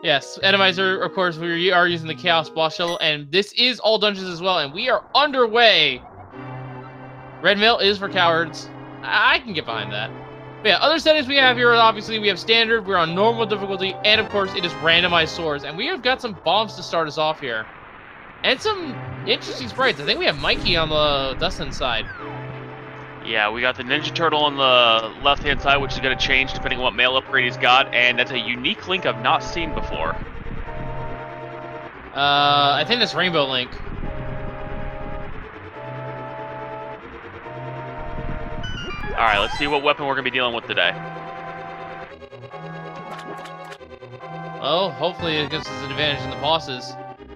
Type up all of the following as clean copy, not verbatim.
Yes, Randomizer, of course, we are using the Chaos Boss Shovel, and this is all dungeons as well, and we are underway. Red Mail is for cowards. I can get behind that. But yeah, other settings we have here, obviously, we have standard, we're on normal difficulty, and of course, it is randomized swords, and we have got some bombs to start us off here. And some interesting sprites. I think we have Mikey on the dustsen side. Yeah, we got the Ninja Turtle on the left-hand side, which is going to change depending on what mail upgrade he's got, and that's a unique link I've not seen before. I think that's Rainbow Link. Alright, let's see what weapon we're going to be dealing with today. Well, hopefully it gives us an advantage in the bosses.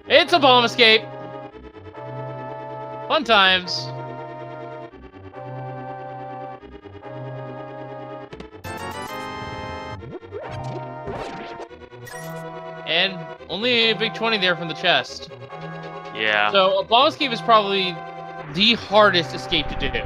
It's a bomb escape! Fun times! And only a big 20 there from the chest. Yeah. So a bomb escape is probably the hardest escape to do.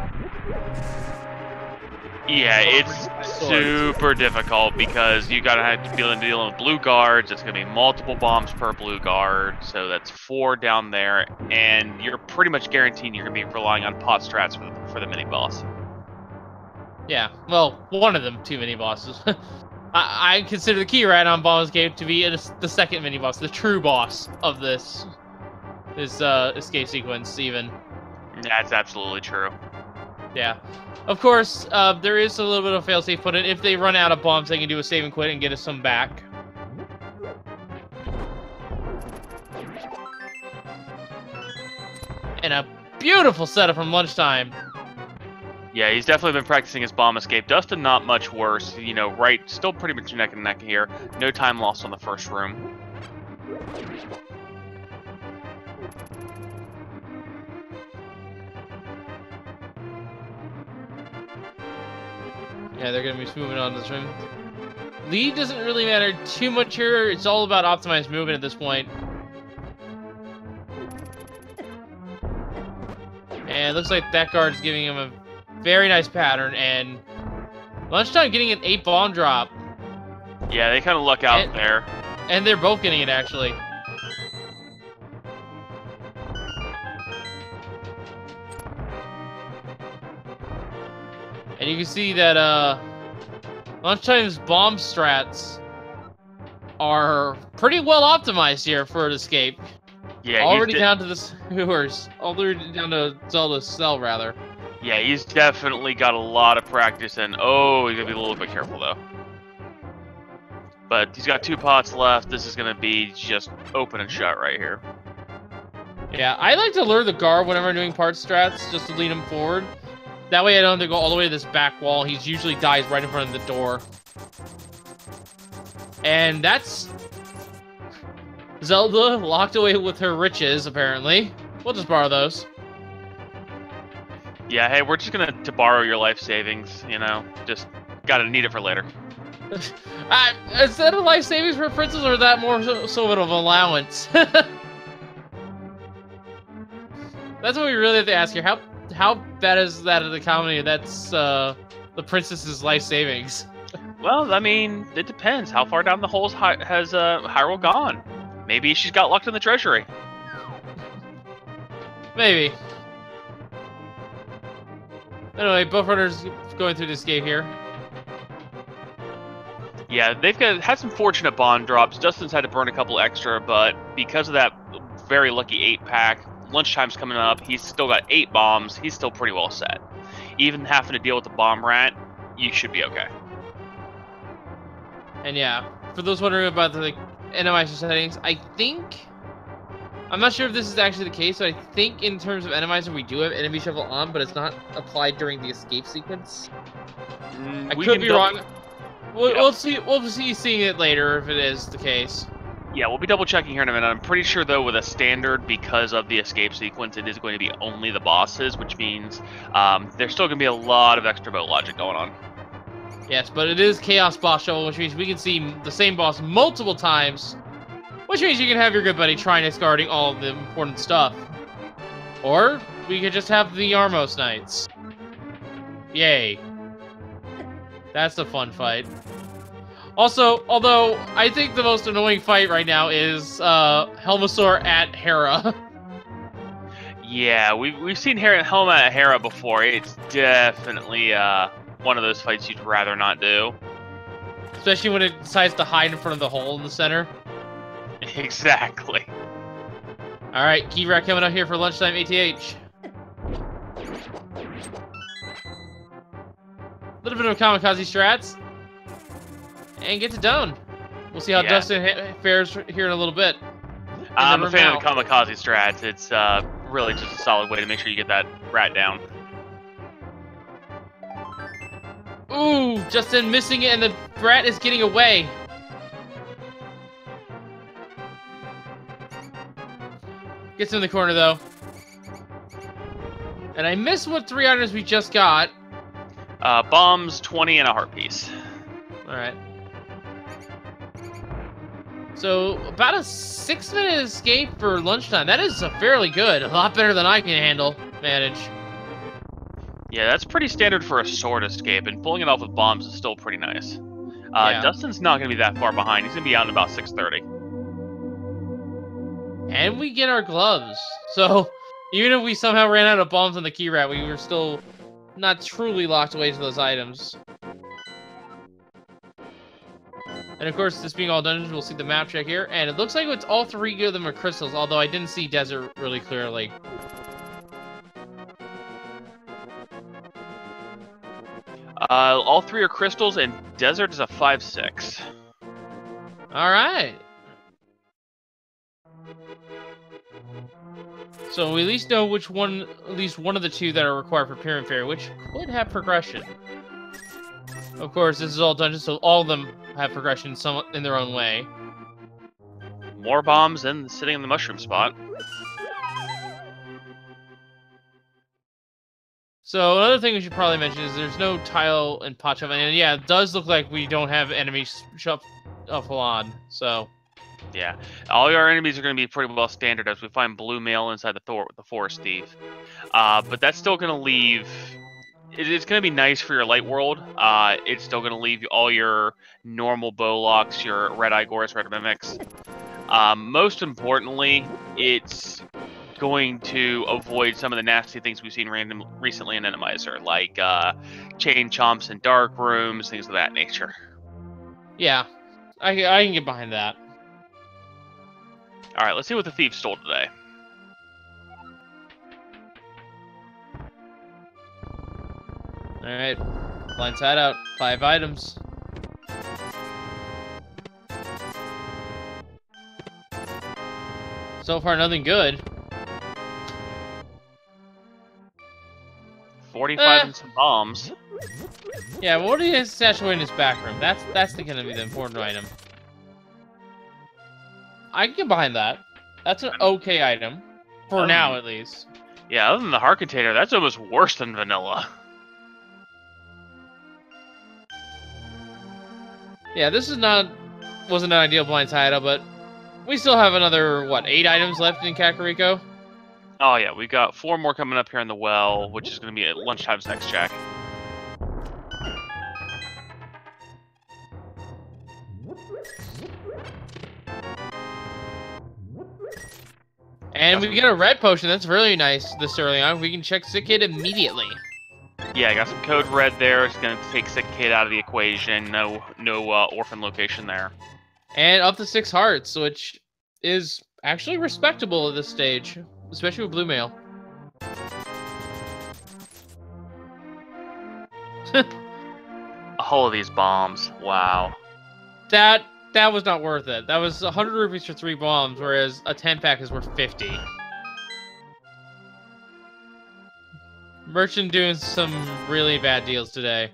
Yeah, it's super difficult because you gotta have to be dealing with blue guards. It's gonna be multiple bombs per blue guard, so that's 4 down there, and you're pretty much guaranteed you're gonna be relying on pot strats for the mini boss. Yeah, well, one of them 2 mini bosses. I consider the key right on bomb escape to be the second mini boss, the true boss of this escape sequence. Even that's absolutely true. Yeah. Of course, there is a little bit of failsafe put in. If they run out of bombs, they can do a save and quit and get us some back. And a beautiful setup from lunchtime. Yeah, he's definitely been practicing his bomb escape. Dustin, not much worse. You know, right, still pretty much neck and neck here. No time lost on the first room. Yeah, they're going to be moving on to this room. Lead doesn't really matter too much here. It's all about optimized movement at this point. And it looks like that guard's giving him a very nice pattern. And lunchtime getting an 8 bomb drop. Yeah, they kind of luck out there. And they're both getting it, actually. And you can see that Lunchtime's bomb strats are pretty well optimized here for an escape. Yeah, already down to the sewers. All the way down to Zelda's cell, rather. Yeah, he's definitely got a lot of practice, and oh, he's gonna be a little bit careful though. But he's got 2 pots left. This is gonna be just open and shut right here. Yeah, I like to lure the guard whenever I'm doing part strats, just to lead him forward. That way I don't have to go all the way to this back wall. He usually dies right in front of the door. And that's Zelda locked away with her riches, apparently. We'll just borrow those. Yeah, hey, we're just gonna borrow your life savings, you know? Just gotta need it for later. Is that a life savings for Princess, or is that more so of an allowance? That's what we really have to ask here. How bad is that in the comedy? That's the princess's life savings. Well, I mean, it depends. How far down the holes has Hyrule gone? Maybe she's got locked in the treasury. Maybe. Anyway, both runners going through this gate here. Yeah, they've had some fortunate bond drops. Dustin's had to burn a couple extra, but because of that very lucky 8-pack, lunchtime's coming up. He's still got 8 bombs. He's still pretty well set. Even having to deal with the bomb rat, you should be okay. And yeah, for those wondering about the Randomizer settings, I'm not sure if this is actually the case, but I think in terms of Randomizer, we do have enemy shuffle on, but it's not applied during the escape sequence. I could be wrong. We'll see seeing it later if it is the case. Yeah, we'll be double checking here in a minute. I'm pretty sure though with a standard, because of the escape sequence, it is going to be only the bosses, which means there's still going to be a lot of extra bow logic going on. Yes, but it is Chaos Boss Shovel, which means we can see the same boss multiple times, which means you can have your good buddy trying discarding all of the important stuff. Or we could just have the Armos Knights. Yay. That's a fun fight. Also, although I think the most annoying fight right now is Helmasaur at Hera. Yeah, we've seen Helma at Hera before. It's definitely one of those fights you'd rather not do. Especially when it decides to hide in front of the hole in the center. Exactly. Alright, Key Rat coming up here for lunchtime ATH. A little bit of kamikaze strats. And get to Doan. We'll see how Dustsen fares here in a little bit. I'm a fan of the kamikaze strats. It's really just a solid way to make sure you get that rat down. Ooh, Justin missing it and the rat is getting away. Gets in the corner though. And I missed what 3 items we just got. Bombs, 20, and a heart piece. Alright. So, about a 6-minute escape for lunchtime. That is fairly good. A lot better than I can manage. Yeah, that's pretty standard for a sword escape, and pulling it off with bombs is still pretty nice. Dustin's not going to be that far behind. He's going to be out in about 6:30. And we get our gloves. So, even if we somehow ran out of bombs on the Key Rat, we were still not truly locked away to those items. And of course, this being all dungeons, we'll see the map check here. And it looks like it's all 3 of them are crystals, although I didn't see desert really clearly. All 3 are crystals, and desert is a 5/6. Alright. So we at least know which one, at least one of the 2 that are required for Pyramid Fairy, which could have progression. Of course, this is all dungeons, so all of them have progression somewhat in their own way. More bombs than sitting in the mushroom spot. So another thing we should probably mention is there's no tile in pot shuffle, and yeah, it does look like we don't have enemies shuffle on. So yeah, all our enemies are going to be pretty well standard as we find blue mail inside the forest thief. But that's still going to leave. It's going to be nice for your light world. It's still going to leave all your normal Bolocks, your red Igorus, red Mimics. Most importantly, it's going to avoid some of the nasty things we've seen recently in Randomizer, like chain chomps and dark rooms, things of that nature. Yeah, I can get behind that. All right, let's see what the thief stole today. All right, blind side out, 5 items. So far, nothing good. 45 and some bombs. Yeah, but what do you stash away in his back room? That's gonna be the important item. I can get behind that. That's an okay item. For now, at least. Yeah, other than the heart container, that's almost worse than vanilla. Yeah, this wasn't an ideal blind title, but we still have another, what, 8 items left in Kakariko? Oh yeah, we got 4 more coming up here in the well, which is going to be at lunchtime's next check. And we get a red potion. That's really nice this early on. We can check Sick Kid immediately. Yeah, I got some code red there. It's going to take Sick Kid out of the equation. No orphan location there. And up to 6 hearts, which is actually respectable at this stage, especially with blue mail. All of these bombs. Wow. That was not worth it. That was 100 rupees for 3 bombs, whereas a 10-pack is worth 50. Merchant doing some really bad deals today.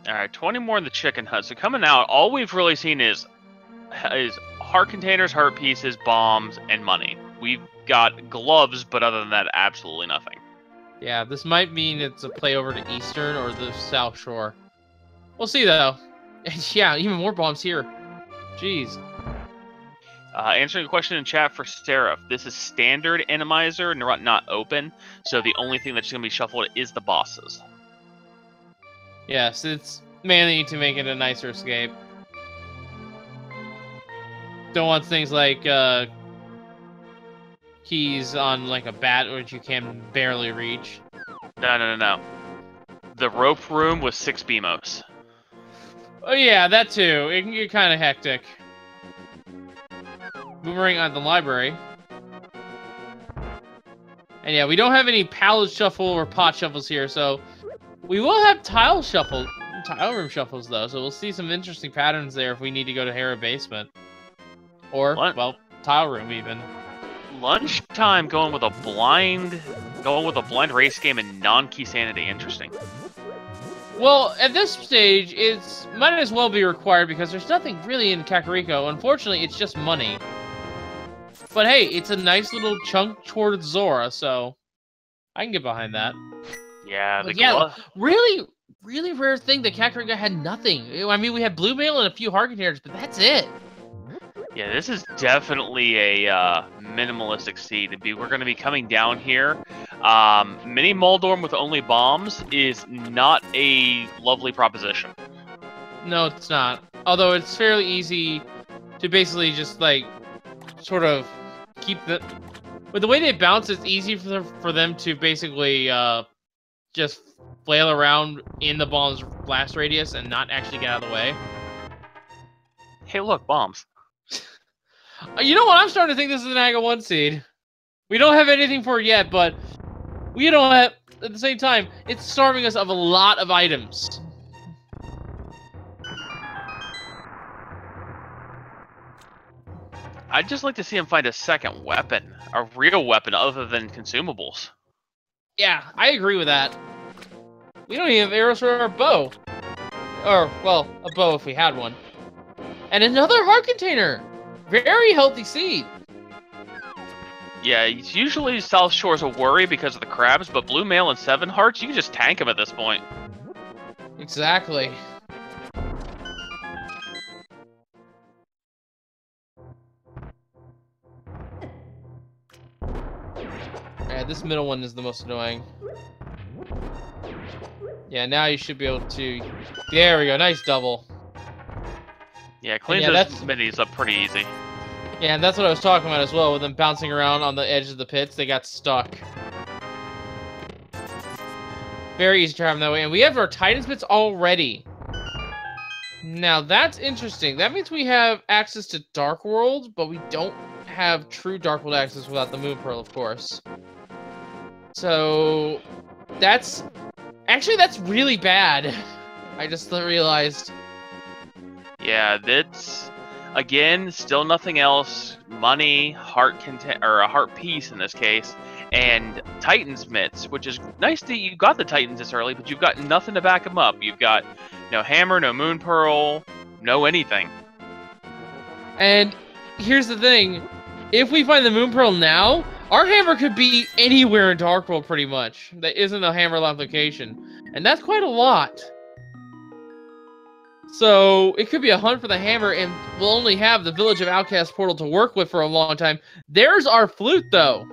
Alright, 20 more in the chicken hut. So coming out, all we've really seen is heart containers, heart pieces, bombs, and money. We've got gloves, but other than that, absolutely nothing. Yeah, this might mean it's a play over to Eastern or the South Shore. We'll see, though. Yeah, even more bombs here. Jeez. Answering a question in chat for Seraph. This is standard Randomizer, not open, so the only thing that's going to be shuffled is the bosses. Yes, Mainly to make it a nicer escape. Don't want things like keys on like a bat which you can barely reach. No. The rope room was 6 BMOs. Oh yeah, that too. It can get kind of hectic. Boomerang at the library. And yeah, we don't have any pallet shuffle or pot shuffles here, so we will have tile room shuffles though, so we'll see some interesting patterns there if we need to go to Hera basement. Or, well, tile room even. Lunchtime going with a blind race game and non-key sanity. Interesting. Well, at this stage, it's might as well be required because there's nothing really in Kakariko. Unfortunately, it's just money. But hey, it's a nice little chunk towards Zora, so I can get behind that. Yeah, really, really rare thing that Kakariko had nothing. I mean, we had blue mail and a few heart containers, but that's it. Yeah, this is definitely a minimalistic seed. We're going to be coming down here. Mini Moldorm with only bombs is not a lovely proposition. No, it's not. Although it's fairly easy to basically just, like, sort of keep the... With the way they bounce, it's easy for them to basically just flail around in the bomb's blast radius and not actually get out of the way. Hey, look, bombs. You know what? I'm starting to think this is an Aga 1 seed. We don't have anything for it yet, but we don't have... At the same time, it's starving us of a lot of items. I'd just like to see him find a second weapon. A real weapon other than consumables. Yeah, I agree with that. We don't even have arrows for our bow. Or, well, a bow if we had one. And another heart container! Very healthy seed. Yeah, usually South Shore's a worry because of the crabs, but blue mail and 7 hearts, you can just tank them at this point. Exactly. Yeah, this middle one is the most annoying. Yeah, now you should be able to... There we go, nice double. Yeah, cleans those minis up pretty easy. Yeah, and that's what I was talking about as well, with them bouncing around on the edge of the pits. They got stuck. Very easy to have them that way. And we have our Titan's pits already. Now, that's interesting. That means we have access to Dark World, but we don't have true Dark World access without the Moon Pearl, of course. So, that's... Actually, that's really bad. I just realized... Yeah, that's, again, still nothing else. Money, or a heart piece in this case, and Titan's mitts, which is nice that you got the Titans this early, but you've got nothing to back them up. You've got no hammer, no moon pearl, no anything. And here's the thing. If we find the moon pearl now, our hammer could be anywhere in Dark World pretty much. That isn't a hammer location. And that's quite a lot. So, it could be a hunt for the hammer, and we'll only have the Village of Outcast portal to work with for a long time. There's our flute, though.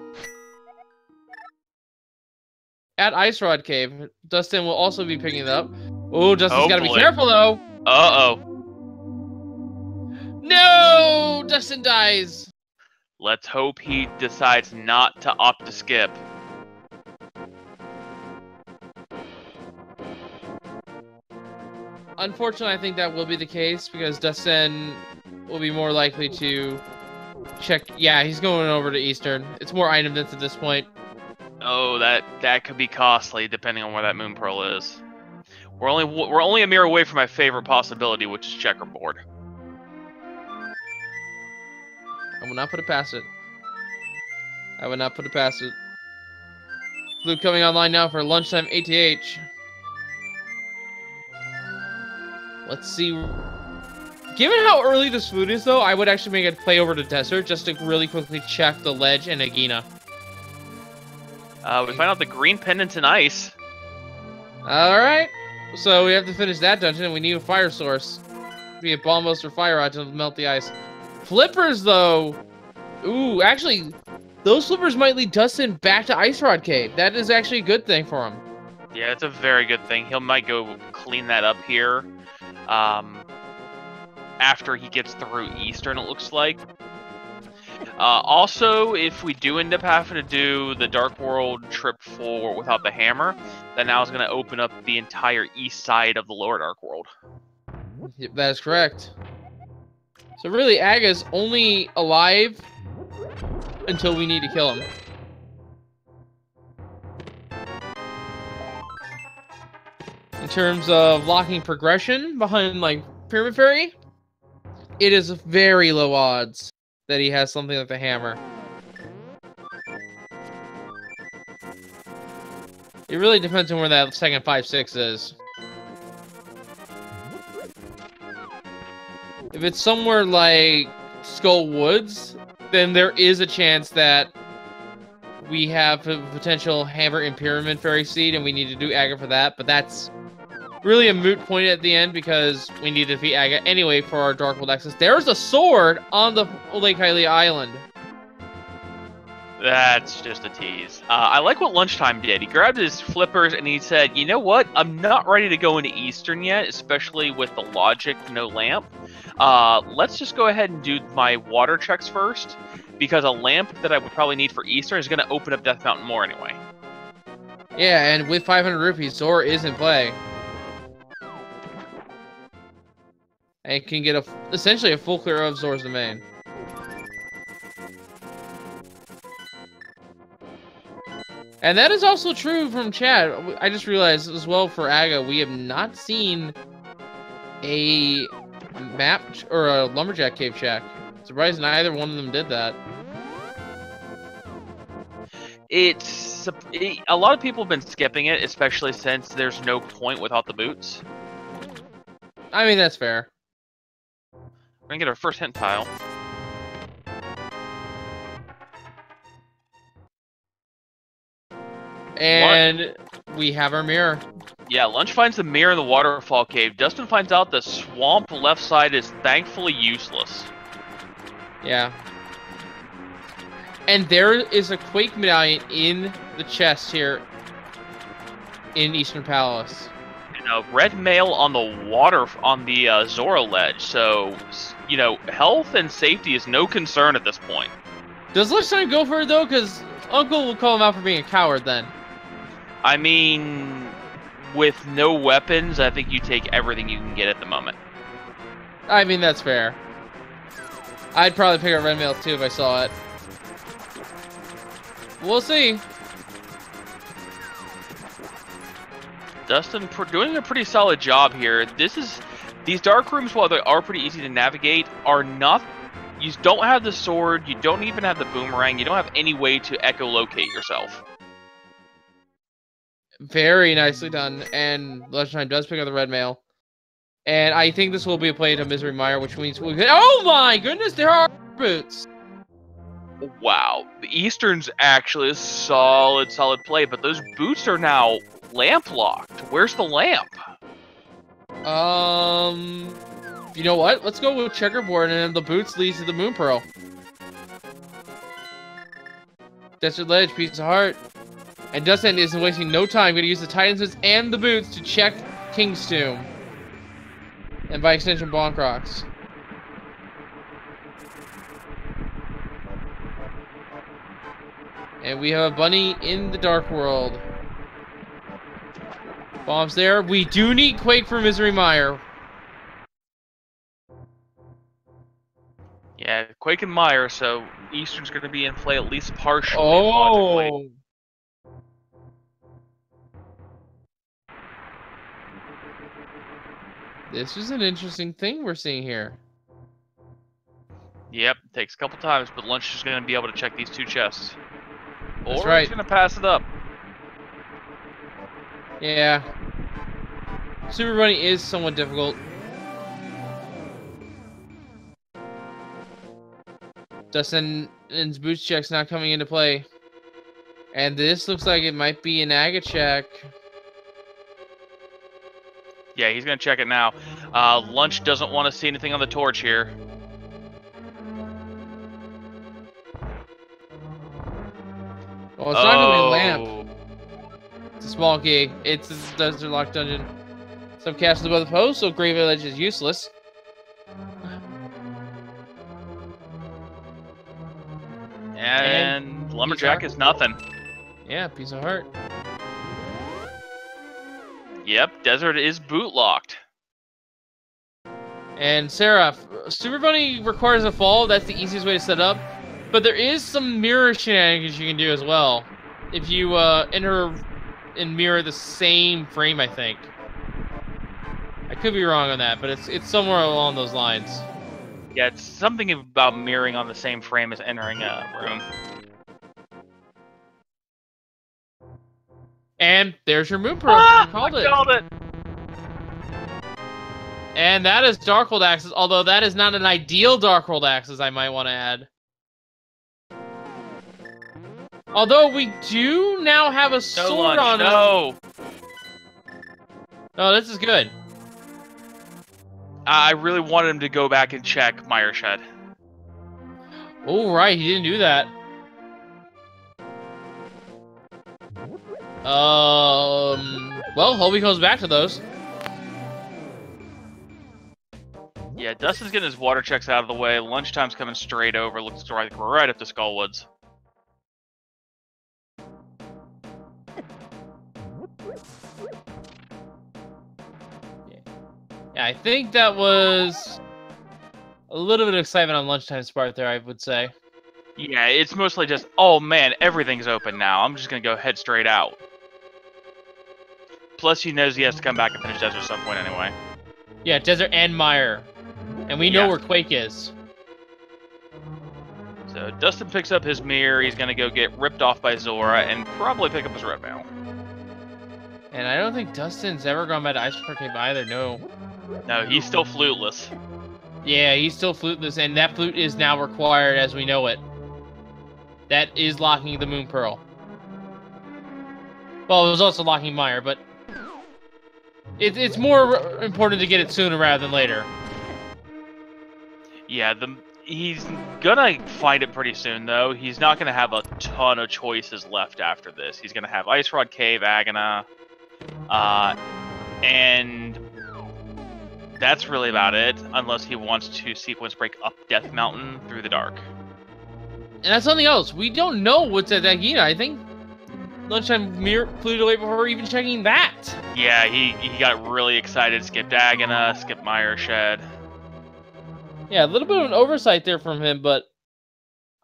At Ice Rod Cave, Dustin will also be picking it up. Oh, Dustin's got to be careful, though. Uh-oh. No! Dustin dies. Let's hope he decides not to opt to skip. Unfortunately, I think that will be the case because Dustin will be more likely to check. Yeah, he's going over to Eastern. It's more item dense at this point. Oh, that could be costly depending on where that moon pearl is. We're only a mirror away from my favorite possibility, which is checkerboard. I will not put it past it. I would not put it past it. Flute coming online now for lunchtime ATH. Let's see. Given how early this food is, though, I would actually make it play over to desert just to really quickly check the ledge and Agina. We find out the green pendants in ice. Alright. So we have to finish that dungeon, and we need a fire source. Be a bombos or fire rod to melt the ice. Flippers, though. Ooh, actually, those flippers might lead Dustin back to Ice Rod Cave. That is actually a good thing for him. Yeah, it's a very good thing. He might go clean that up here. after he gets through Eastern, it looks like. Also, if we do end up having to do the Dark World trip without the hammer, then now is going to open up the entire east side of the Lower Dark World. Yep, that is correct. So really, Aga's only alive until we need to kill him. In terms of locking progression behind, like, Pyramid Fairy, it is very low odds that he has something like the hammer. It really depends on where that second 5-6 is. If it's somewhere like Skull Woods, then there is a chance that we have a potential hammer and Pyramid Fairy seed, and we need to do Aga for that, but that's really a moot point at the end because we need to defeat Aga anyway for our Dark World access. There's a sword on the Lake Hylia Island. That's just a tease. I like what Lunchtime did. He grabbed his flippers and he said, you know what? I'm not ready to go into Eastern yet, especially with the logic no lamp. Let's just go ahead and do my water checks first, because a lamp that I would probably need for Eastern is going to open up Death Mountain more anyway. Yeah, and with 500 rupees, Zora is in play. And can get essentially a full clear of Zora's domain. And that is also true from chat. I just realized as well for Aga, we have not seen a map or a lumberjack cave check. Surprised neither one of them did that. A lot of people have been skipping it, especially since there's no point without the boots. I mean, that's fair. We're gonna get our first hint tile. And we have our mirror. Yeah, Lunch finds the mirror in the waterfall cave. Dustin finds out the swamp left side is thankfully useless. Yeah. And there is a Quake medallion in the chest here in Eastern Palace. And a red mail on the Zora ledge. So, you know, health and safety is no concern at this point. Does Lunchtime go for it though? Because Uncle will call him out for being a coward then. I mean, with no weapons, I think you take everything you can get at the moment. I mean, that's fair. I'd probably pick up red mail too if I saw it. We'll see. Dustin doing a pretty solid job here. These dark rooms, while they are pretty easy to navigate, are not. You don't have the sword. You don't even have the boomerang. You don't have any way to echolocate yourself. Very nicely done. And Lunchtime does pick up the red mail. And I think this will be a play to Misery Mire, which means we could. Oh my goodness, there are boots. Wow, the Eastern's actually a solid play, but those boots are now lamp locked. Where's the lamp? You know what? Let's go with checkerboard, and then the boots leads to the Moon Pearl. Desert Ledge, piece of heart. And Dustin isn't wasting no time. Going to use the Titans and the boots to check King's Tomb. And by extension, Bon Crocs. And we have a bunny in the Dark World. Bombs there. We do need Quake for Misery Mire. Yeah, Quake and Mire, so Eastern's going to be in play at least partially. Oh! Logically. This is an interesting thing we're seeing here. Yep, takes a couple times, but Lunch is going to be able to check these two chests. That's or right. he's going to pass it up. Yeah. Super Bunny is somewhat difficult. Dustin's boots check's not coming into play. And this looks like it might be an Aga check. Yeah, he's going to check it now. Lunch doesn't want to see anything on the torch here. Well, it's not going to be a lamp. It's a small key. It's a Desert Lock dungeon. Some castles above the post, so Grey Village is useless. And Lumberjack is nothing. Yeah, piece of heart. Yep, Desert is boot locked. And Sarah, Super Bunny requires a fall. That's the easiest way to set up. But there is some mirror shenanigans you can do as well. If you enter and mirror the same frame, I think. I could be wrong on that, but it's somewhere along those lines. Yeah, it's something about mirroring on the same frame as entering a room. And there's your Moon Pearl. Ah, Called it. And that is Darkhold Axis, although that is not an ideal Darkhold Axis, I might want to add. Although we do now have a sword on us. No! Oh, this is good. I really wanted him to go back and check Mire Shed. Oh, right, he didn't do that. Well, hope he comes back to those. Yeah, Dustin's getting his water checks out of the way. Lunchtime's coming straight over. Looks like we're right up to Skullwoods. Yeah, I think that was a little bit of excitement on Lunchtime's part there, I would say. Yeah, it's mostly just, oh man, everything's open now. I'm just gonna go head straight out. Plus, he knows he has to come back and finish Desert at some point anyway. Yeah, Desert and Mire. And we know where Quake is. So, Dustin picks up his mirror. He's gonna go get ripped off by Zora and probably pick up his red mail. And I don't think Dustin's ever gone by the Ice Cave either, no. No, he's still fluteless. Yeah, he's still fluteless, and that flute is now required as we know it. That is locking the Moon Pearl. Well, it was also locking Mire, but it's more important to get it sooner rather than later. Yeah, he's gonna find it pretty soon, though. He's not gonna have a ton of choices left after this. He's gonna have Ice Rod Cave, Agana, and that's really about it, unless he wants to sequence break up Death Mountain through the dark. And that's something else. We don't know what's at Agina. I think Lunchtime flew away before even checking that. Yeah, he got really excited, skipped Agana, skipped Mire Shed. Yeah, a little bit of an oversight there from him, but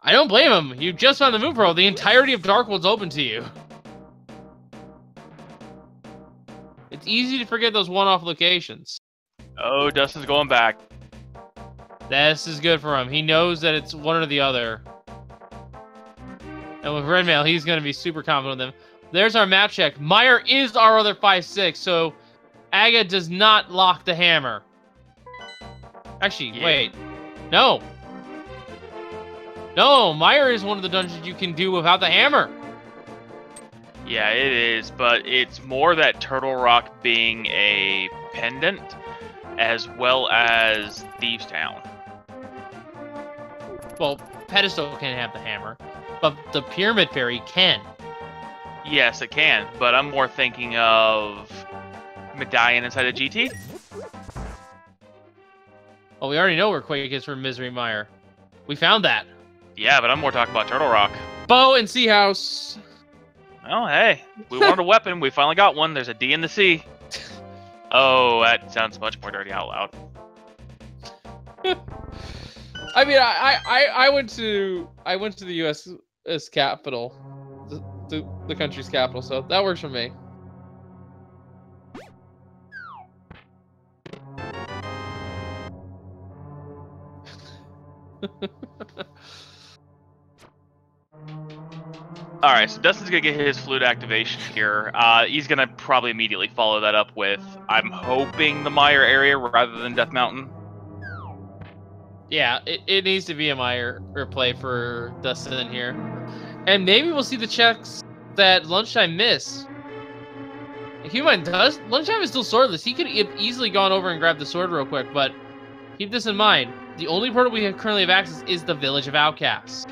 I don't blame him. You just found the Moon Pearl. The entirety of Darkwood's open to you. It's easy to forget those one-off locations. Oh, Dustin's going back. This is good for him. He knows that it's one or the other. And with Red Mail, he's going to be super confident with them. There's our map check. Mire is our other 5-6, so Aga does not lock the hammer. Actually, wait. No. No, Mire is one of the dungeons you can do without the hammer. Yeah, it is, but it's more that Turtle Rock being a pendant as well as Thieves Town. Well, Pedestal can't have the hammer, but the Pyramid Fairy can. Yes, it can, but I'm more thinking of Medallion inside of GT. Well, we already know where Quake is from Misery Mire. We found that. Yeah, but I'm more talking about Turtle Rock. Bow and Sea House. Oh, hey. We wanted a weapon. We finally got one. There's a D in the sea. Oh, that sounds much more dirty out loud. I mean, I went to the U.S. capital, the country's capital, so that works for me. Alright, so Dustin's gonna get his flute activation here. He's gonna probably immediately follow that up with, I'm hoping, the Mire area rather than Death Mountain. Yeah, it needs to be a Mire play for Dustin here. And maybe we'll see the checks that Lunchtime missed. Keep in mind, Lunchtime is still swordless. He could have easily gone over and grabbed the sword real quick, but keep this in mind. The only portal we currently have access is the Village of Outcasts.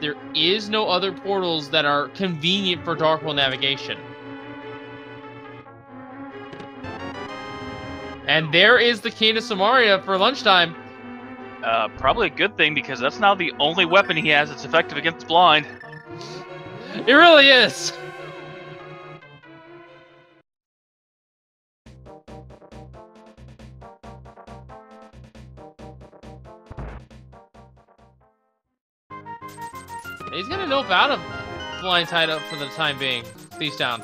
There is no other portals that are convenient for Darkworld navigation. And there is the King of Samaria for lunchtime. Probably a good thing because that's now the only weapon he has that's effective against blind. It really is. He's gonna nope out of blind tied up for the time being. Beast down.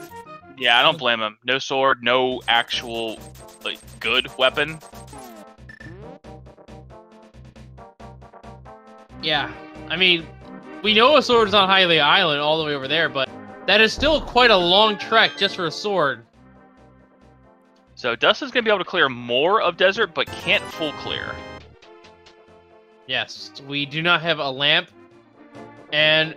Yeah, I don't blame him. No sword, no actual like good weapon. Yeah, I mean, we know a sword is on Hylia Island all the way over there, but that is still quite a long trek just for a sword. So Dustin's gonna be able to clear more of desert, but can't full clear. Yes, we do not have a lamp, and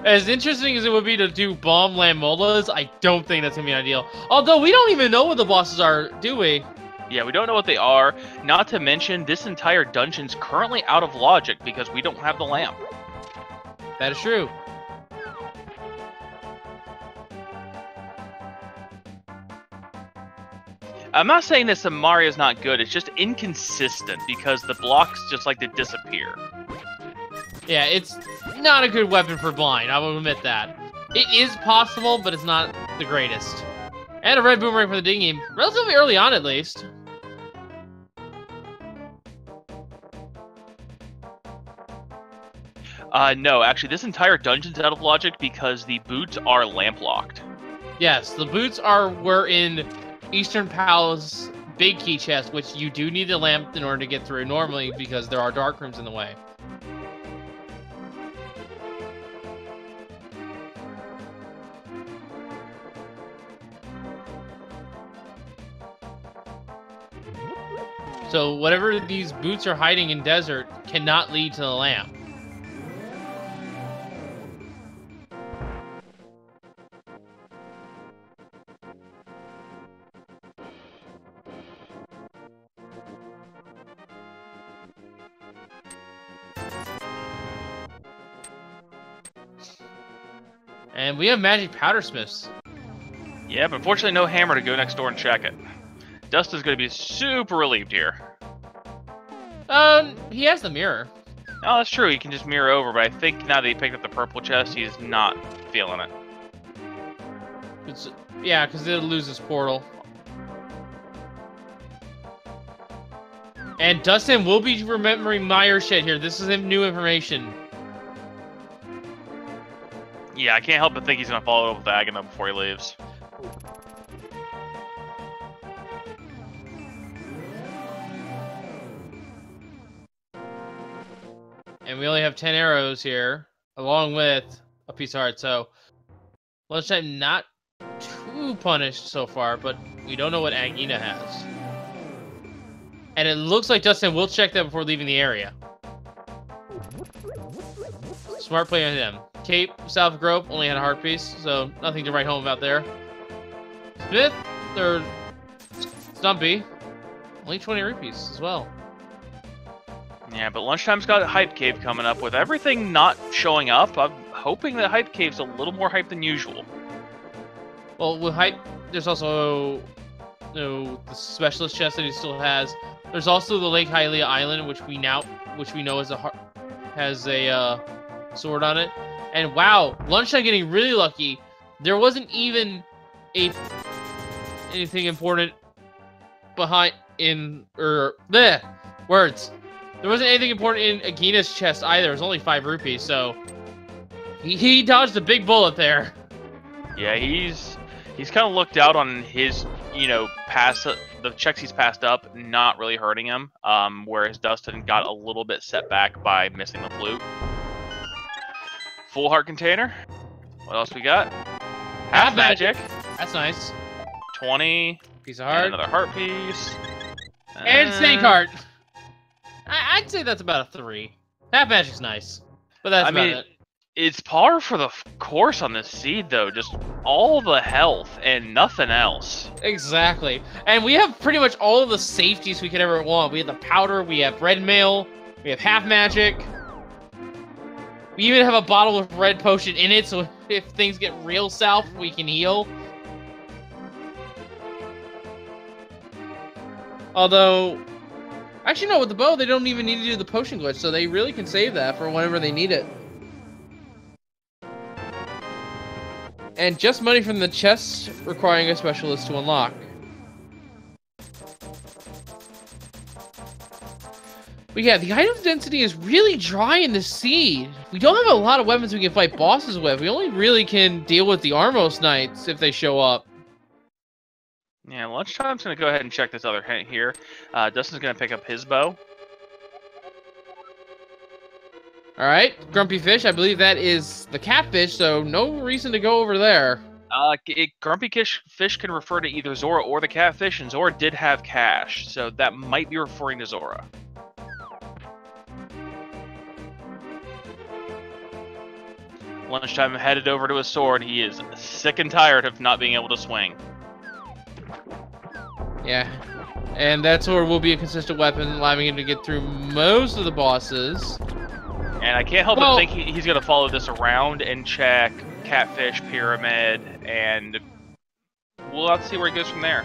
as interesting as it would be to do bomb lamp molas, I don't think that's gonna be ideal. Although we don't even know what the bosses are, do we? Yeah, we don't know what they are. Not to mention, this entire dungeon's currently out of logic because we don't have the lamp. That is true. I'm not saying that Samaria is not good, it's just inconsistent because the blocks just like to disappear. Yeah, it's not a good weapon for blind, I will admit that. It is possible, but it's not the greatest. And a red boomerang for the dinghy, relatively early on at least. No, actually, this entire dungeon's out of logic because the boots are lamp locked. Yes, the boots were in Eastern Palace big key chest, which you do need the lamp in order to get through normally because there are dark rooms in the way. So whatever these boots are hiding in desert cannot lead to the lamp. And we have magic powder smiths. Yeah, but unfortunately no hammer to go next door and check it. Dustin's gonna be super relieved here. He has the mirror. Oh, that's true, he can just mirror over, but I think now that he picked up the purple chest, he's not feeling it. Yeah, because it'll lose his portal. And Dustin will be remembering Meyer shit here. This is new information. Yeah, I can't help but think he's gonna follow up with Ganon before he leaves. And we only have 10 arrows here, along with a piece of heart. So, lunchtime not too punished so far, but we don't know what Agina has. And it looks like Dustin will check that before leaving the area. Smart play on him. Cape, South Grove, only had a heart piece, so nothing to write home about there. Smith, or Stumpy, only 20 rupees as well. Yeah, but Lunchtime's got Hype Cave coming up. With everything not showing up, I'm hoping that Hype Cave's a little more hype than usual. Well, with Hype, there's also the specialist chest that he still has. There's also the Lake Hylia Island, which we know has a sword on it. And wow, Lunchtime getting really lucky. There wasn't even anything important behind words. There wasn't anything important in Agina's chest either. It was only 5 rupees, so he dodged a big bullet there. Yeah, he's kind of looked out on his, the checks he's passed up, not really hurting him. Whereas Dustin got a little bit set back by missing the flute. Full heart container. What else we got? Half magic. That's nice. 20. Piece of heart. Another heart piece. And snake heart. I'd say that's about a 3. Half magic's nice, but that's about it. It's par for the course on this seed, though. Just all the health and nothing else. Exactly. And we have pretty much all of the safeties we could ever want. We have the powder, we have red mail, we have half magic. We even have a bottle of red potion in it, so if things get real south, we can heal. Although, actually no, with the bow they don't even need to do the potion glitch, so they really can save that for whenever they need it. And just money from the chests requiring a specialist to unlock. But yeah, the item density is really dry in the seed. We don't have a lot of weapons we can fight bosses with. We only really can deal with the Armos Knights if they show up. Yeah, Lunchtime's going to go ahead and check this other hint here. Dustin's going to pick up his bow. Alright, Grumpy Fish, I believe that is the catfish, so no reason to go over there. Grumpy Fish can refer to either Zora or the catfish, and Zora did have cash, so that might be referring to Zora. Lunchtime headed over to his sword. He is sick and tired of not being able to swing. Yeah, and that sword will be a consistent weapon, allowing him to get through most of the bosses. And I can't help but think he's going to follow this around and check Catfish, Pyramid, and we'll have to see where he goes from there.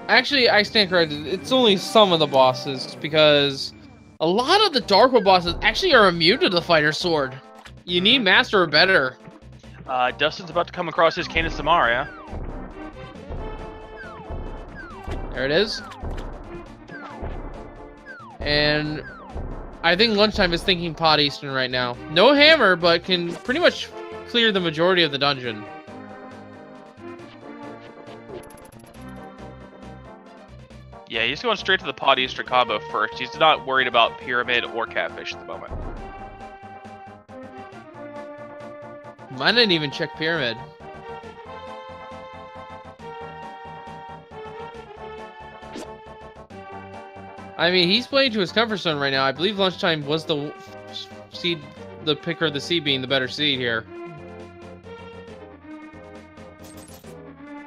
Actually, I stand corrected. It's only some of the bosses, because a lot of the Darkwood bosses actually are immune to the Fighter's Sword. You need Master or better. Dustin's about to come across his Canis Samaria. There it is. And I think Lunchtime is thinking Pot Eastern right now. No hammer, but can pretty much clear the majority of the dungeon. Yeah, he's going straight to the Pot Eastern combo first. He's not worried about Pyramid or Catfish at the moment. I didn't even check Pyramid. I mean, he's playing to his comfort zone right now. I believe Lunchtime was the seed, the picker of the seed being the better seed here.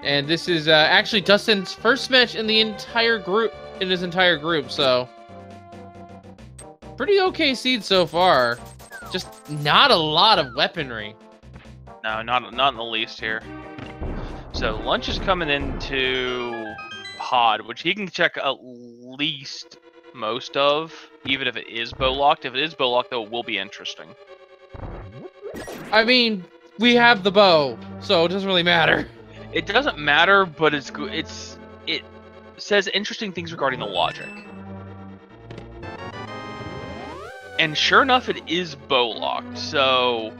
And this is actually Dustin's first match in the entire group, so pretty okay seed so far. Just not a lot of weaponry. No, not in the least here. So Lunch is coming into Pod, which he can check at least most of, even if it is bow locked. If it is bow locked, though, it will be interesting. I mean, we have the bow, so it doesn't really matter. It doesn't matter, but it says interesting things regarding the logic. And sure enough, it is bow locked. So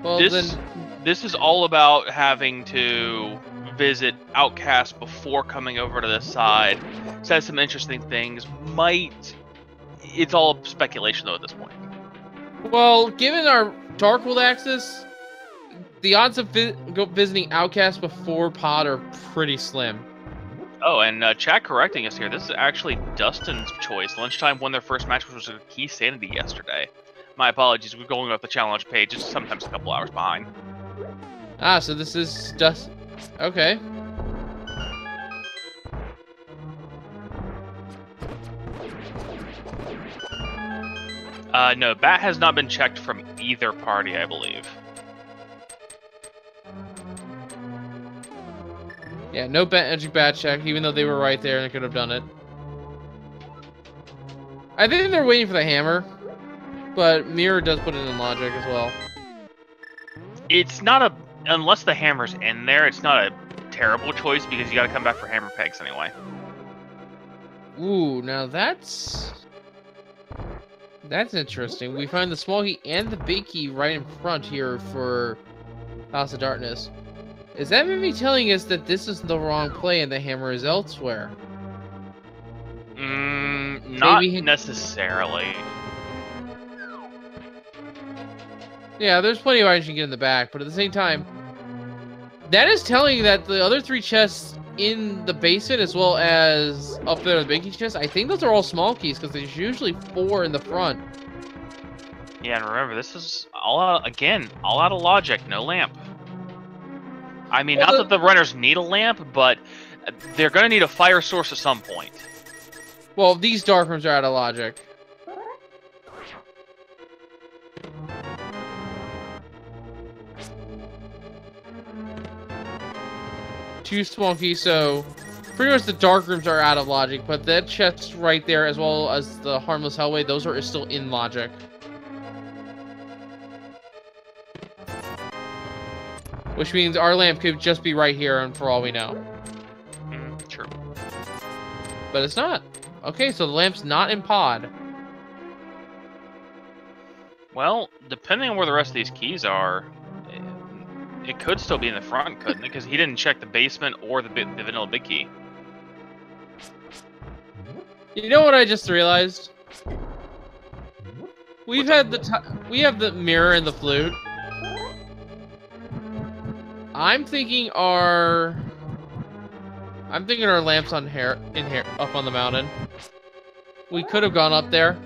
well, this is all about having to visit Outcast before coming over to this side. Says some interesting things. It's all speculation though at this point. Well, given our Darkwood access, the odds of visiting Outcast before Pod are pretty slim. Oh, and chat correcting us here. This is actually Dustin's choice. Lunchtime won their first match, which was a Key Sanity yesterday. My apologies. We're going off the challenge page. It's sometimes a couple hours behind. Ah, so this is Dustin. Okay. No, Bat has not been checked from either party, I believe. Yeah, no magic bat check, even though they were right there and they could have done it. I think they're waiting for the hammer, but Mirror does put it in logic as well. It's not unless the hammer's in there, it's not a terrible choice because you gotta come back for hammer pegs anyway. Ooh, now that's interesting. We find the small key and the big key right in front here for House of Darkness. Is that maybe telling us that this is the wrong play and the hammer is elsewhere? Not necessarily. Yeah, there's plenty of items you can get in the back, but at the same time, that is telling you that the other three chests in the basement, as well as up there, the big key chest, I think those are all small keys, because there's usually 4 in the front. Yeah, and remember, this is all out of logic, no lamp. I mean, not that the runners need a lamp, but they're going to need a fire source at some point. Well, these dark rooms are out of logic. Two small keys, so pretty much the dark rooms are out of logic, but that chest right there, as well as the harmless hellway, those are still in logic. Which means our lamp could just be right here, and for all we know. True. But it's not. Okay, so the lamp's not in pod. Well, depending on where the rest of these keys are, it could still be in the front, couldn't it? Because he didn't check the basement or the vanilla big key. You know what I just realized? We have the mirror and the flute. I'm thinking our lamps on here up on the mountain. We could have gone up there.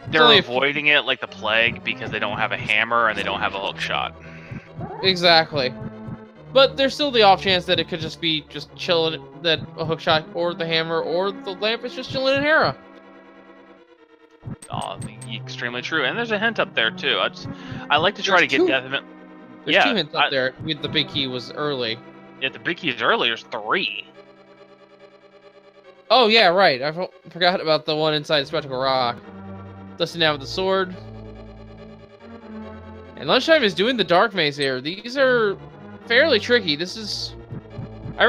They're avoiding it like the plague because they don't have a hammer and they don't have a hook shot. Exactly. But there's still the off chance that it could just be chilling, that a hook shot or the hammer or the lamp is just chilling in Hera. Oh, extremely true. And there's a hint up there too. I like to try to get definite. There's two hints up there. The big key was early. Yeah, the big key is early. There's 3. Oh yeah, right. I forgot about the one inside Spectacle Rock. Dustin now with the sword. And Lunchtime is doing the dark maze here. These are fairly tricky. This is... I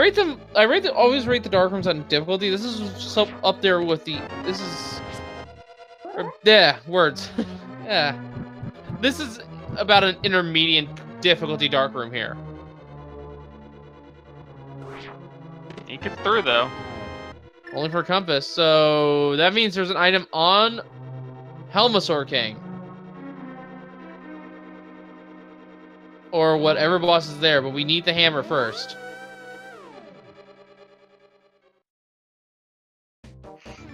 always rate the dark rooms on difficulty. This is so up there with the... This is... Yeah, words. Yeah. This is about an intermediate difficulty dark room here. He gets through, though. Only for a compass. So that means there's an item on Helmasaur King. Or whatever boss is there, but we need the hammer first.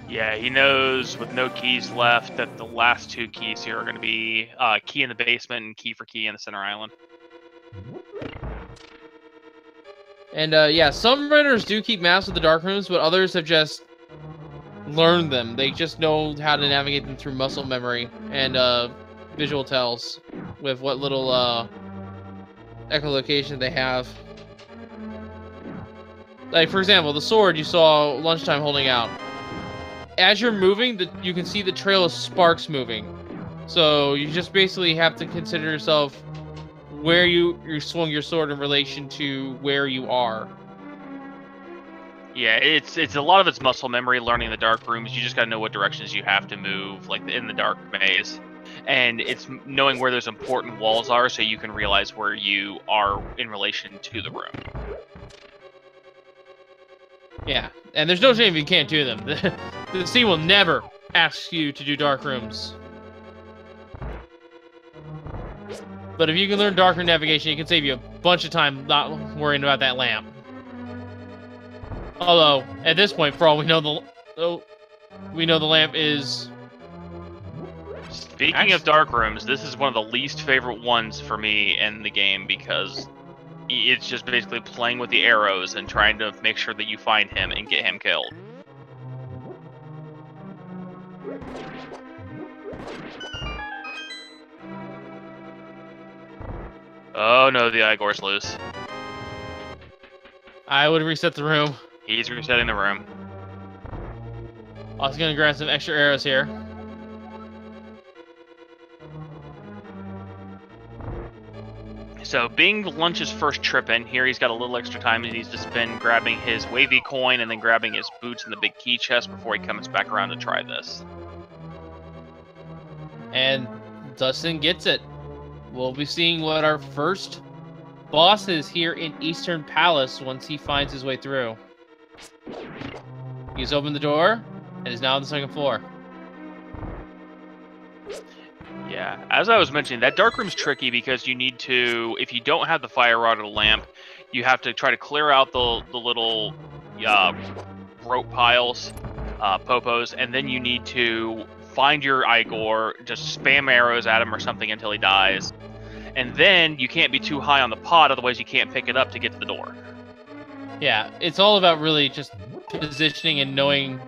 Yeah, he knows with no keys left that the last 2 keys here are going to be key in the basement and key for key in the center island. And yeah, some runners do keep maps of the dark rooms, but others have just learned them. They just know how to navigate them through muscle memory and visual tells with what little echolocation they have. Like, for example, the sword you saw Lunchtime holding out. As you're moving, you can see the trail of sparks moving. So you just basically have to consider yourself where you swung your sword in relation to where you are. Yeah, it's a lot of it's muscle memory, learning the dark rooms. You just gotta know what directions you have to move, like in the dark maze. And it's knowing where those important walls are so you can realize where you are in relation to the room. Yeah, and there's no shame if you can't do them. The scene will never ask you to do dark rooms. But if you can learn dark room navigation, it can save you a bunch of time not worrying about that lamp. Although, at this point, for all we know, the lamp is... Speaking of dark rooms, this is one of the least favorite ones for me in the game because it's just basically playing with the arrows and trying to make sure that you find him and get him killed. Oh no, the Igor's loose. I would reset the room. He's resetting the room. I was gonna grab some extra arrows here. So, being Lunch's first trip in, here he's got a little extra time and he's just been grabbing his wavy coin and then grabbing his boots in the big key chest before he comes back around to try this. And Dustin gets it. We'll be seeing what our first boss is here in Eastern Palace once he finds his way through. He's opened the door and is now on the 2nd floor. Yeah, as I was mentioning, that dark room's tricky because you need to, if you don't have the fire rod or the lamp, you have to try to clear out the little rope piles, popos, and then you need to find your Igor, just spam arrows at him or something until he dies. And then you can't be too high on the pod, otherwise you can't pick it up to get to the door. Yeah, it's all about really just positioning and knowing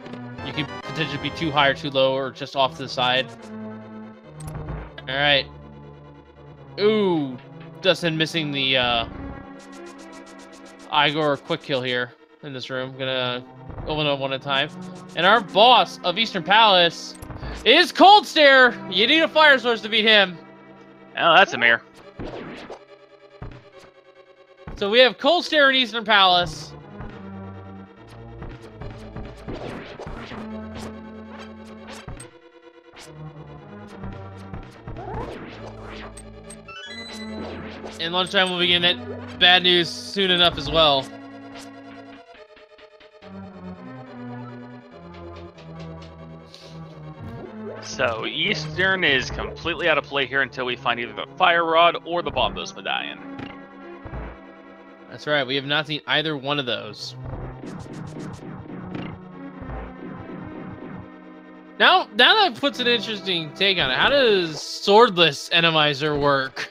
you can potentially be too high or too low or just off to the side. Alright. Ooh, Dustin missing the Igor quick kill here in this room. I'm gonna open up one at a time. And our boss of Eastern Palace is Cold Stare. You need a fire source to beat him. Oh, that's a mirror. So we have Cold Stare in Eastern Palace. And lunchtime will be getting that bad news soon enough as well. So Eastern is completely out of play here until we find either the Fire Rod or the Bombos Medallion. That's right, we have not seen either one of those. Now that puts an interesting take on it. How does swordless Randomizer work?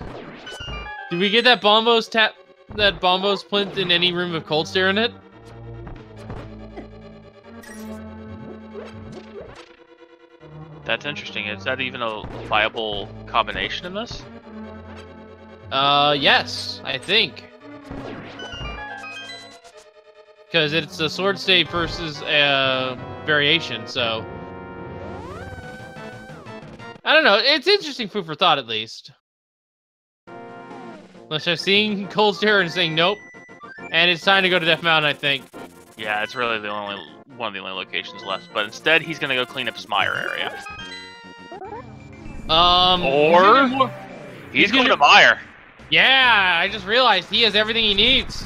Do we get that Bombos plinth in any room with Cold Stare in it? That's interesting. Is that even a viable combination in this? Yes, I think. Because it's a sword state versus a variation, so... I don't know, it's interesting food for thought at least. Unless I've seen Cold Stare and saying nope. And it's time to go to Death Mountain, I think. Yeah, it's really one of the only locations left. But instead, he's gonna go clean up his Mire area. Or he's going to Mire. Yeah, I just realized he has everything he needs,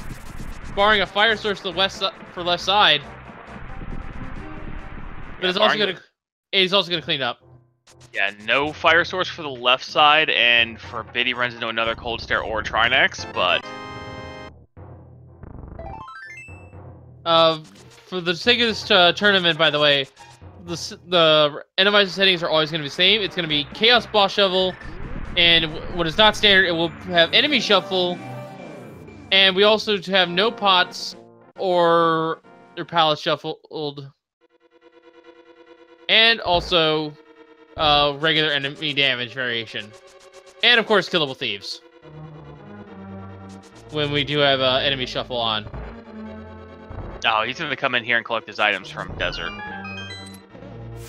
barring a fire source to the left side. But Yeah, he's also gonna clean up. Yeah, no fire source for the left side, and forbid he runs into another Cold Stare or Trinex, but... For the sake of this tournament, by the way, the Randomizer settings are always going to be the same. It's going to be Chaos Boss Shovel, and when it's not standard, it will have Enemy Shuffle, and we also have no pots or their pallets shuffled, and also regular enemy damage variation, and of course killable thieves when we do have enemy shuffle on. Oh, he's going to come in here and collect his items from Desert.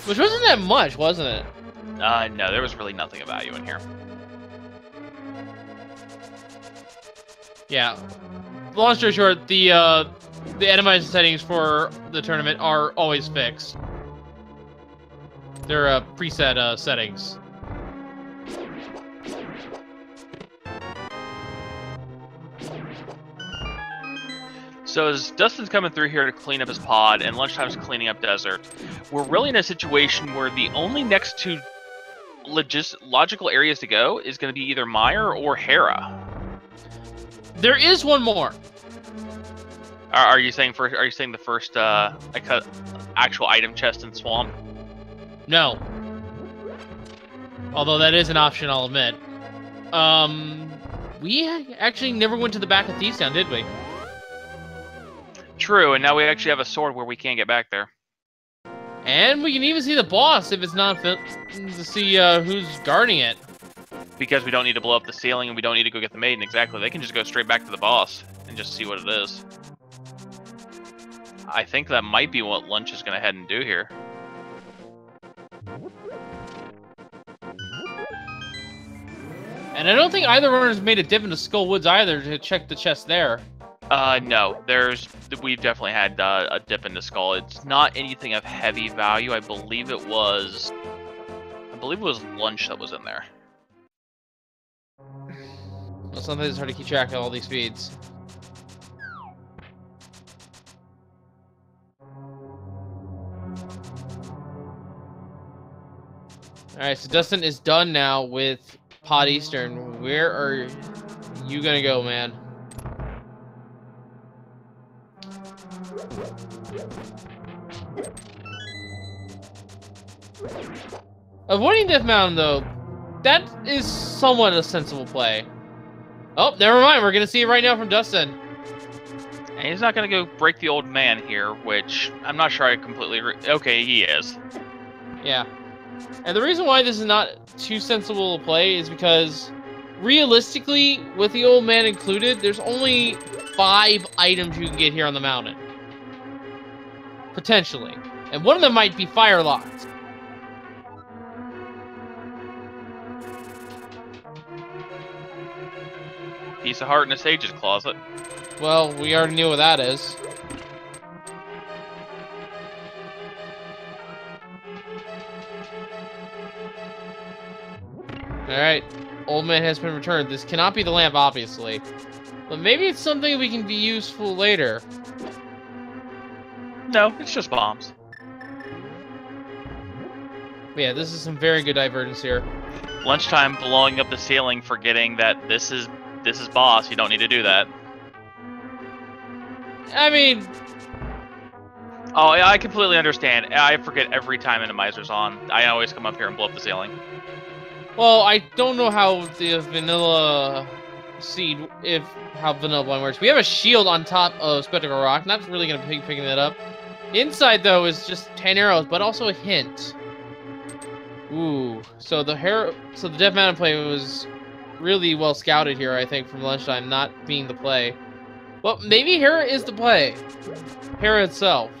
Which wasn't that much, wasn't it? No, there was really nothing of value in here. Yeah. Long story short, the Randomizer settings for the tournament are always fixed. They're preset settings. So as Dustin's coming through here to clean up his pod, and Lunchtime's cleaning up Desert, we're really in a situation where the only next two logical areas to go is going to be either Mire or Hera. There is one more. Are you saying the first actual item chest in Swamp? No. Although that is an option, I'll admit. We actually never went to the back of Thieves Town, did we? True, and now we actually have a sword where we can't get back there. And we can even see the boss if it's not to see who's guarding it. Because we don't need to blow up the ceiling and we don't need to go get the maiden, exactly. They can just go straight back to the boss and just see what it is. I think that might be what Lunch is going to head and do here. And I don't think either runner's made a dip into Skull Woods either to check the chest there. No, we've definitely had a dip into Skull. It's not anything of heavy value. I believe it was Lunch that was in there. Well, sometimes it's hard to keep track of all these feeds. Alright, so Dustin is done now with Pod Eastern. Where are you gonna go, man? Avoiding Death Mountain, though, that is somewhat a sensible play. Oh, never mind. We're going to see it right now from Dustin. And he's not going to go break the old man here, which I'm not sure I completely agree. Okay, he is. Yeah. And the reason why this is not too sensible a play is because, realistically, with the old man included, there's only 5 items you can get here on the mountain. Potentially. And one of them might be fire locked. Piece of heart in a sage's closet. Well, we already knew what that is. Alright. Old man has been returned. This cannot be the lamp, obviously. But maybe it's something we can be useful later. No, it's just bombs. But yeah, this is some very good divergence here. Lunchtime blowing up the ceiling, forgetting that this is boss. You don't need to do that. I mean... Oh, yeah, I completely understand. I forget every time Randomizer's on. I always come up here and blow up the ceiling. Well, I don't know how the vanilla seed, how vanilla blind works. We have a shield on top of Spectacle Rock. Not really going to be picking that up. Inside, though, is just 10 arrows, but also a hint. Ooh, so the Death Mountain play was really well scouted here, I think, from Lunchtime, not being the play. Well, maybe Hera is the play. Hera itself.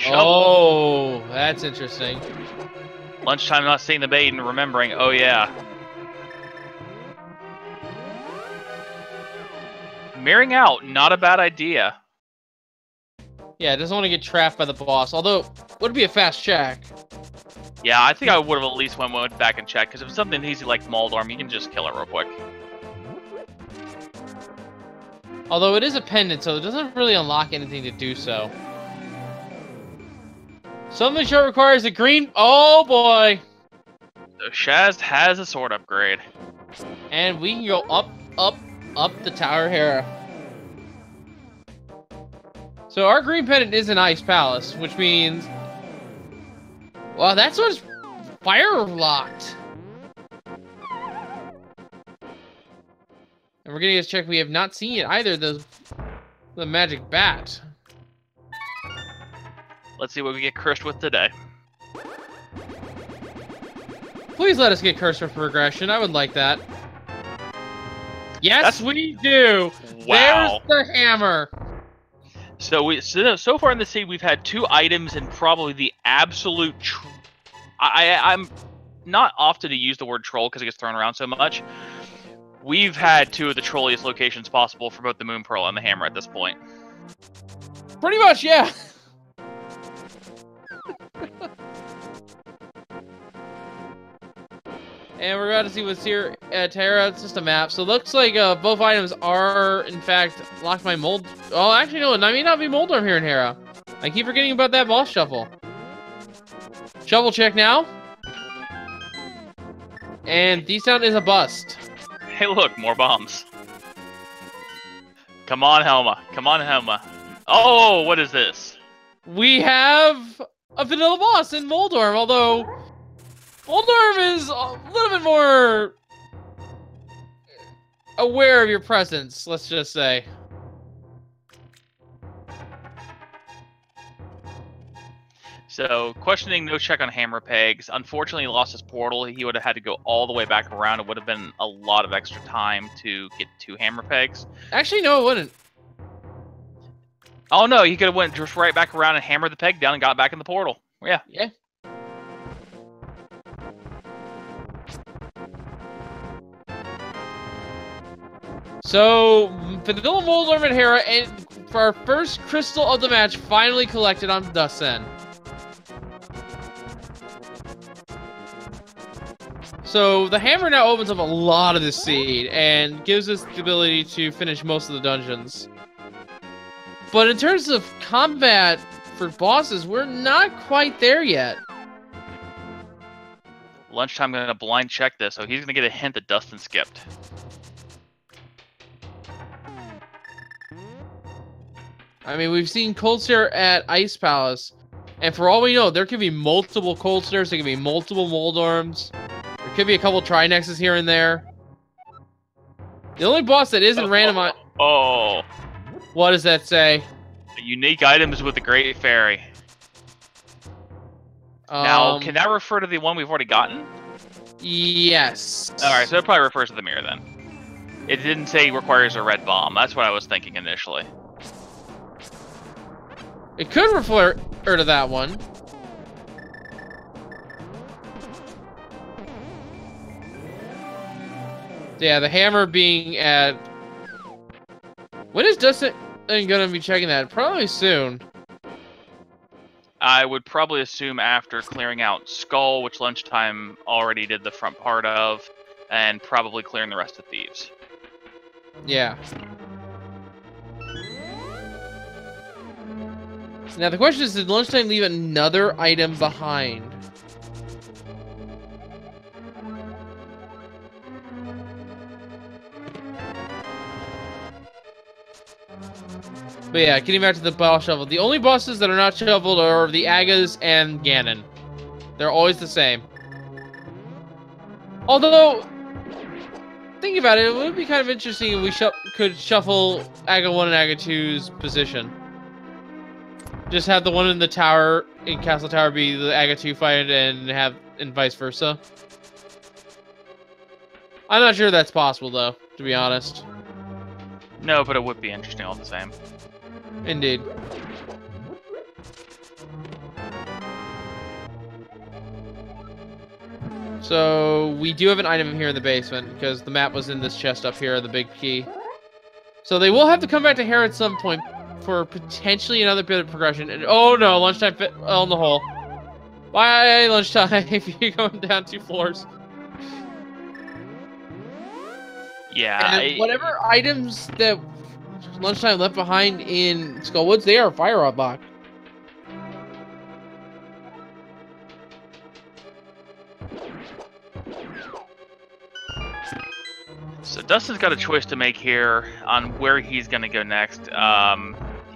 Oh, that's interesting. Lunchtime not seeing the bait and remembering, oh yeah. Mirroring out, not a bad idea. Yeah, doesn't want to get trapped by the boss, although, would be a fast check. Yeah, I think I would have at least went back and checked, because if it's something easy like Moldorm, you can just kill it real quick. Although it is a pendant, so it doesn't really unlock anything to do so. Something short requires a green... Oh, boy! So Shaz has a sword upgrade. And we can go up the Tower Hera. So our green pendant is an ice palace, which means... Well, that's what's fire locked. And we're getting a check. We have not seen it either. The magic bat. Let's see what we get cursed with today. Please let us get cursed with progression. I would like that. Yes, we do. Wow. There's the hammer. So far in the scene, we've had 2 items and probably the absolute. I'm not often to use the word troll because it gets thrown around so much. We've had 2 of the trolliest locations possible for both the Moon Pearl and the hammer at this point. Pretty much, yeah. And we're about to see what's here at Terra. It's just a map. So it looks like both items are, in fact, locked by Mold. Oh, actually, no. It may not be Moldorm here in Hera. I keep forgetting about that boss shuffle. Shovel check now. And D-Sound is a bust. Hey, look, more bombs. Come on, Helma. Come on, Helma. Oh, what is this? We have a vanilla boss in Moldorm, although Moldorm is a little bit more aware of your presence, let's just say. So, questioning no check on hammer pegs. Unfortunately, he lost his portal. He would have had to go all the way back around. It would have been a lot of extra time to get 2 hammer pegs. Actually, no, it wouldn't. Oh no, he could have went just right back around and hammered the peg down and got back in the portal. Yeah. Yeah. So, Vanilla Moldorm and Hera, and for our first crystal of the match, finally collected on dustsen. So, the hammer now opens up a lot of this seed, and gives us the ability to finish most of the dungeons. But in terms of combat for bosses, we're not quite there yet. Lunchtime going to blind check this, so he's going to get a hint that Dustin skipped. I mean, we've seen Cold Stare at Ice Palace, and for all we know, there could be multiple Cold Stares, there could be multiple Moldorms, there could be a couple Trinexes here and there. The only boss that isn't randomized... Oh. What does that say? Unique items with the Great Fairy. Now, can that refer to the one we've already gotten? Yes. Alright, so it probably refers to the mirror then. It didn't say requires a red bomb. That's what I was thinking initially. It could refer to that one. Yeah, the hammer being at... When is dustsen gonna be checking that? Probably soon. I would probably assume after clearing out Skull, which Lunchtime already did the front part of, and probably clearing the rest of Thieves. Yeah. Now the question is, did Lunchtime leave another item behind? But yeah, getting back to the boss shovel. The only bosses that are not shoveled are the Agas and Ganon. They're always the same. Although, thinking about it, it would be kind of interesting if we could shuffle Aga 1 and Aga 2's position. Just have the one in the tower, in Castle Tower, be the Aga 2 fight, and vice versa. I'm not sure that's possible, though, to be honest. No, but it would be interesting all the same. Indeed. So, we do have an item here in the basement, because the map was in this chest up here, the big key. So they will have to come back to here at some point for potentially another bit of progression. And, oh no, Lunchtime fit on the hole. Bye, Lunchtime, if you're going down 2 floors. Yeah. And whatever items that Lunchtime left behind in Skullwoods, they are fire unlocked. So Dustin's got a choice to make here on where he's going to go next.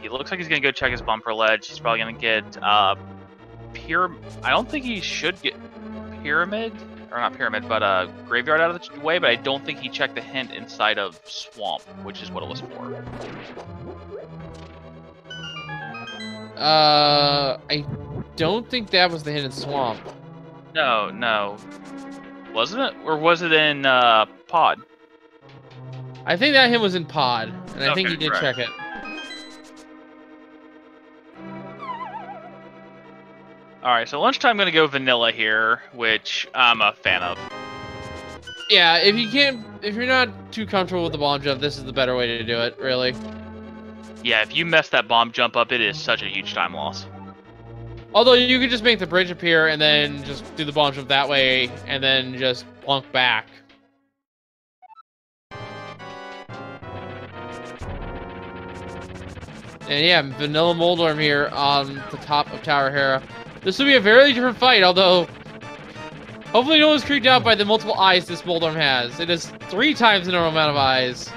He looks like he's going to go check his bumper ledge. He's probably going to get I don't think he should get Pyramid. Or not Pyramid, but Graveyard out of the way. But I don't think he checked the hint inside of Swamp, which is what it was for. I don't think that was the hint in Swamp. No. Wasn't it? Or was it in Pod? I think that hint was in Pod, and I think he did check it. Alright, so Lunchtime going to go vanilla here, which I'm a fan of. Yeah, if you're not too comfortable with the bomb jump, this is the better way to do it, really. Yeah, if you mess that bomb jump up, it is such a huge time loss. Although you could just make the bridge appear and then just do the bomb jump that way, and then just plunk back. And yeah, Vanilla Moldorm here on the top of Tower Hera. This will be a very different fight, although hopefully no one's creeped out by the multiple eyes this Moldorm has. It is 3 times the normal amount of eyes.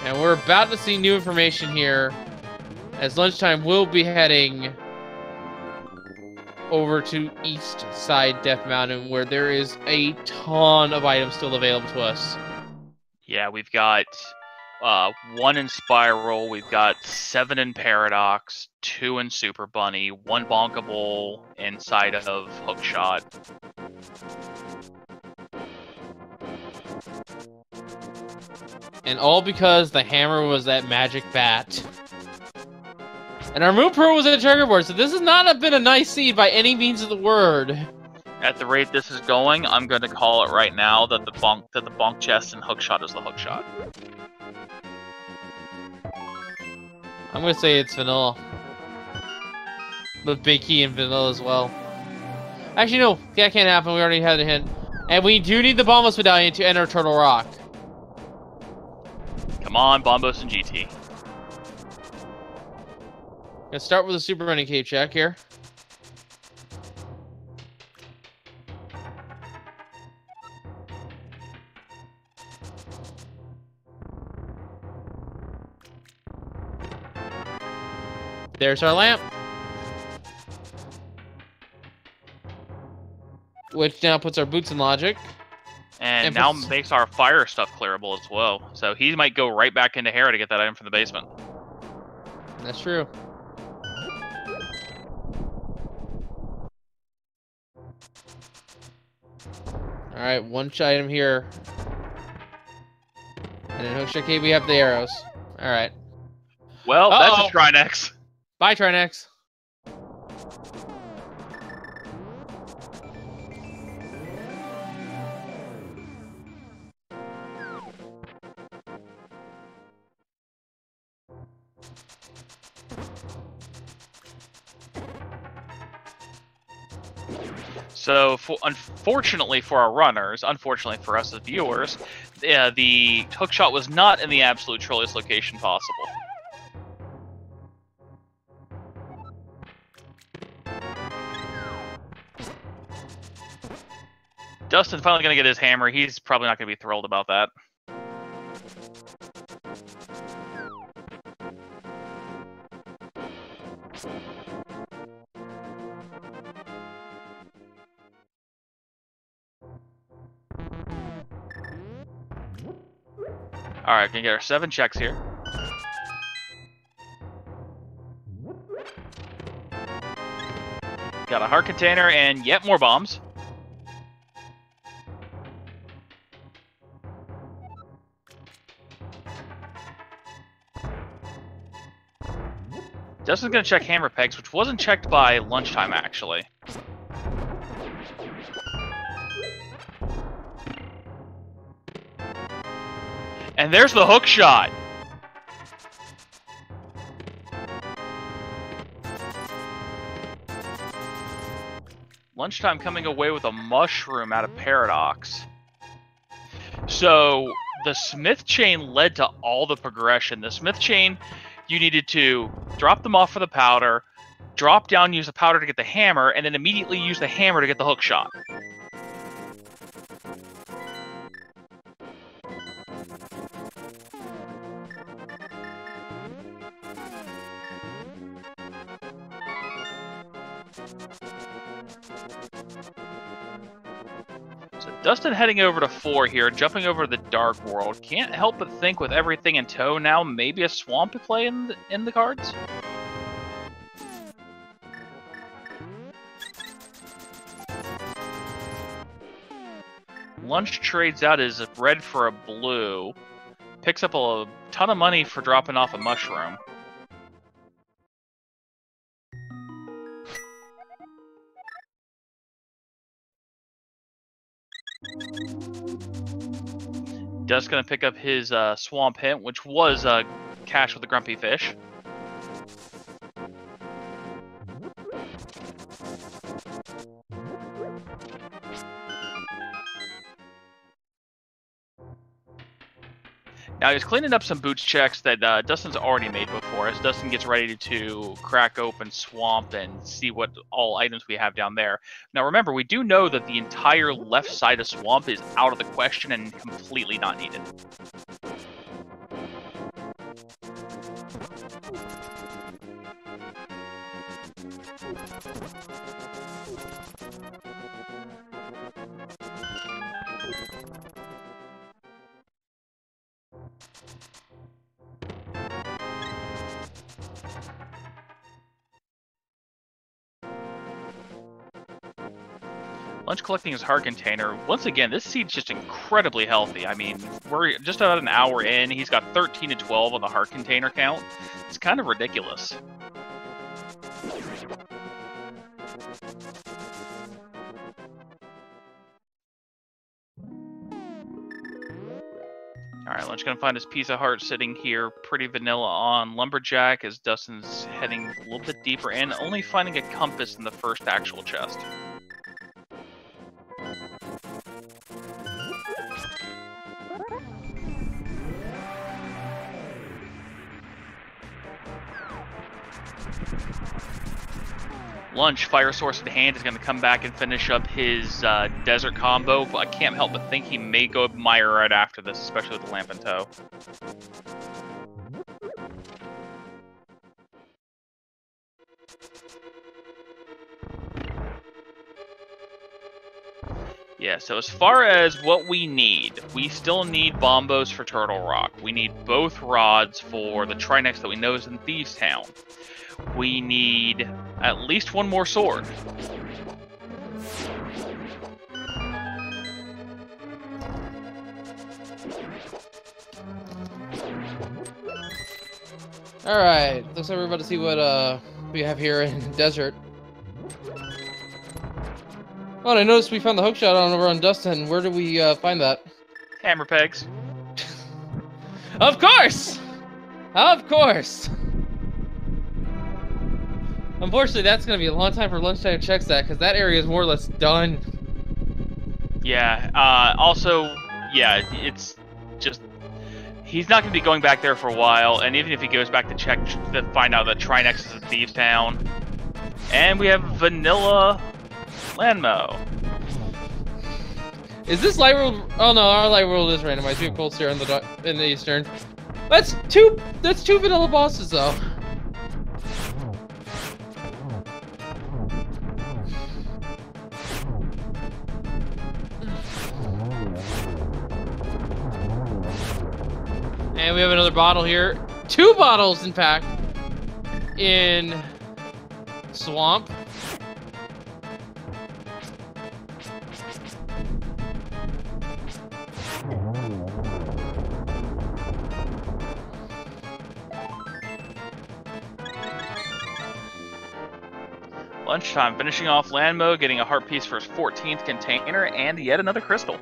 And we're about to see new information here, as Lunchtime will be heading over to East Side Death Mountain, where there is a ton of items still available to us. Yeah, we've got 1 in Spiral, we've got 7 in Paradox, 2 in Super Bunny, 1 Bonkable inside of Hookshot. And all because the hammer was that magic bat. And our Moon Pearl was at checkerboard, so this has not been a nice seed by any means of the word. At the rate this is going, I'm going to call it right now that the bonk chest and Hookshot is the Hookshot. I'm going to say it's vanilla. With Big Key and vanilla as well. Actually, no. That can't happen. We already had a hint. And we do need the Bombos Medallion to enter Turtle Rock. Come on, Bombos and GT. Let's start with a Super Running Cave check here. There's our lamp. Which now puts our boots in logic. And now makes our fire stuff clearable as well. So he might go right back into Hera to get that item from the basement. That's true. Alright, one item here. And in Hookshot Cave we have the arrows. Alright. Well, that's a Trinex. Bye, Trinex. So, unfortunately for our runners, unfortunately for us as viewers, the hookshot was not in the absolute trolliest location possible. Dustin's finally going to get his hammer. He's probably not going to be thrilled about that. Alright, gonna get our 7 checks here. Got a heart container and yet more bombs. Dustin's gonna check hammer pegs, which wasn't checked by lunchtime actually. And there's the hook shot. Lunchtime coming away with a mushroom out of Paradox. So the Smith chain led to all the progression. The Smith chain, you needed to drop them off for the powder, drop down, use the powder to get the hammer, and then immediately use the hammer to get the hook shot. So Dustin heading over to 4 here, jumping over to the Dark World. Can't help but think with everything in tow now, maybe a swamp to play in the cards? Lunch trades out his red for a blue. Picks up a ton of money for dropping off a mushroom. Just gonna pick up his swamp hint, which was cash with the grumpy fish. Now he's cleaning up some boots checks that Dustin's already made before, as Dustin gets ready to crack open Swamp and see what all items we have down there. Now remember, we do know that the entire left side of Swamp is out of the question and completely not needed. Lunch collecting his heart container. Once again, this seed's just incredibly healthy. I mean, we're just about an hour in. He's got 13 to 12 on the heart container count. It's kind of ridiculous. Alright, Lunch gonna find his piece of heart sitting here pretty vanilla on Lumberjack as Dustin's heading a little bit deeper in, only finding a compass in the first actual chest. Lunch, fire source in hand, is going to come back and finish up his desert combo, but I can't help but think he may go Mire right after this, especially with the lamp in tow. Yeah, so as far as what we need, we still need bombos for Turtle Rock. We need both rods for the Trinex that we know is in Thieves Town. We need at least one more sword. Alright, looks like we're about to see what we have here in the desert. Oh, and I noticed we found the hookshot over on dustsen. Where did we find that? Hammer pegs. Of course! Of course! Unfortunately, that's going to be a long time for lunchtime to check that, because that area is more or less done. Yeah, also, yeah, it's just... He's not going to be going back there for a while, and even if he goes back to check to find out that Trinex is in Thieves Town. And we have Vanilla Landmo. Is this light world? Oh no, our light world is randomized. We have cold stare in the eastern. That's two vanilla bosses though. And we have another bottle here. 2 bottles, in fact, in Swamp. Lunchtime, finishing off Landmo, getting a heart piece for his 14th container, and yet another crystal.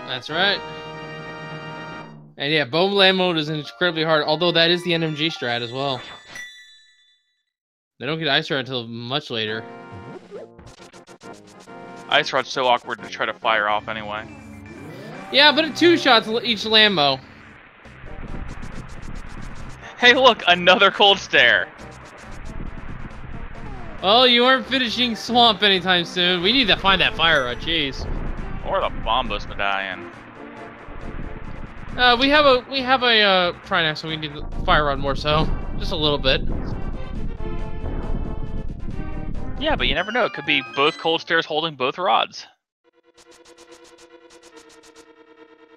That's right. And yeah, Bone Land mode is incredibly hard, although that is the NMG strat as well. They don't get Ice Rod until much later. Ice Rod's so awkward to try to fire off anyway. Yeah, but at 2 shots each Lambo. Hey look, another cold stare. Well, you aren't finishing Swamp anytime soon. We need to find that fire rod, jeez. Or the Bombos medallion. We have a Trinex, so we need the fire rod more so. Just a little bit. Yeah, but you never know. It could be both cold stares holding both rods.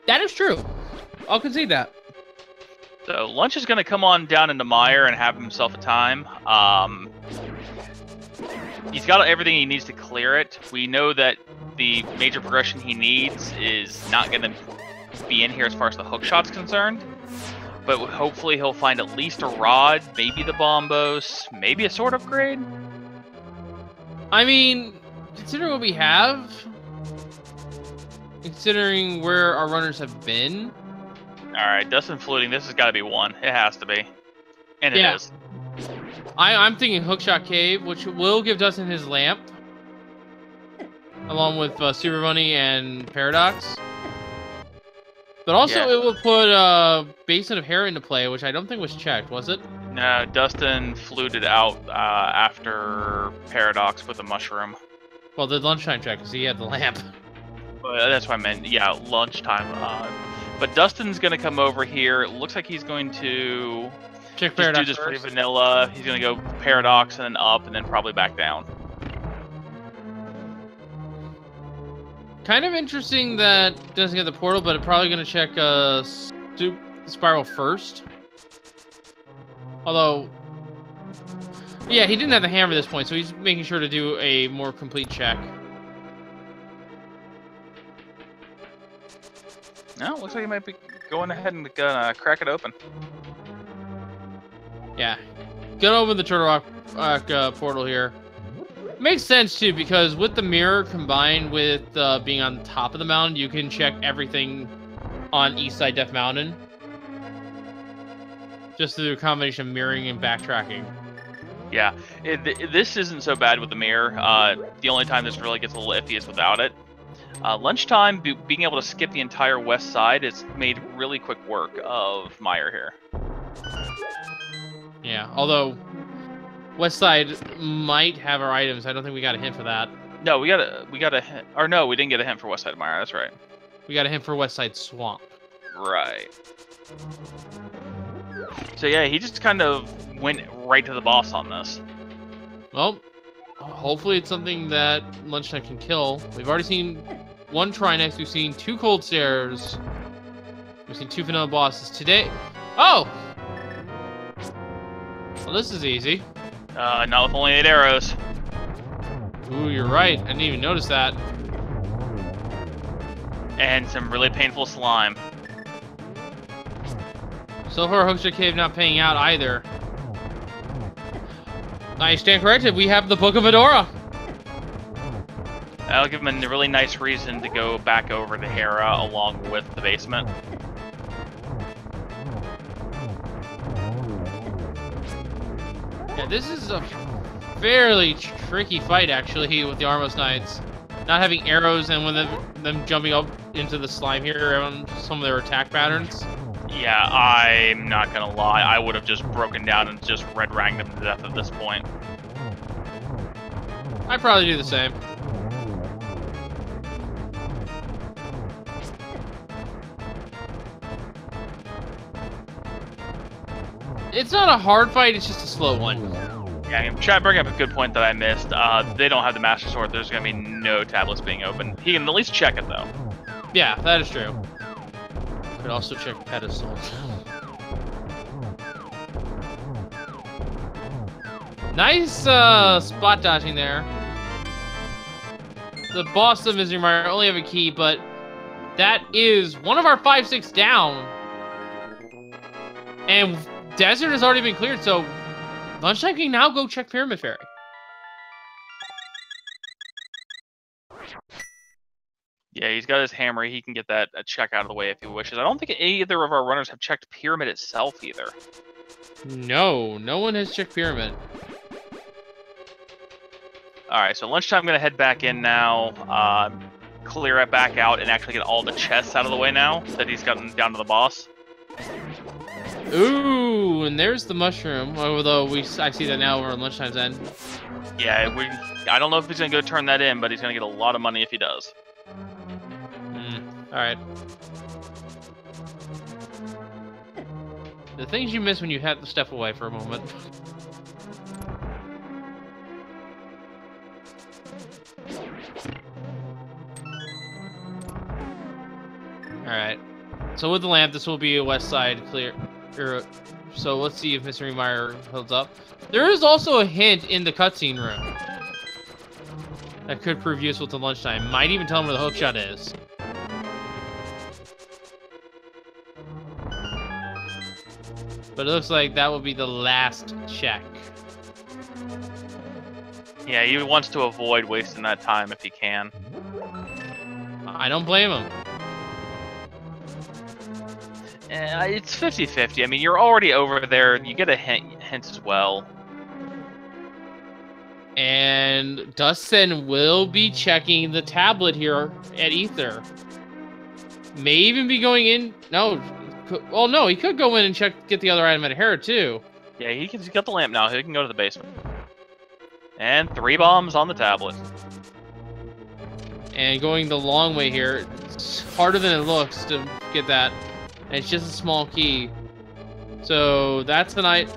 That is true. I'll concede that. So Lunch is going to come on down into Mire and have himself a time. He's got everything he needs to clear it. We know that the major progression he needs is not going to be in here as far as the hookshot's concerned. But hopefully he'll find at least a rod, maybe the bombos, maybe a sword upgrade. I mean, considering what we have, considering where our runners have been. Alright, dustsen fluting, this has got to be one. It has to be. And it is. I'm thinking Hookshot Cave, which will give dustsen his lamp. Along with Super Bunny and Paradox. But also it will put Basin of Hair into play, which I don't think was checked, was it? No, dustsen fluted out after Paradox with the mushroom. Well, the lunchtime check, because he had the lamp. That's what I meant. Yeah, lunchtime. But dustsen's going to come over here. It looks like he's going to check just Paradox do this first. pretty vanilla. He's going to go Paradox and then up and then probably back down. Kind of interesting that doesn't get the portal, but it's probably going to check Spiral first. Although, yeah, he didn't have the hammer at this point, so he's making sure to do a more complete check. No, looks like he might be going ahead and gonna crack it open. Yeah, gonna open the Turtle Rock portal here. Makes sense too, because with the mirror combined with being on top of the mountain, you can check everything on East Side Death Mountain. Just through a combination of mirroring and backtracking. Yeah, this isn't so bad with the mirror. The only time this really gets a little iffy is without it. Lunchtime, being able to skip the entire west side has made really quick work of Mire here. Yeah, although west side might have our items. I don't think we got a hint for that. No, we got a hint. Or no, we didn't get a hint for west side Mire. That's right. We got a hint for west side Swamp. Right. So yeah, he just kind of went right to the boss on this. Well, hopefully it's something that lunchtime can kill. We've already seen 1 Trinex. We've seen 2 Cold Stares. We've seen 2 Vanilla Bosses. Today... Oh! Well, this is easy. Not with only 8 arrows. Ooh, you're right. I didn't even notice that. And some really painful slime. So far, Hookster Cave not paying out either. I stand corrected. We have the Book of Medora. That'll give him a really nice reason to go back over to Hera along with the basement. Yeah, this is a fairly tricky fight, actually, with the Armos Knights. Not having arrows and with them jumping up into the slime here around some of their attack patterns. Yeah, I'm not gonna lie. I would have just broken down and just red-ranged him to death at this point. I'd probably do the same. It's not a hard fight, it's just a slow one. Yeah, Chad bringing up a good point that I missed. They don't have the Master Sword. There's going to be no tablets being opened. He can at least check it, though. Yeah, that is true. Could also check pedestals. Nice spot dodging there. The boss of Misery Mire only have a key, but that is one of our 5-6 down. And Desert has already been cleared, so Lunchtime can now go check Pyramid Fairy. Yeah, he's got his hammer. He can get that check out of the way if he wishes. I don't think either of our runners have checked Pyramid itself either. No, no one has checked Pyramid. Alright, so Lunchtime I'm going to head back in now, clear it back out, and actually get all the chests out of the way now that he's gotten down to the boss. Ooh, and there's the mushroom, although I see that now we're on Lunchtime's end. Yeah, I don't know if he's going to go turn that in, but he's going to get a lot of money if he does. Alright. The things you miss when you have to step away for a moment. Alright. So with the lamp, this will be a west side clear. So let's see if Mystery Mire holds up. There is also a hint in the cutscene room that could prove useful to Lunchtime. Might even tell him where the hookshot is. But it looks like that will be the last check. Yeah, he wants to avoid wasting that time if he can. I don't blame him. It's 50-50. I mean, you're already over there. You get a hint as well. And dustsen will be checking the tablet here at Ether. May even be going in... No. Well, no, he could go in and get the other item at Hera, too. Yeah, he's got the lamp now. He can go to the basement. And 3 bombs on the tablet. And going the long way here, it's harder than it looks to get that. And it's just a small key. So that's an item,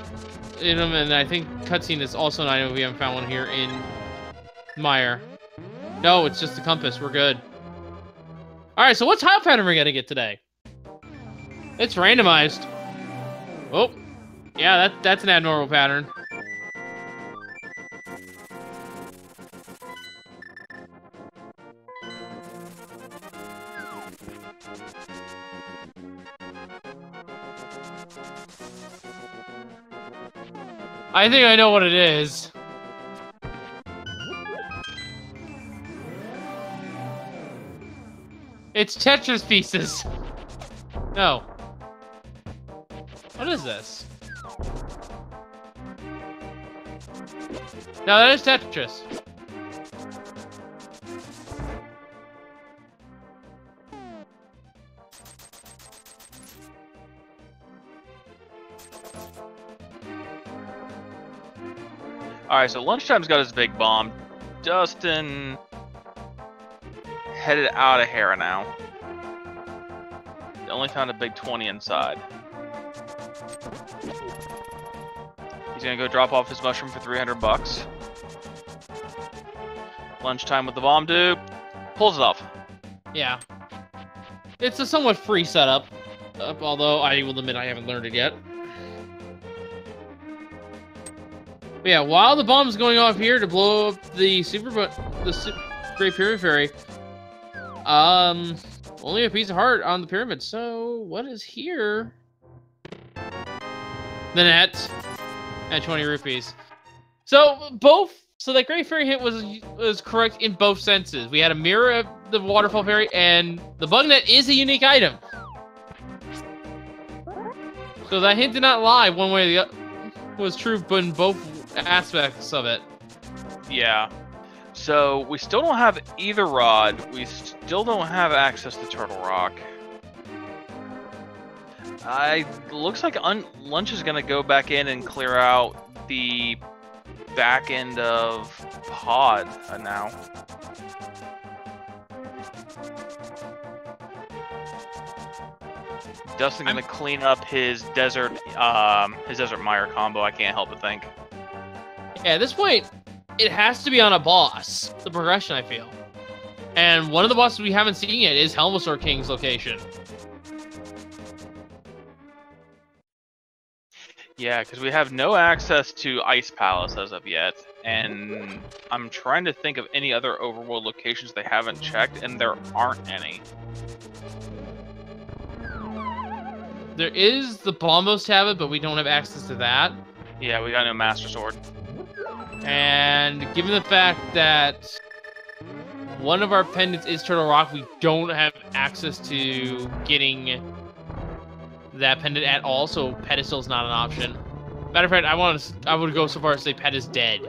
and I think cutscene is also an item. We haven't found one here in Mire. No, it's just the compass. We're good. Alright, so what tile pattern are we going to get today? It's randomized. Oh, yeah, that's an abnormal pattern. I think I know what it is. It's Tetris pieces. No. What is this? No, that is Tetris. Alright, so Lunchtime's got his big bomb. Dustin headed out of Hera now. They only found a big 20 inside. He's gonna go drop off his mushroom for 300 bucks. Lunchtime with the bomb dupe. Pulls it off. Yeah. It's a somewhat free setup, although I will admit I haven't learned it yet. But yeah, while the bomb's going off here to blow up the Great Pyramid Fairy, only a piece of heart on the pyramid. So what is here? The net and 20 rupees. So that Great Fairy hit was correct in both senses. We had a mirror of the Waterfall Fairy, and the bug net is a unique item. So that hint did not lie one way or the other. Was true, but in both aspects of it. Yeah. So we still don't have either rod. We still don't have access to Turtle Rock. Looks like Lunch is gonna go back in and clear out the back end of Pod now. Dustin's gonna clean up his desert mire combo. I can't help but think. Yeah, at this point, it has to be on a boss. The progression, I feel, and one of the bosses we haven't seen yet is Helmasaur King's location. Yeah, because we have no access to Ice Palace as of yet, and I'm trying to think of any other overworld locations they haven't checked, and there aren't any. There is the Bombos tablet, but we don't have access to that. Yeah, we got no Master Sword. And given the fact that one of our pendants is Turtle Rock, we don't have access to getting that pendant at all, so Pedestal's not an option. Matter of fact, I would go so far as to say Pet is dead.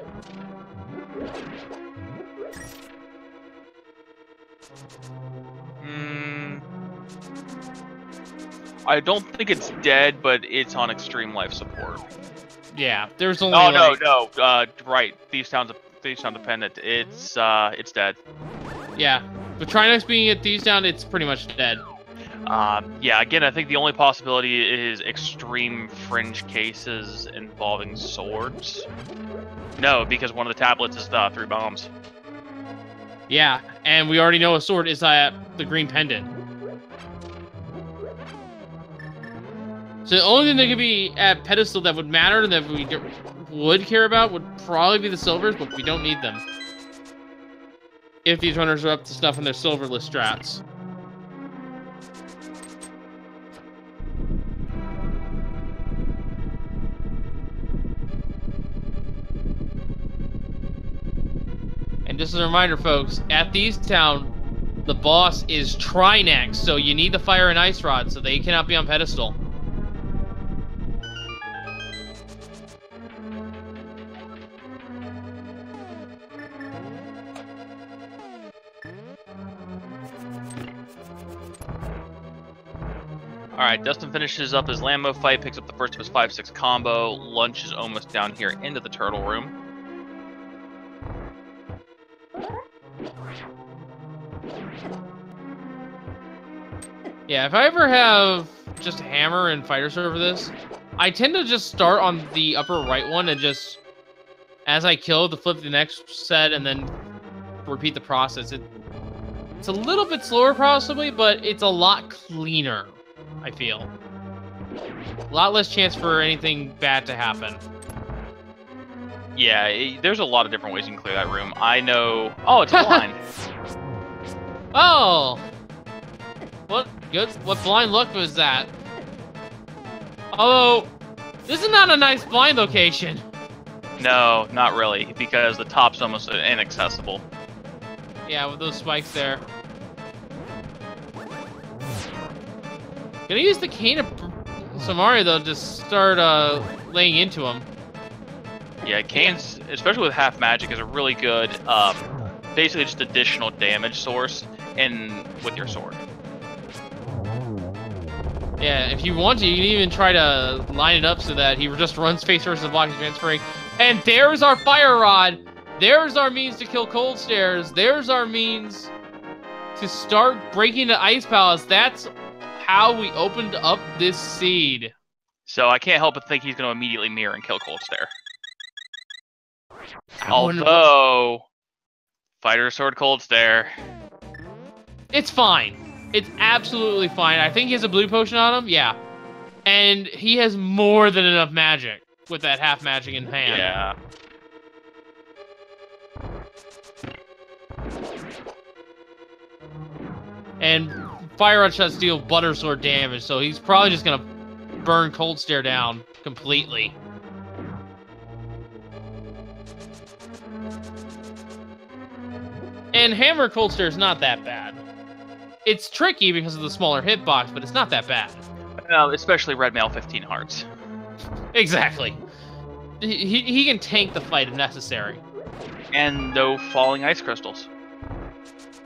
I don't think it's dead, but it's on extreme life support. Yeah, there's only. Oh no, right. Thieves Town's pendant. It's dead. Yeah, but Trinox being at Thieves Town, it's pretty much dead. Yeah, again, I think the only possibility is extreme fringe cases involving swords. No, because one of the tablets is 3 bombs. Yeah, and we already know a sword is at the green pendant. So the only thing that could be at Pedestal that would matter, that we would care about, would probably be the silvers, but we don't need them. If these runners are up to snuff on their silverless strats. And just as a reminder, folks, at Thieves Town, the boss is Trinax, so you need the fire and ice rod, so they cannot be on Pedestal. Alright, Dustin finishes up his Lambo fight, picks up the first of his 5-6 combo. Lunch is almost down here into the turtle room. Yeah, if I ever have just a hammer and fighter sword for this, I tend to just start on the upper right one and just, as I kill, to flip the next set and then repeat the process. It's a little bit slower possibly, but it's a lot cleaner, I feel. A lot less chance for anything bad to happen. Yeah, there's a lot of different ways you can clear that room. I know... Oh, it's blind. Oh! What blind luck was that? Although, this is not a nice blind location. No, not really, because the top's almost inaccessible. Yeah, with those spikes there. Gonna use the cane of Samaria, though, to start laying into him. Yeah, canes, especially with half magic, is a really good, basically just additional damage source with your sword. Yeah, if you want to, you can even try to line it up so that he just runs face first and blocking transferring. And there's our fire rod. There's our means to kill Cold Stairs. There's our means to start breaking the Ice Palace. That's how we opened up this seed. So I can't help but think he's going to immediately mirror and kill Cold Stair. Although, fighter sword Cold Stare. It's fine. It's absolutely fine. I think he has a blue potion on him. Yeah. And he has more than enough magic with that half magic in hand. Yeah. And Fire Rod shots deal butter sword damage, so he's probably just gonna burn Cold Stare down completely. And Hammer Cold Stare is not that bad. It's tricky because of the smaller hitbox, but it's not that bad. No, especially Red Mail 15 hearts. Exactly. He can tank the fight if necessary. And no falling ice crystals.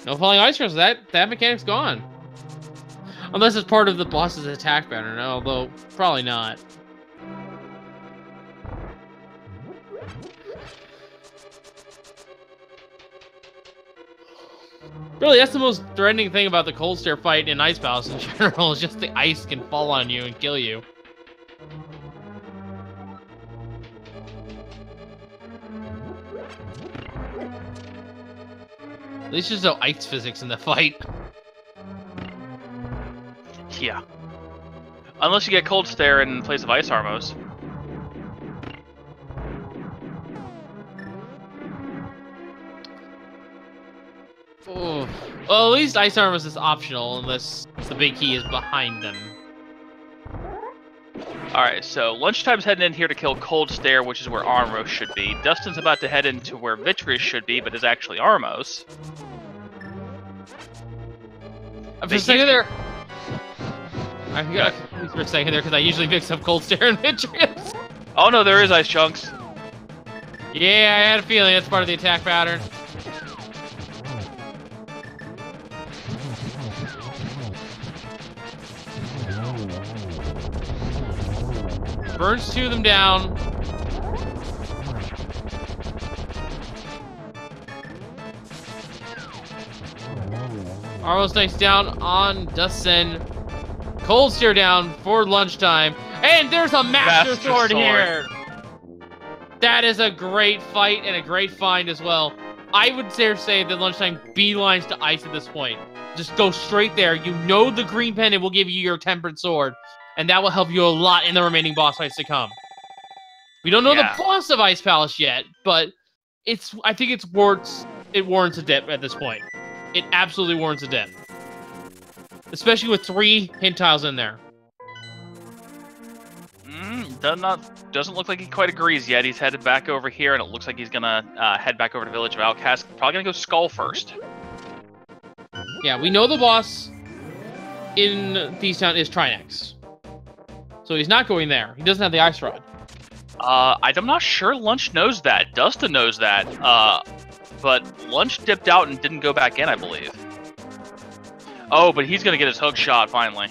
No falling ice crystals. That mechanic's gone. Unless it's part of the boss's attack pattern, although probably not. Really, that's the most threatening thing about the Cold Stare fight in Ice Palace in general, is just the ice can fall on you and kill you. At least there's no ice physics in the fight. Yeah. Unless you get Cold Stare in place of Ice Armos. Oh. Well, at least Ice Armos is optional unless the big key is behind them. Alright, so Lunchtime's heading in here to kill Cold Stare, which is where Armos should be. Dustin's about to head into where Vitreous should be, but is actually Armos. For a second there... I got for a second there because I usually mix up Cold Stare and Vitreous. Oh no, there is Ice Chunks. Yeah, I had a feeling that's part of the attack pattern. Burns two of them down. Armos Knight's down on dustsen. Cold Stare down for Lunchtime. And there's a Master Sword here. That is a great fight and a great find as well. I would dare say that Lunchtime beelines to ice at this point. Just go straight there. You know the green pendant will give you your Tempered Sword. And that will help you a lot in the remaining boss fights to come. We don't know the boss of Ice Palace yet, but I think it warrants a dip at this point. It absolutely warrants a dip. Especially with 3 hint tiles in there. Doesn't look like he quite agrees yet. He's headed back over here, and it looks like he's gonna head back over to Village of Outcasts. Probably gonna go Skull first. Yeah, we know the boss in Thiestown is Trinex. So he's not going there. He doesn't have the Ice Rod. I'm not sure Lunch knows that. Dustin knows that. But Lunch dipped out and didn't go back in, I believe. Oh, but he's gonna get his hook shot finally.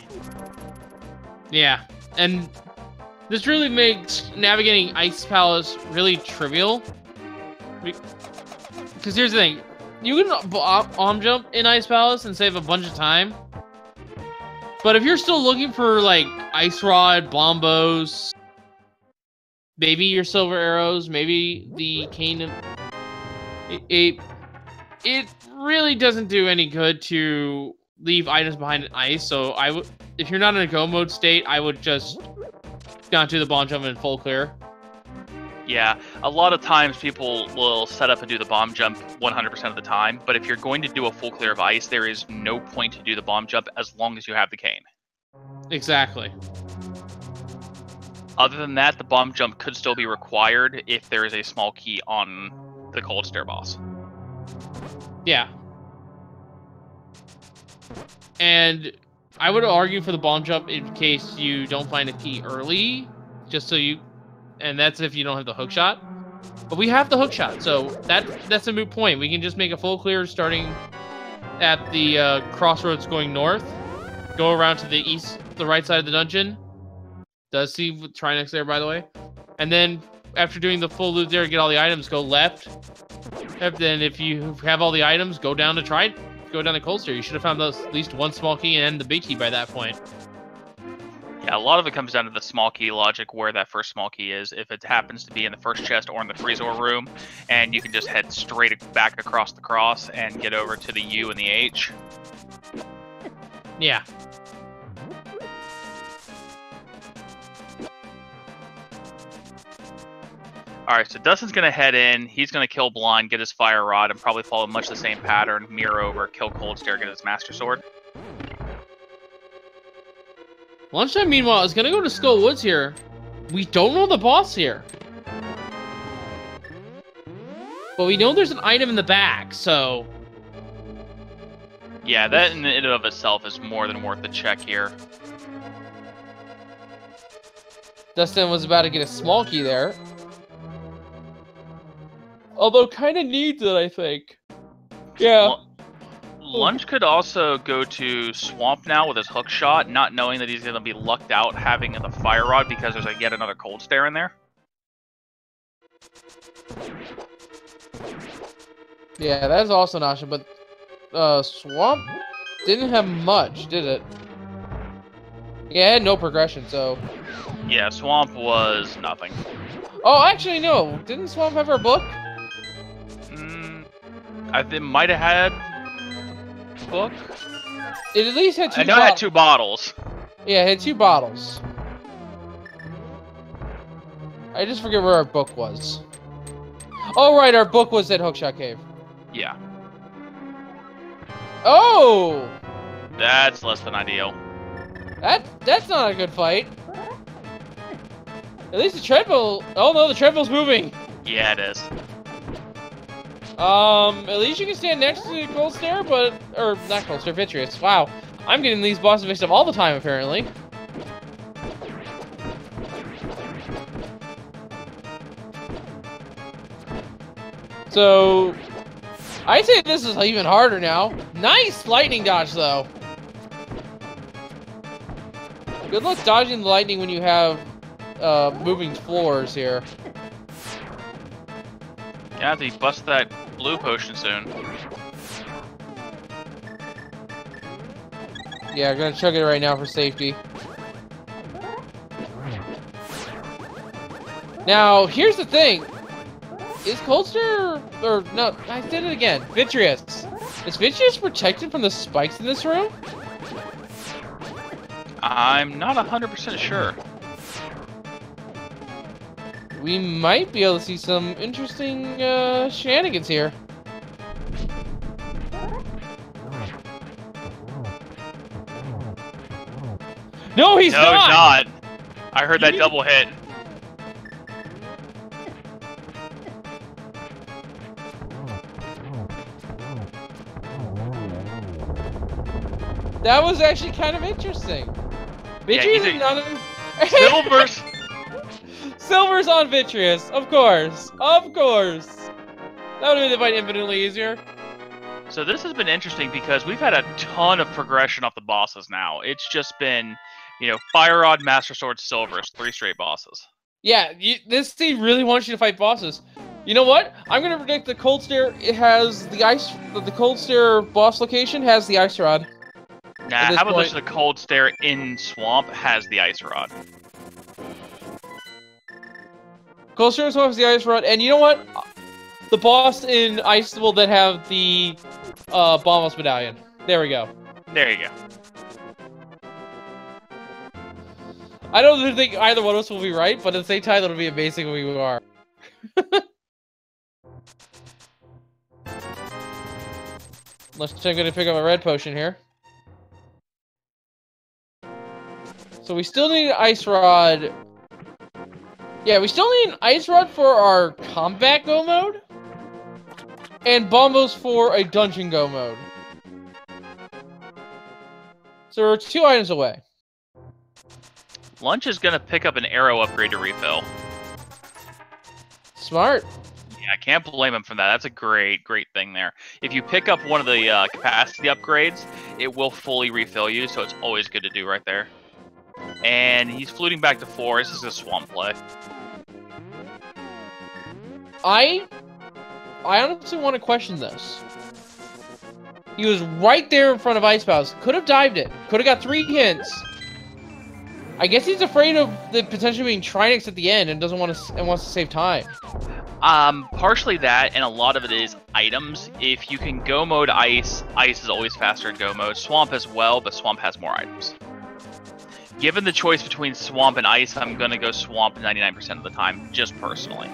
Yeah, and this really makes navigating Ice Palace really trivial. Because here's the thing. You can bomb jump in Ice Palace and save a bunch of time. But if you're still looking for, like, Ice Rod, Bombos, maybe your Silver Arrows, maybe the Cane, it really doesn't do any good to leave items behind in ice. So if you're not in a go mode state, I would just not do the bomb jump in full clear. Yeah, a lot of times people will set up and do the bomb jump 100% of the time, but if you're going to do a full clear of ice, there is no point to do the bomb jump as long as you have the cane. Exactly. Other than that, the bomb jump could still be required if there is a small key on the Cold Stare boss. Yeah. And I would argue for the bomb jump in case you don't find a key early, just so you... And that's if you don't have the hook shot. But we have the hook shot, so that's a moot point. We can just make a full clear starting at the crossroads going north. Go around to the right side of the dungeon. Does see Trinex there, by the way. And then after doing the full loop there, get all the items, go left. And then if you have all the items, go down to Cold Stare. You should have found at least one small key and the big key by that point. Yeah, a lot of it comes down to the small key logic, where that first small key is. If it happens to be in the first chest or in the Freezor room, and you can just head straight back across the cross and get over to the U and the H. Yeah. Alright, so Dustin's gonna head in, he's gonna kill Blind, get his Fire Rod, and probably follow much the same pattern, mirror over, kill Cold Stare, get his Master Sword. Lunchtime, meanwhile, is gonna go to Skull Woods here. We don't know the boss here. But we know there's an item in the back, so... Yeah, that in and of itself is more than worth the check here. Dustin was about to get a small key there. Although, kind of needs it, I think. Yeah. Lunch could also go to Swamp now with his hook shot, not knowing that he's going to be lucked out having the Fire Rod because there's yet another Cold Stare in there. Yeah, that's also an option, but Swamp didn't have much, did it? Yeah, it had no progression, so... Yeah, Swamp was nothing. Oh, actually, no. Didn't Swamp have our book? I think it might have had book. It at least had two. I know it had 2 bottles. Yeah, it had 2 bottles. I just forget where our book was. Oh, right, our book was at Hookshot Cave. Yeah. Oh! That's less than ideal. That's not a good fight. At least the treadmill... Oh, no, the treadmill's moving. Yeah, it is. At least you can stand next to Cold Stare, but... Or, not Cold Stare, Vitreous. Wow. I'm getting these bosses mixed up all the time, apparently. So... I'd say this is even harder now. Nice lightning dodge, though. Good luck dodging the lightning when you have moving floors here. Yeah, they bust that blue potion soon. Yeah, I'm gonna chug it right now for safety. Now, here's the thing. Is Cold Stare... Or, no, I did it again. Vitreous. Is Vitreous protected from the spikes in this room? I'm not 100% sure. We might be able to see some interesting shenanigans here. No, he's not! No, he's not! I heard that double hit. That was actually kind of interesting. Vitreous is not Silver's... Silver's on Vitreous, of course. Of course. That would have made the fight infinitely easier. So this has been interesting because we've had a ton of progression off the bosses now. It's just been, you know, Fire Rod, Master Sword, Silver's, 3 straight bosses. Yeah, this team really wants you to fight bosses. You know what? I'm gonna predict the Cold Stare. It has the Cold Stare boss location has the Ice Rod. Nah, how about this? The Cold Stare in Swamp has the Ice Rod. Cold Stare has the Ice Rod, and you know what? The boss in Ice will then have the Bombos Medallion. There we go. There you go. I don't think either one of us will be right, but at the same time, it'll be amazing when we are. I'm gonna pick up a red potion here. So we still need an Ice Rod. Yeah, we still need an Ice Rod for our combat go mode. And Bombos for a dungeon go mode. So we're 2 items away. Lunch is going to pick up an arrow upgrade to refill. Smart. Yeah, I can't blame him for that. That's a great thing there. If you pick up one of the capacity upgrades, it will fully refill you, so it's always good to do right there. And he's fluting back to 4. This is a swamp play. I honestly want to question this. He was right there in front of Ice Palace. Could have dived it. Could have got 3 hints. I guess he's afraid of the potentially being Trinix at the end and doesn't want to and wants to save time. Partially that, and a lot of it is items. If you can go mode ice, ice is always faster in go mode. Swamp as well, but swamp has more items. Given the choice between swamp and ice, I'm gonna go swamp 99% of the time, just personally.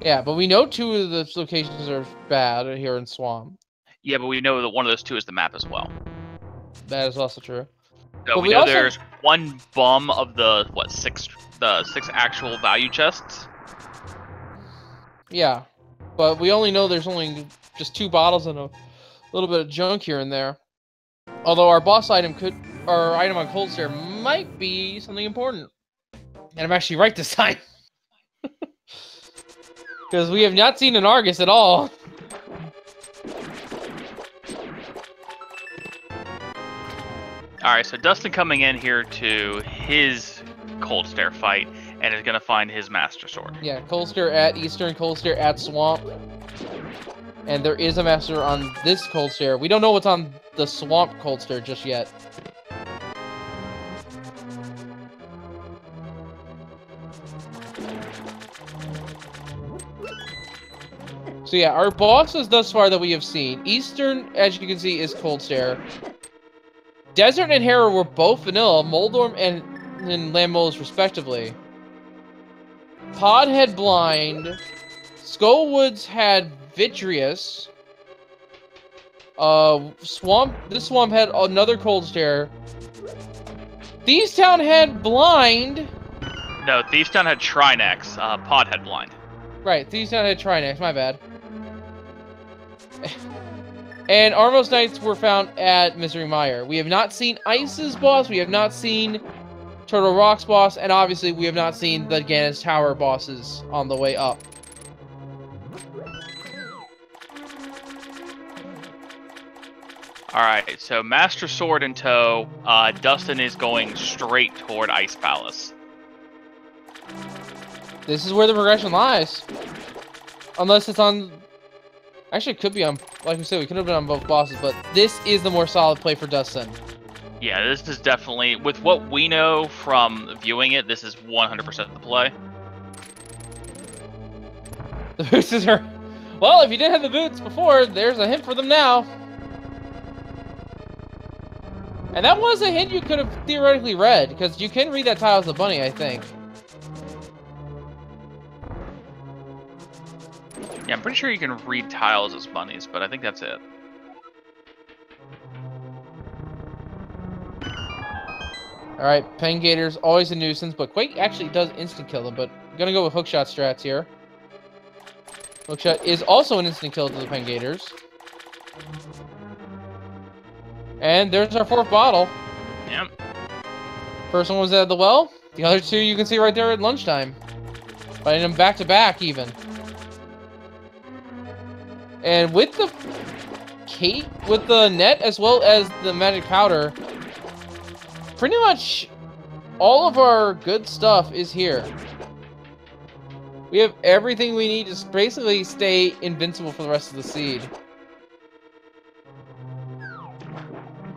Yeah, but we know 2 of the locations are bad here in swamp. Yeah, but we know that one of those 2 is the map as well. That is also true. So we know also... there's one bum of the six actual value chests. Yeah, but we only know there's only just 2 bottles and a little bit of junk here and there. Although our boss item our item on Cold Stare might be something important. And I'm actually right this time. Because we have not seen an Argus at all. Alright, so Dustin coming in here to his Cold Stare fight, and is going to find his Master Sword. Yeah, Cold Stare at Eastern, Cold Stare at Swamp. And there is a Master on this Cold Stare. We don't know what's on the Swamp Cold Stare just yet. So yeah, our bosses thus far that we have seen. Eastern, as you can see, is Cold Stare. Desert and Hera were both vanilla, Moldorm and Lambos respectively. Pod had Blind. Skullwoods had Vitreous. This swamp had another Cold Stare. Thieves Town had Blind. No, Thieves Town had Trinex. Pod had Blind. Right, Thieves Town had Trinex, my bad. And Armos Knights were found at Misery Mire. We have not seen Ice's boss, we have not seen Turtle Rock's boss, and obviously we have not seen the Ganon's Tower bosses on the way up. Alright, so Master Sword in tow, Dustin is going straight toward Ice Palace. This is where the progression lies. Unless it's on... Actually, it could be on... Like we said, we could have been on both bosses, but this is the more solid play for Dustin. Yeah, this is definitely... With what we know from viewing it, this is 100% the play. The boots are... Well, if you didn't have the boots before, there's a hint for them now. And that was a hint you could have theoretically read, because you can read that tile as a bunny, I think. Yeah, I'm pretty sure you can read tiles as bunnies, but I think that's it. Alright, Pen Gator's always a nuisance, but Quake actually does instant kill them, but I'm gonna go with hookshot strats here. Hookshot is also an instant kill to the Pen Gators. And there's our 4th bottle. Yep. First one was at the well. The other 2 you can see right there at lunchtime. Fighting them back to back even. And with the net as well as the magic powder, pretty much all of our good stuff is here. We have everything we need to basically stay invincible for the rest of the seed.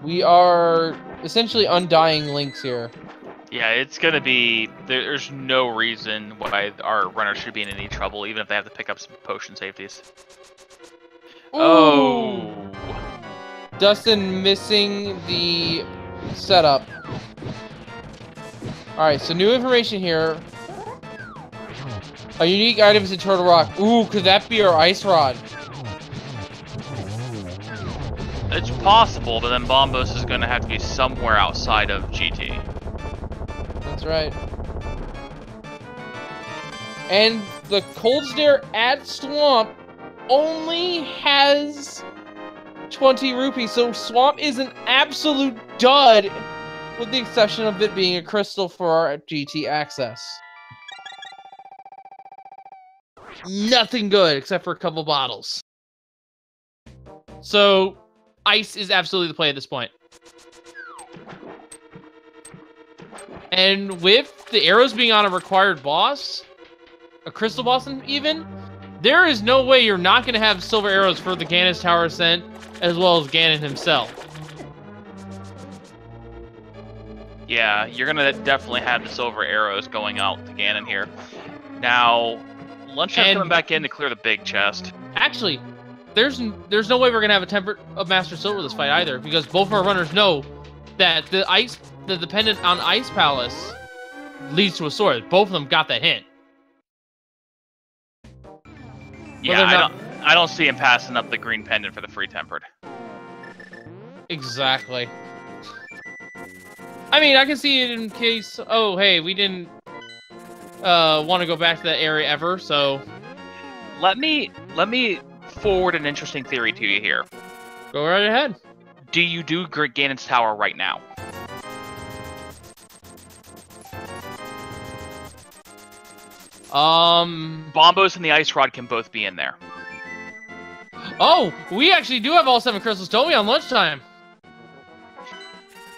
We are essentially undying links here. Yeah, it's gonna be... There's no reason why our runners should be in any trouble, even if they have to pick up some potion safeties. Ooh. Oh! Dustin missing the setup. Alright, so new information here. A unique item is in Turtle Rock. Ooh, could that be our Ice Rod? It's possible, but then Bombos is going to have to be somewhere outside of GT. That's right. And the Cold Stare at Swamp only has 20 rupees, so Swamp is an absolute dud, with the exception of it being a crystal for our GT access. Nothing good except for a couple bottles. So, Ice is absolutely the play at this point. And with the arrows being on a required boss, a crystal boss even, there is no way you're not going to have silver arrows for the Ganon's Tower Ascent, as well as Ganon himself. Yeah, you're going to definitely have the silver arrows going out to Ganon here. Now, Lunchtime's coming back in to clear the big chest. Actually, there's no way we're gonna have a Master Silver this fight either, because both of our runners know that the dependent on Ice Palace leads to a sword. Both of them got that hint. Yeah, I don't see him passing up the green pendant for the free tempered. Exactly. I mean, I can see it in case. Oh, hey, we didn't want to go back to that area ever, so. Let me forward an interesting theory to you here. Go right ahead. Do you do Ganon's Tower right now? Bombos and the Ice Rod can both be in there. Oh, we actually do have all 7 crystals, don't we, on lunchtime?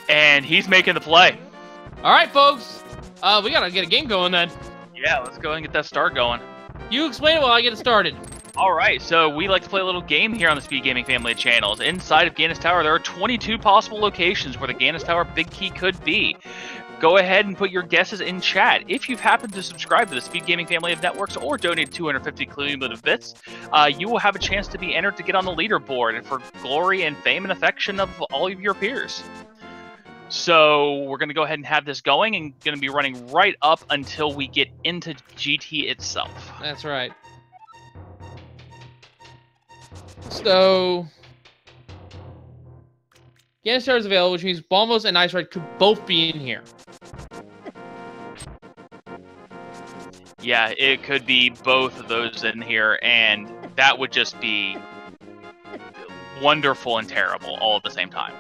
And he's making the play. All right, folks. We gotta get a game going then. Yeah, let's go and get that start going. You explain it while I get it started. All right, so we like to play a little game here on the Speed Gaming family of channels. Inside of Ganon's Tower, there are 22 possible locations where the Ganon's Tower big key could be. Go ahead and put your guesses in chat. If you've happened to subscribe to the Speed Gaming family of networks or donate 250 cumulative bits, you will have a chance to be entered to get on the leaderboard and for glory and fame and affection of all of your peers. So we're going to go ahead and have this going and going to be running right up until we get into GT itself. That's right. So, Ganon's Tower is available, which means Bombos and Ice Ride could both be in here. Yeah, it could be both of those in here, and that would just be wonderful and terrible all at the same time.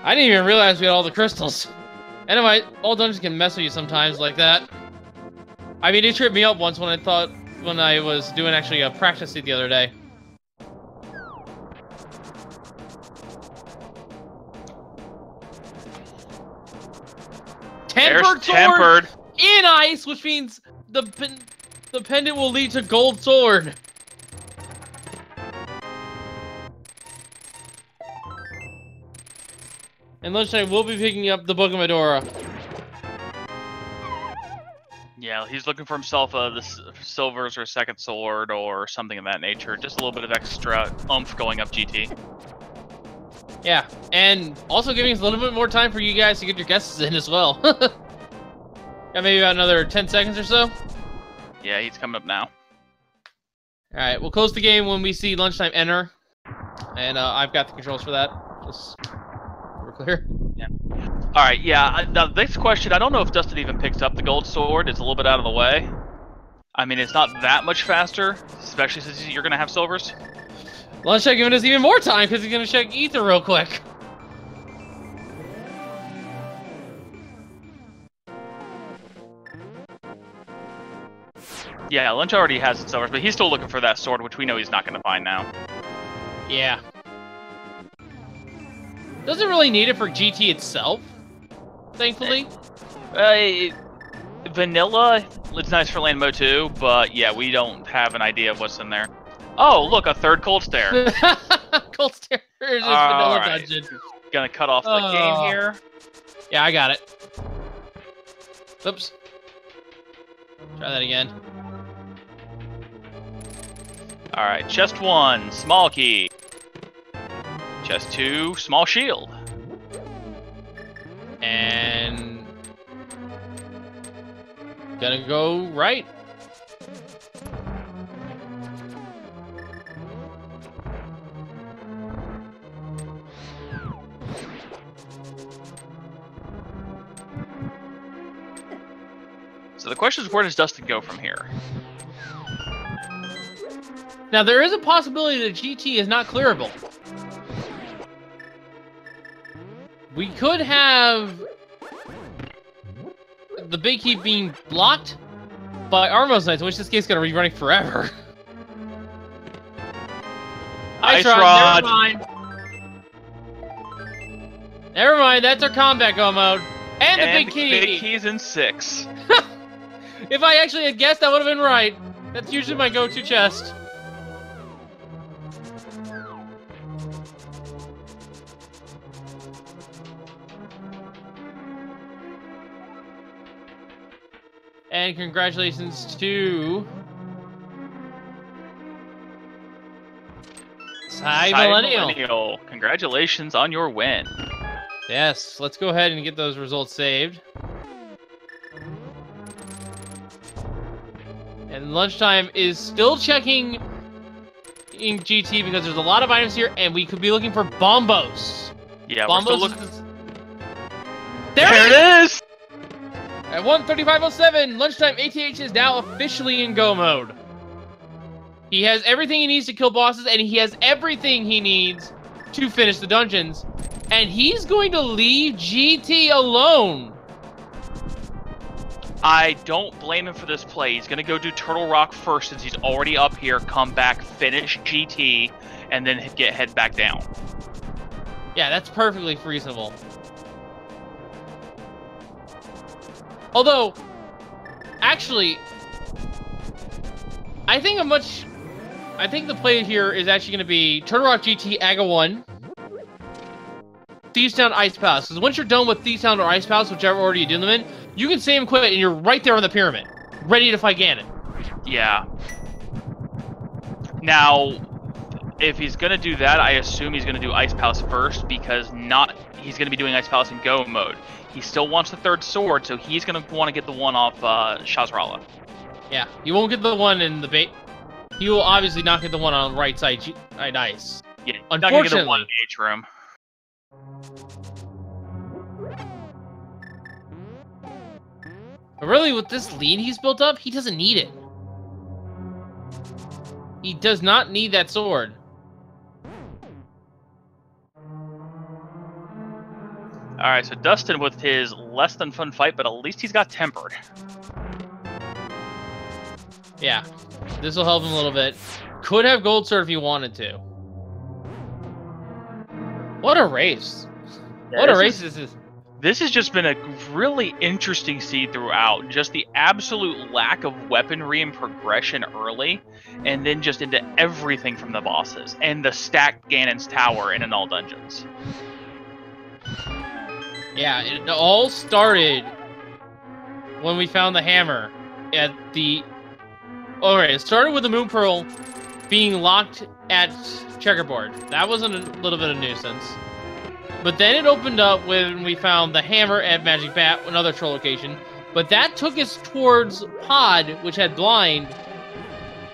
I didn't even realize we had all the crystals. Anyway, all dungeons can mess with you sometimes like that. I mean, it tripped me up once when I was doing actually a practice the other day. Tempered in ice, which means the pendant will lead to gold sword. And lunchtime, we'll be picking up the Book of Medora. Yeah, he's looking for himself the silvers or a second sword or something of that nature. Just a little bit of extra oomph going up GT. Yeah, and also giving us a little bit more time for you guys to get your guesses in as well. Got maybe about another 10 seconds or so. Yeah, he's coming up now. All right, we'll close the game when we see lunchtime enter. And I've got the controls for that. Just we're clear. Yeah. All right, yeah. The next question, I don't know if Dustin even picks up the gold sword. It's a little bit out of the way. I mean, it's not that much faster, especially since you're going to have silvers. Lunchtime giving us even more time because he's going to check Ether real quick. Yeah, Lunch already has the silvers, but he's still looking for that sword, which we know he's not going to find now. Yeah. Doesn't really need it for GT itself, thankfully. Vanilla, it's nice for Land Mode 2, but yeah, we don't have an idea of what's in there. Oh, look, a third Cold Stare. Cold Stare is Vanilla Dungeon. Gonna cut off the game here. Yeah, I got it. Oops. Try that again. Alright, chest 1, small key. Chest 2, small shield. And gonna go right. So the question is, where does Dustin go from here? Now, there is a possibility that GT is not clearable. We could have the big key being blocked by Armos Knights, in which this game's gonna be running forever. Ice Rod. Never mind. Never mind, that's our combat go mode. And the big key. Big key's in 6. If I actually had guessed, that would have been right. That's usually my go-to chest. And congratulations to Millennial. Congratulations on your win. Yes, let's go ahead and get those results saved. And Lunchtime is still checking in GT because there's a lot of items here, and we could be looking for Bombos. Yeah, Bombos we're still looking. There it is! At 1:35:07, Lunchtime ATH is now officially in go mode. He has everything he needs to kill bosses, and he has everything he needs to finish the dungeons. And he's going to leave GT alone. I don't blame him for this play. He's going to go do Turtle Rock first since he's already up here, come back, finish GT, and then head back down. Yeah, that's perfectly reasonable. Although, actually, I think the play here is actually going to be Turtle Rock GT Aga 1, Thieves Town Ice Palace. Because once you're done with Thieves Town or Ice Palace, whichever order you do them in, you can save and quit, and you're right there on the pyramid, ready to fight Ganon. Yeah. Now, if he's going to do that, I assume he's going to do Ice Palace first, because he's going to be doing Ice Palace in go mode. He still wants the third sword, so he's going to want to get the one off Shazrala. Yeah, he won't get the one in the bait. He will obviously not get the one on the right side ice. Yeah, unfortunately. Not going to get the one in H room. But really, with this lead he's built up, he doesn't need it. He does not need that sword. Alright, so Dustin with his less than fun fight, but at least he's got tempered. Yeah, this will help him a little bit. Could have gold sword if he wanted to. What a race. Yeah, what a race this is. This has just been a really interesting seed throughout. Just the absolute lack of weaponry and progression early, and then just into everything from the bosses, and the stacked Ganon's Tower in all dungeons. Yeah, it all started when we found the hammer at the... Alright, it started with the Moon Pearl being locked at Checkerboard. That was a little bit of nuisance. But then it opened up when we found the hammer at Magic Bat, another troll location. But that took us towards Pod, which had Blind.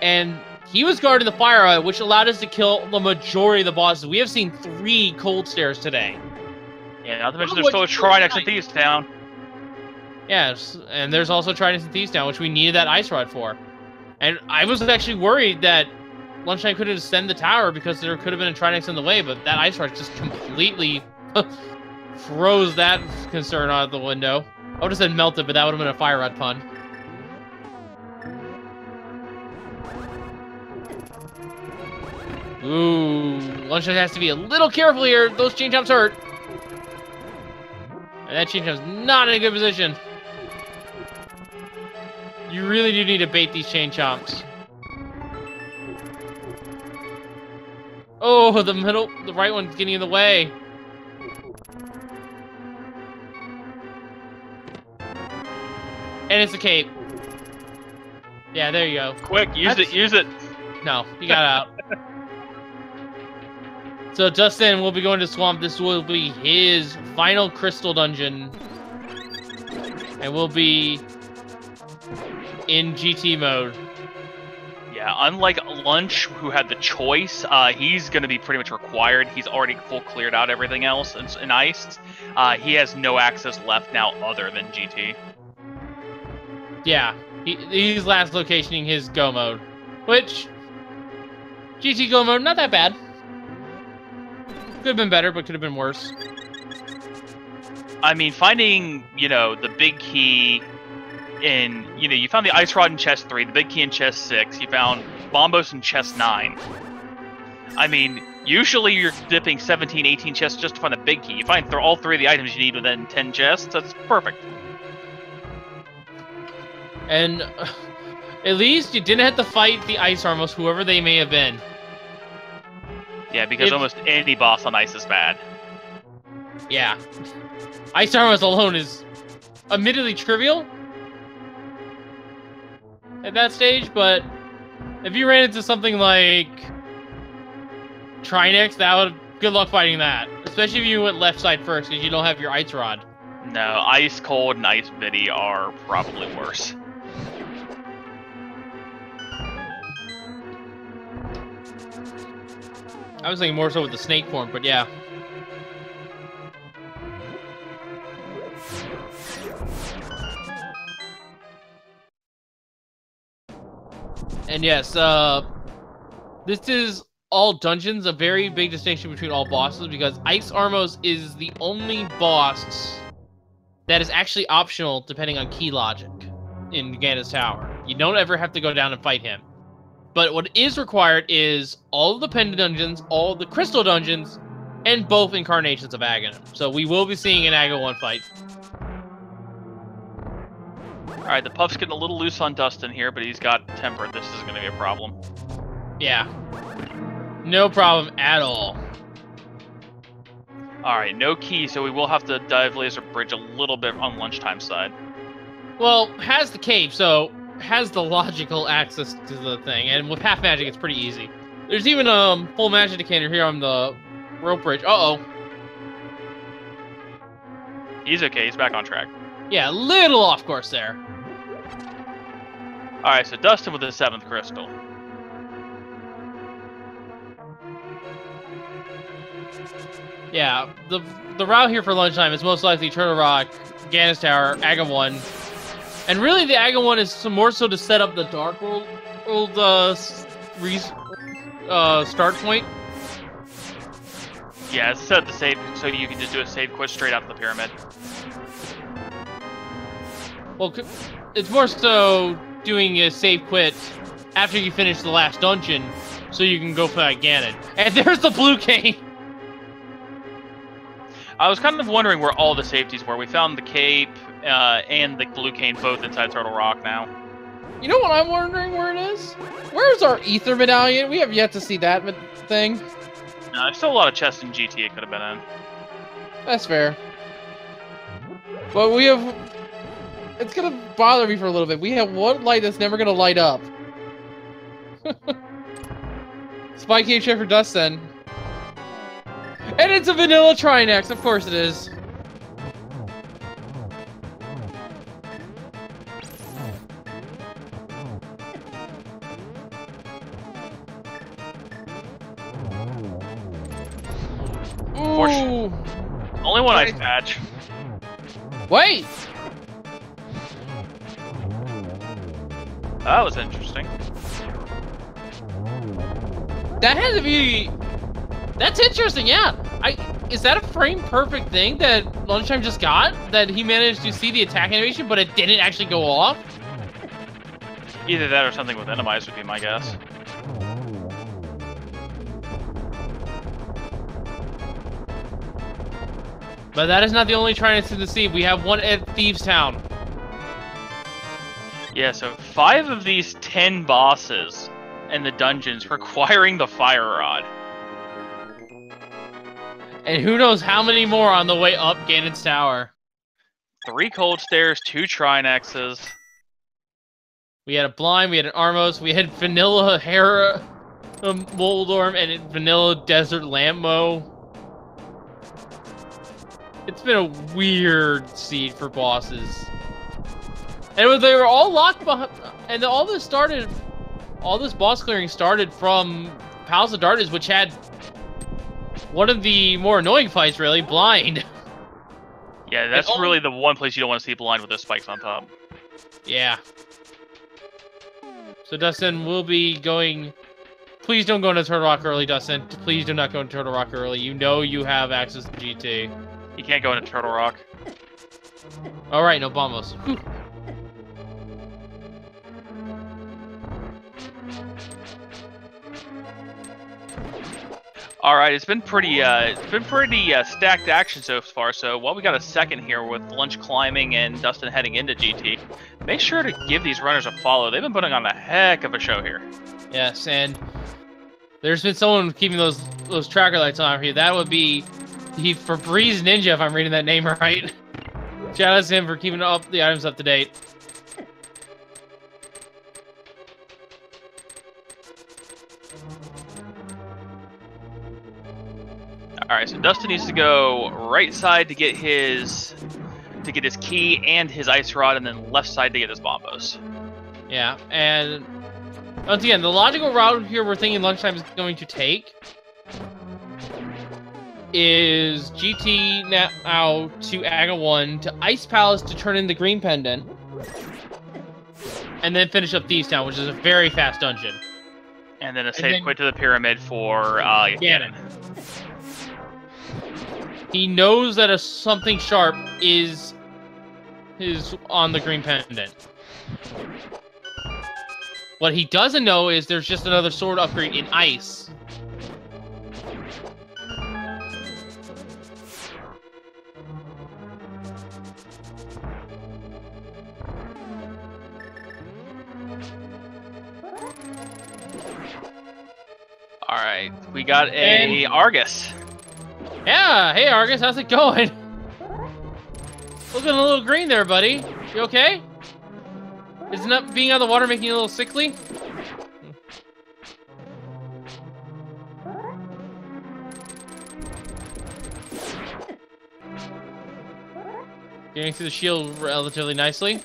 And he was guarding the fire eye, which allowed us to kill the majority of the bosses. We have seen 3 cold stairs today. Yeah, not to mention there's still a Trinex in Thieves Town. Yes, and there's also Trinex in Thieves Town, which we needed that ice rod for. And I was actually worried that Lunchtime couldn't ascend the tower because there could have been a Trinex in the way, but that ice rod just completely froze that concern out of the window. I would have said melted, but that would have been a fire rod pun. Ooh, Lunchtime has to be a little careful here. Those chain jumps hurt. And that chain jump's not in a good position. You really do need to bait these chain chomps. Oh, the right one's getting in the way. And it's a cape. Yeah, there you go. Quick, use it. No, he got out. So Dustin will be going to Swamp. This will be his final crystal dungeon. And we'll be in GT mode. Yeah, unlike Lunch, who had the choice, he's going to be pretty much required. He's already full cleared out everything else in Ice. He has no access left now other than GT. Yeah, he's last locationing his go mode. Which, GT go mode, not that bad. Could have been better, but could have been worse. I mean, finding, the big key in, you found the Ice Rod in chest 3, the big key in chest 6, you found Bombos in chest 9. I mean, usually you're dipping 17, 18 chests just to find the big key. You find all 3 of the items you need within 10 chests, that's perfect. And at least you didn't have to fight the Ice Armos, whoever they may have been. Yeah, because almost any boss on Ice is bad. Yeah. Ice Armos alone is admittedly trivial, at that stage, but if you ran into something like Trinex, good luck fighting that. Especially if you went left side first, because you don't have your ice rod. No, Ice Cold and Ice Biddy are probably worse. I was thinking more so with the snake form, but yeah. And yes, this is all dungeons, a very big distinction between all bosses, because Ice Armos is the only boss that is actually optional depending on key logic in Ganon's Tower. You don't ever have to go down and fight him. But what is required is all of the Pendant dungeons, all of the Crystal dungeons, and both incarnations of Ganon. So we will be seeing an Aga 1 fight. Alright, the Puff's getting a little loose on Dustin here, but he's got Temper. This is going to be a problem. Yeah. No problem at all. Alright, no key, so we will have to dive Laser Bridge a little bit on lunchtime side. Well, has the cave, so has the logical access to the thing, and with half magic, it's pretty easy. There's even a full magic indicator here on the rope bridge. Uh-oh. He's okay, he's back on track. Yeah, a little off course there. Alright, so Dustin with the 7th crystal. Yeah, the route here for lunchtime is most likely Turtle Rock, Ganon's Tower, Aga 1. And really, the Aga 1 is more so to set up the Dark World start point. Yeah, it's set to save, so you can just do a save quest straight out of the pyramid. Well, it's more so doing a save quit after you finish the last dungeon, so you can go fight Ganon. And there's the blue cane! I was kind of wondering where all the safeties were. We found the cape and the blue cane both inside Turtle Rock now. You know what I'm wondering where it is? Where's our Ether Medallion? We have yet to see that thing. No, there's still a lot of chests in GT it could have been in. That's fair. But we have... It's gonna bother me for a little bit. We have one light that's never gonna light up. Spy Cave Chef for dustsen. And it's a vanilla Trinex, of course it is. Ooh. Only one ice patch. Wait! That was interesting. That had to be... That's interesting, yeah. Is that a frame-perfect thing that Lunchtime just got? That he managed to see the attack animation, but it didn't actually go off? Either that or something with Randomizer would be my guess. But that is not the only Trinity to deceive. We have one at Thieves Town. Yeah, so 5 of these 10 bosses in the dungeons requiring the Fire Rod. And who knows how many more on the way up Ganon's Tower. 3 cold stairs, 2 Trinexes. We had a Blind, we had an Armos, we had Vanilla Hera Moldorm, and Vanilla Desert Lambo. It's been a weird seed for bosses. And they were all locked behind, and all this boss clearing started from Palace of Darkness, which had one of the more annoying fights, really, Blind. Yeah, that's really the one place you don't want to see Blind with those spikes on top. Yeah. So dustsen will be going... Please don't go into Turtle Rock early, dustsen. Please do not go into Turtle Rock early. You know you have access to GT. You can't go into Turtle Rock. Alright, no bombos. Whew. All right, it's been pretty stacked action so far. So while we got a second here with lunch climbing and Dustin heading into GT, make sure to give these runners a follow. They've been putting on a heck of a show here. Yes, and there's been someone keeping those tracker lights on here. That would be the Febreze Ninja, if I'm reading that name right. Shout out to him for keeping up the items up to date. All right, so Dustin needs to go right side to get his key and his ice rod, and then left side to get his bombos. Yeah, and once again, the logical route here we're thinking lunchtime is going to take is GT now to Aga 1 to Ice Palace to turn in the green pendant, and then finish up Thieves Town, which is a very fast dungeon. And then a save quit to the pyramid for Ganon. He knows that something sharp is on the green pendant. What he doesn't know is there's just another sword upgrade in ice. All right, we got a Argus. Yeah, hey Argus, how's it going? Looking a little green there, buddy. You okay? Isn't that being out of the water making you a little sickly? Getting through the shield relatively nicely.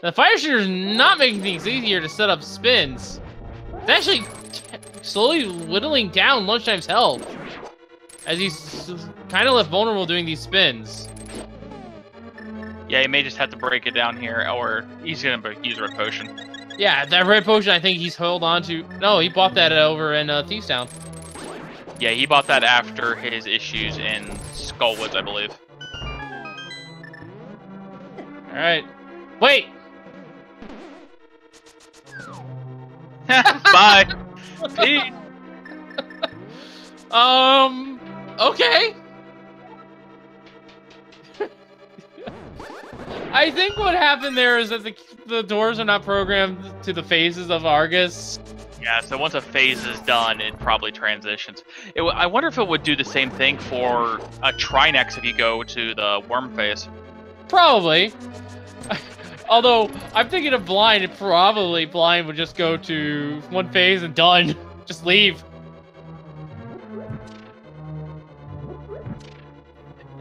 The fire shooter is not making things easier to set up spins. It's actually slowly whittling down Lunchtime's health, as he's kind of left vulnerable doing these spins. Yeah, he may just have to break it down here, or he's going to use a red potion. Yeah, that red potion I think he's held on to. No, he bought that over in Thieves Town. Yeah, he bought that after his issues in Skullwoods, I believe. Alright. Wait! Bye! Pete! Okay. I think what happened there is that the doors are not programmed to the phases of Argus. Yeah, so once a phase is done, it probably transitions. I wonder if it would do the same thing for a Trinex if you go to the worm phase. Probably. Although, I'm thinking of Blind, and probably Blind would just go to one phase and done. Just leave.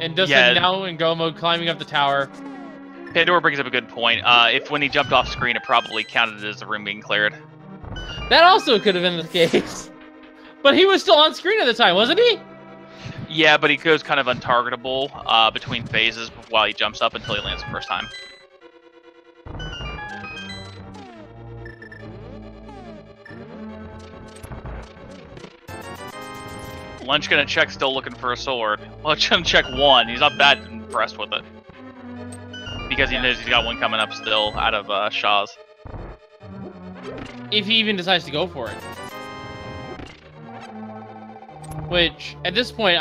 And Dustin now in go mode climbing up the tower. Pandora brings up a good point. If when he jumped off screen, it probably counted as the room being cleared. That also could have been the case. But he was still on screen at the time, wasn't he? Yeah, but he goes kind of untargetable between phases while he jumps up until he lands the first time. Lunch gonna check, still looking for a sword. Lunch gonna check one. He's not that impressed with it. Because he knows he's got one coming up still out of Shaw's. If he even decides to go for it. Which, at this point,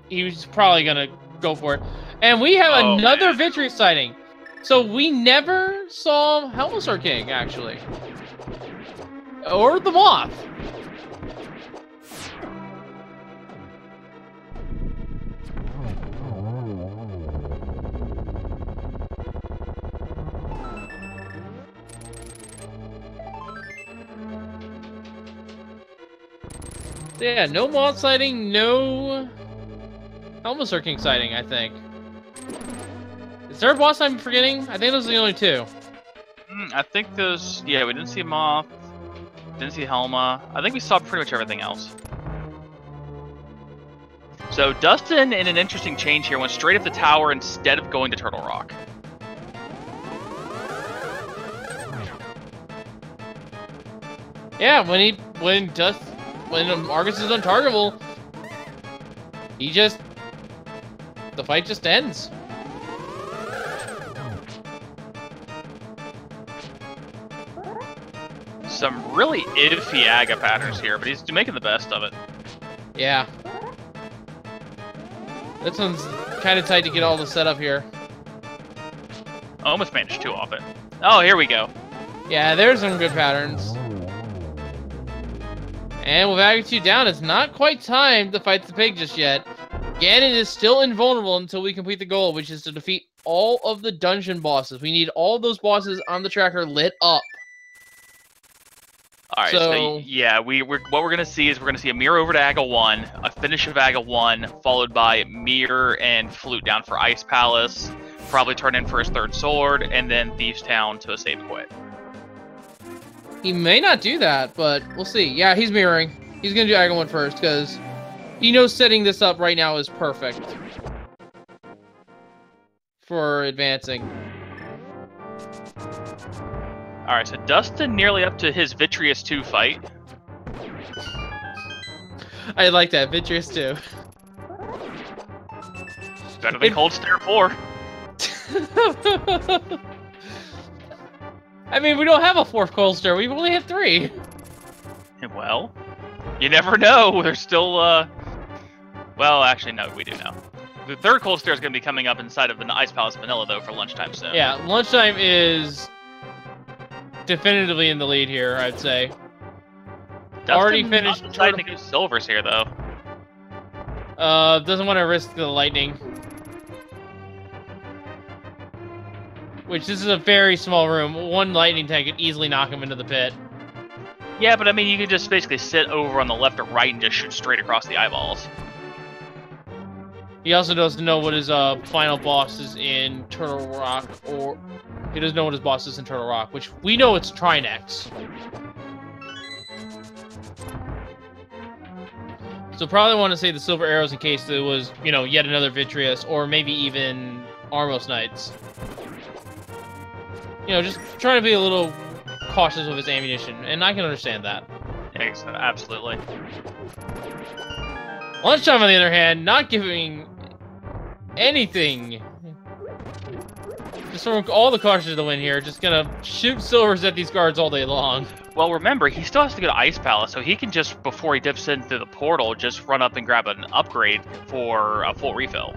he was probably gonna go for it. And we have another victory sighting. So we never saw Helmosaur King, actually. Or the Moth. Yeah, no Moth sighting, no Helmosaur King sighting, I think. Is there a boss I'm forgetting? I think those are the only two. I think those... Yeah, we didn't see Moth. Didn't see Helma. I think we saw pretty much everything else. So Dustin, in an interesting change here, went straight up the tower instead of going to Turtle Rock. Yeah, when Argus is untargetable, the fight just ends. Some really iffy Aga patterns here, but he's making the best of it. Yeah. This one's kind of tight to get all the setup here. Almost managed two off it. Oh, here we go. Yeah, there's some good patterns. And with Aga 2 down, it's not quite time to fight the pig just yet. Ganon is still invulnerable until we complete the goal, which is to defeat all of the dungeon bosses. We need all those bosses on the tracker lit up. All right, so yeah, what we're gonna see is we're gonna see a mirror over to Aga 1, a finish of Aga 1, followed by mirror and flute down for Ice Palace, probably turn in for his third sword, and then Thieves Town to a save and quit. He may not do that, but we'll see. Yeah, he's mirroring. He's gonna do Aga 1 first because he knows setting this up right now is perfect for advancing. Alright, so Dustin nearly up to his Vitreous 2 fight. I like that, Vitreous 2. Better than Cold Stare 4. I mean, we don't have a 4th Cold Stare, we only have 3. Well, you never know. There's still, well, actually, no, we do know. The 3rd Cold Stare is going to be coming up inside of the Ice Palace Vanilla, though, for lunchtime soon. Yeah, lunchtime is definitively in the lead here, I'd say. Dustin already finished. Deciding to go silvers here, though. Doesn't want to risk the lightning. Which, this is a very small room. One lightning tank could easily knock him into the pit. Yeah, but I mean, you could just basically sit over on the left or right and just shoot straight across the eyeballs. He also doesn't know what his final boss is in Turtle Rock, or he doesn't know what his boss is in Turtle Rock, which we know it's Trinex. So probably want to say the Silver Arrows in case there was, you know, yet another Vitreous, or maybe even Armos Knights. You know, just trying to be a little cautious with his ammunition, and I can understand that. Yes, absolutely. Lunchtime, on the other hand, not giving anything. Just throwing all the cartridges to the wind here. Just gonna shoot silvers at these guards all day long. Well, remember, he still has to go to Ice Palace, so he can just, before he dips into the portal, just run up and grab an upgrade for a full refill.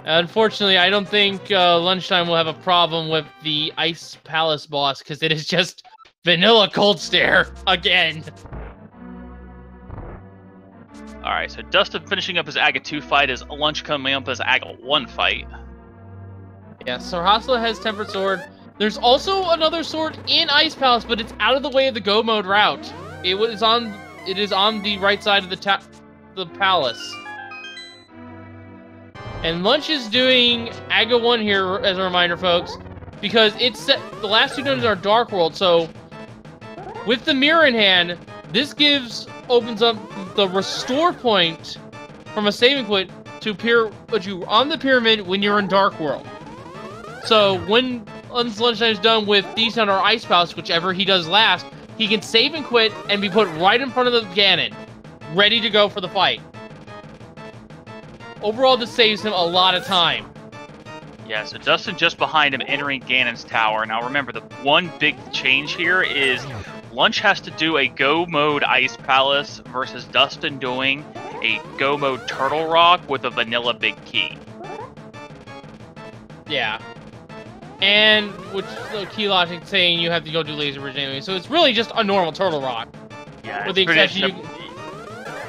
Unfortunately, I don't think lunchtime will have a problem with the Ice Palace boss, because it is just vanilla Cold Stare again. Alright, so Dustin finishing up his Aga 2 fight, is Lunch coming up as Aga 1 fight. Yeah, Sarhasla has Tempered Sword. There's also another sword in Ice Palace, but it's out of the way of the Go Mode route. It is on the right side of the palace. And Lunch is doing Aga 1 here, as a reminder, folks, because it's set, the last 2 dungeons are Dark World, so with the mirror in hand, this opens up the restore point from a saving point to put you on the pyramid when you're in Dark World. So when Lunchtime is done with Thieves Town or Ice Palace, whichever he does last, he can save and quit and be put right in front of the Ganon, ready to go for the fight. Overall, this saves him a lot of time. Yeah, so Dustin just behind him entering Ganon's tower. Now remember, the one big change here is Lunch has to do a Go Mode Ice Palace versus Dustin doing a Go Mode Turtle Rock with a vanilla big key. Yeah. And which the key logic saying you have to go do laser bridge anyway, so it's really just a normal Turtle Rock. Yeah, with the exception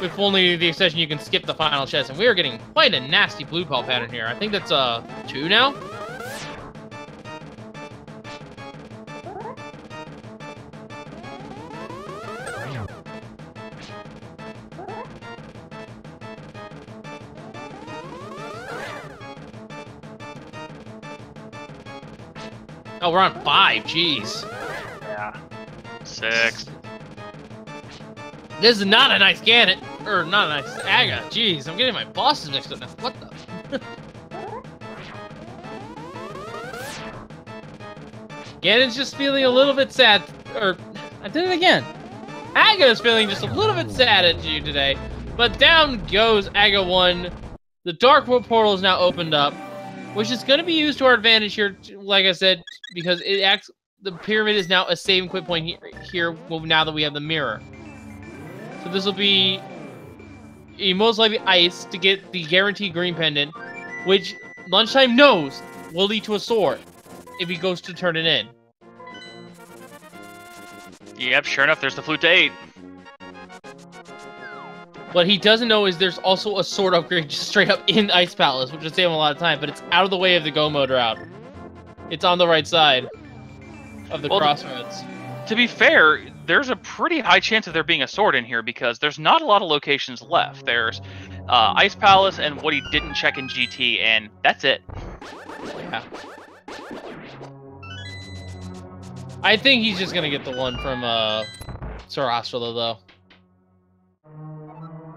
with only the exception you can skip the final chest, and we are getting quite a nasty blue pal pattern here. I think that's 2 now. Oh, we're on 5, jeez. Yeah. 6. This is not a nice Ganon, or not a nice Aga. Jeez, I'm getting my bosses mixed up now. What the? Ganon's just feeling a little bit sad, or I did it again. Aga is feeling just a little bit sad at you today, but down goes Aga 1. The Dark World portal is now opened up, which is going to be used to our advantage here, like I said, because it acts. The pyramid is now a save and quit point here now that we have the mirror. So this will be most likely ice to get the guaranteed green pendant, which Lunchtime knows will lead to a sword if he goes to turn it in. Yep, sure enough, there's the flute to 8. What he doesn't know is there's also a sword upgrade just straight up in Ice Palace, which would save him a lot of time, but it's out of the way of the Go Mode route. It's on the right side of the crossroads. To be fair, there's a pretty high chance of there being a sword in here because there's not a lot of locations left. There's Ice Palace and what he didn't check in GT, and that's it. Yeah. I think he's just gonna get the one from Sarastra, though.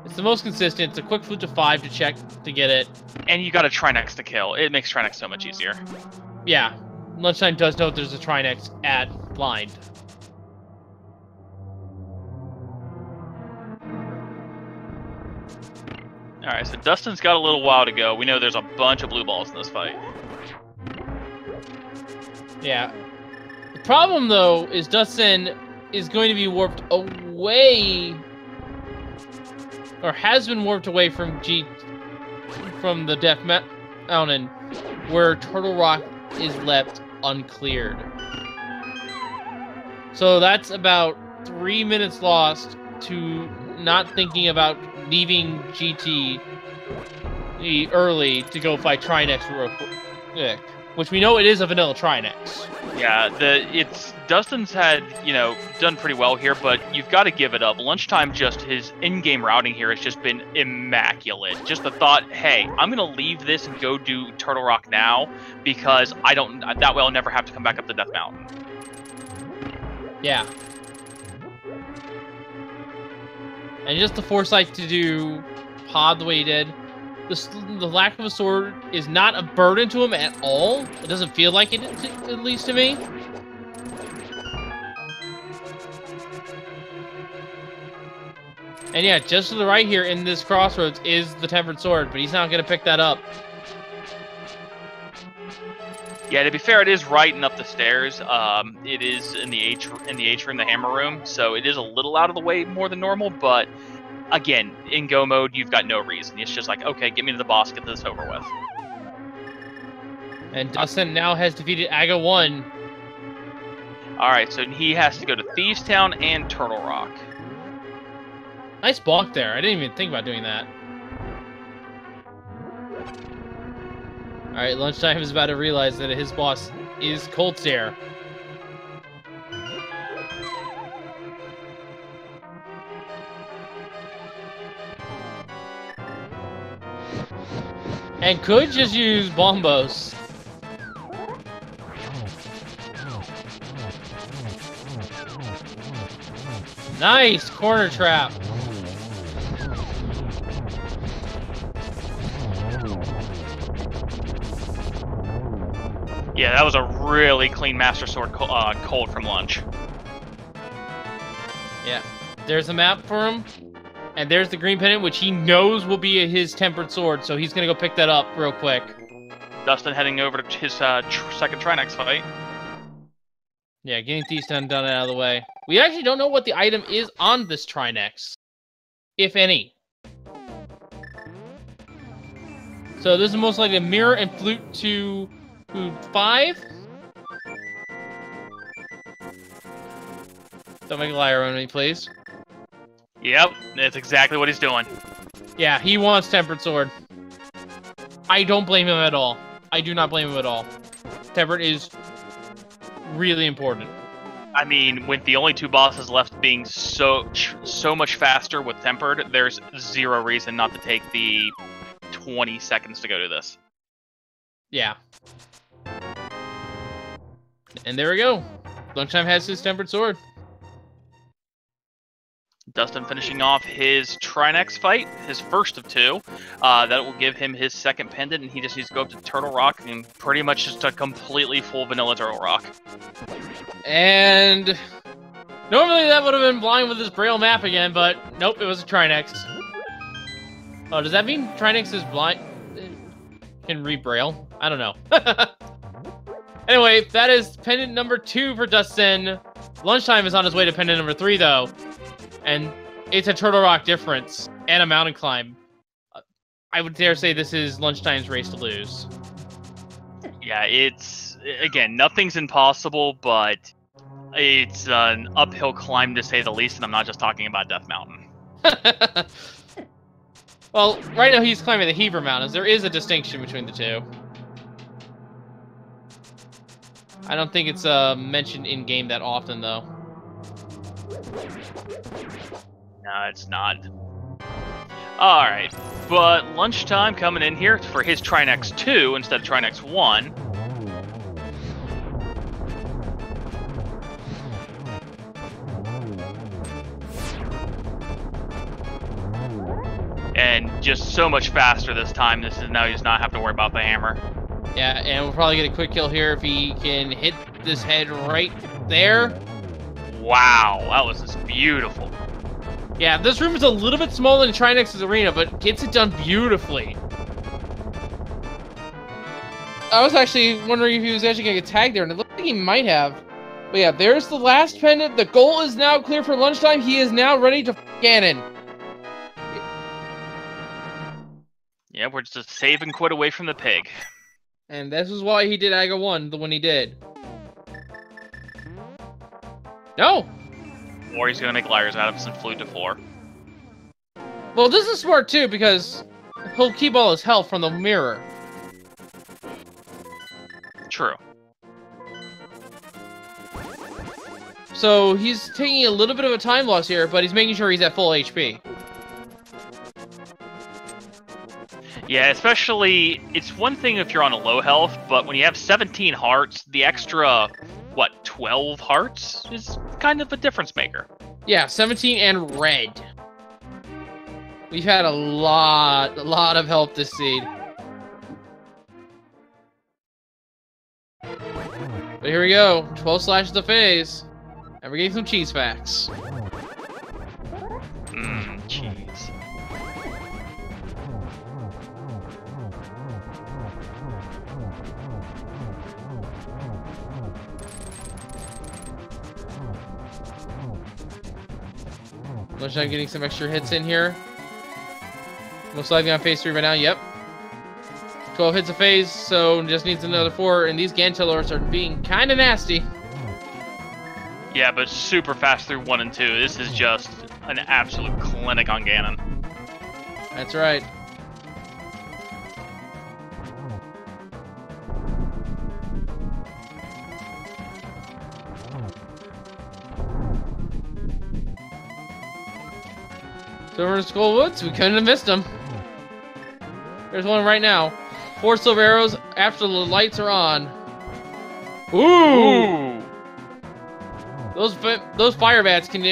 It's the most consistent. It's a quick flute to 5 to check to get it. And you got a Trinex to kill. It makes Trinex so much easier. Yeah. Lunchtime does know there's a Trinex at blind. Alright, so Dustin's got a little while to go. We know there's a bunch of blue balls in this fight. Yeah. The problem, though, is Dustsen is going to be warped away, or has been warped away from the Death Mountain, where Turtle Rock is left uncleared. So that's about 3 minutes lost to not thinking about leaving GT early to go fight Trinex real quick, which we know it is a vanilla Trinex. Yeah, Dustin's had, done pretty well here, but you've got to give it up. Lunchtime, just his in-game routing here has just been immaculate. Just the thought, hey, I'm going to leave this and go do Turtle Rock now because that way I'll never have to come back up the Death Mountain. Yeah. And just the foresight to do Pod the way he did. The lack of a sword is not a burden to him at all. It doesn't feel like it, at least to me. And yeah, just to the right here in this crossroads is the Tempered Sword, but he's not going to pick that up. Yeah, to be fair, it is right and up the stairs. It is in the atrium, the hammer room, so it is a little out of the way more than normal, but again, in go mode, you've got no reason. It's just like, okay, get me to the boss, get this over with. And Dustin now has defeated Aga 1. Alright, so he has to go to Thieves Town and Turtle Rock. Nice block there. I didn't even think about doing that. Alright, Lunchtime is about to realize that his boss is Cold Stare. And could just use Bombos. Nice corner trap. Yeah, that was a really clean Master Sword cold from Lunch. Yeah, there's a map for him. And there's the green pendant, which he knows will be his Tempered Sword, so he's going to go pick that up real quick. Dustin heading over to his second Trinex fight. Yeah, getting Thieves done out of the way. We actually don't know what the item is on this Trinex, if any. So this is most likely a mirror and flute to 5. Don't make a liar on me, please. Yep, that's exactly what he's doing. Yeah, he wants Tempered Sword. I don't blame him at all. I do not blame him at all. Tempered is really important. I mean, with the only 2 bosses left being so much faster with Tempered, there's zero reason not to take the 20 seconds to go to this. Yeah. And there we go. Lunchtime has his Tempered Sword. Dustin finishing off his Trinex fight, his first of 2. That will give him his second pendant, and he just needs to go up to Turtle Rock and pretty much just a completely full vanilla Turtle Rock. And normally that would have been blind with his Braille map again, but nope, it was a Trinex. Oh, does that mean Trinex is blind? Can read Braille? I don't know. Anyway, that is pendant number 2 for Dustin. Lunchtime is on his way to pendant number 3, though. And it's a Turtle Rock difference and a mountain climb. I would dare say this is Lunchtime's race to lose. Yeah, it's, again, nothing's impossible, but it's an uphill climb to say the least, and I'm not just talking about Death Mountain. Well, right now he's climbing the Heber Mountains. There is a distinction between the two. I don't think it's mentioned in game that often though. No, it's not. All right, but lunchtime coming in here for his Trinex 2 instead of Trinex 1. And just so much faster this time. This is now he's not having to worry about the hammer. Yeah, and we'll probably get a quick kill here if he can hit this head right there. Wow, that was just beautiful. Yeah, this room is a little bit smaller than Trinex's arena, but gets it done beautifully. I was actually wondering if he was actually going to get tagged there, and it looked like he might have. But yeah, there's the last pendant. The goal is now clear for lunchtime. He is now ready to Ganon. Yeah, we're just a save and quit away from the pig. And this is why he did Aga 1, the one he did. No! Or he's going to make liars out of us and flute to 4. Well, this is smart too, because he'll keep all his health from the mirror. True. So he's taking a little bit of a time loss here, but he's making sure he's at full HP. Yeah, especially, it's one thing if you're on a low health, but when you have 17 hearts, the extra, what, 12 hearts is kind of a difference maker. Yeah, 17 and red. We've had a lot of help this seed. But here we go, 12 slashes to phase. And we're getting some cheese facts. Cheese. Looks like I'm getting some extra hits in here. Most likely on phase 3 right now, yep. 12 hits a phase, so just needs another 4, and these Gantelors are being kind of nasty. Yeah, but super fast through 1 and 2. This is just an absolute clinic on Ganon. That's right. So we're in Skull Woods, we couldn't have missed him. There's one right now. 4 silver arrows after the lights are on. Ooh! Those fire bats can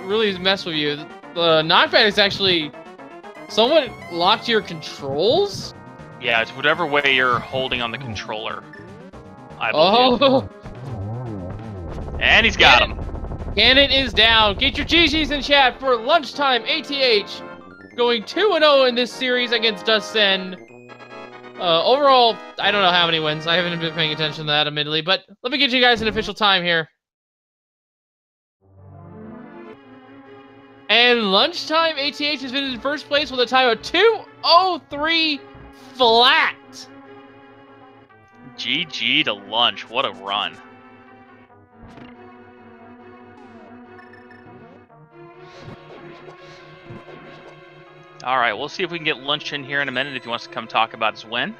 really mess with you. The knockback is actually somewhat locked to your controls. Yeah, it's whatever way you're holding on the controller. I believe. Oh! And he's got him. Ganon is down. Get your GGs in chat for lunchtime ATH. Going 2-0 in this series against dustsen. Overall, I don't know how many wins. I haven't been paying attention to that, admittedly. But let me get you guys an official time here. And lunchtime ATH has been in first place with a time of 2:03 flat. GG to lunch. What a run. All right, we'll see if we can get lunch in here in a minute if he wants to come talk about his win.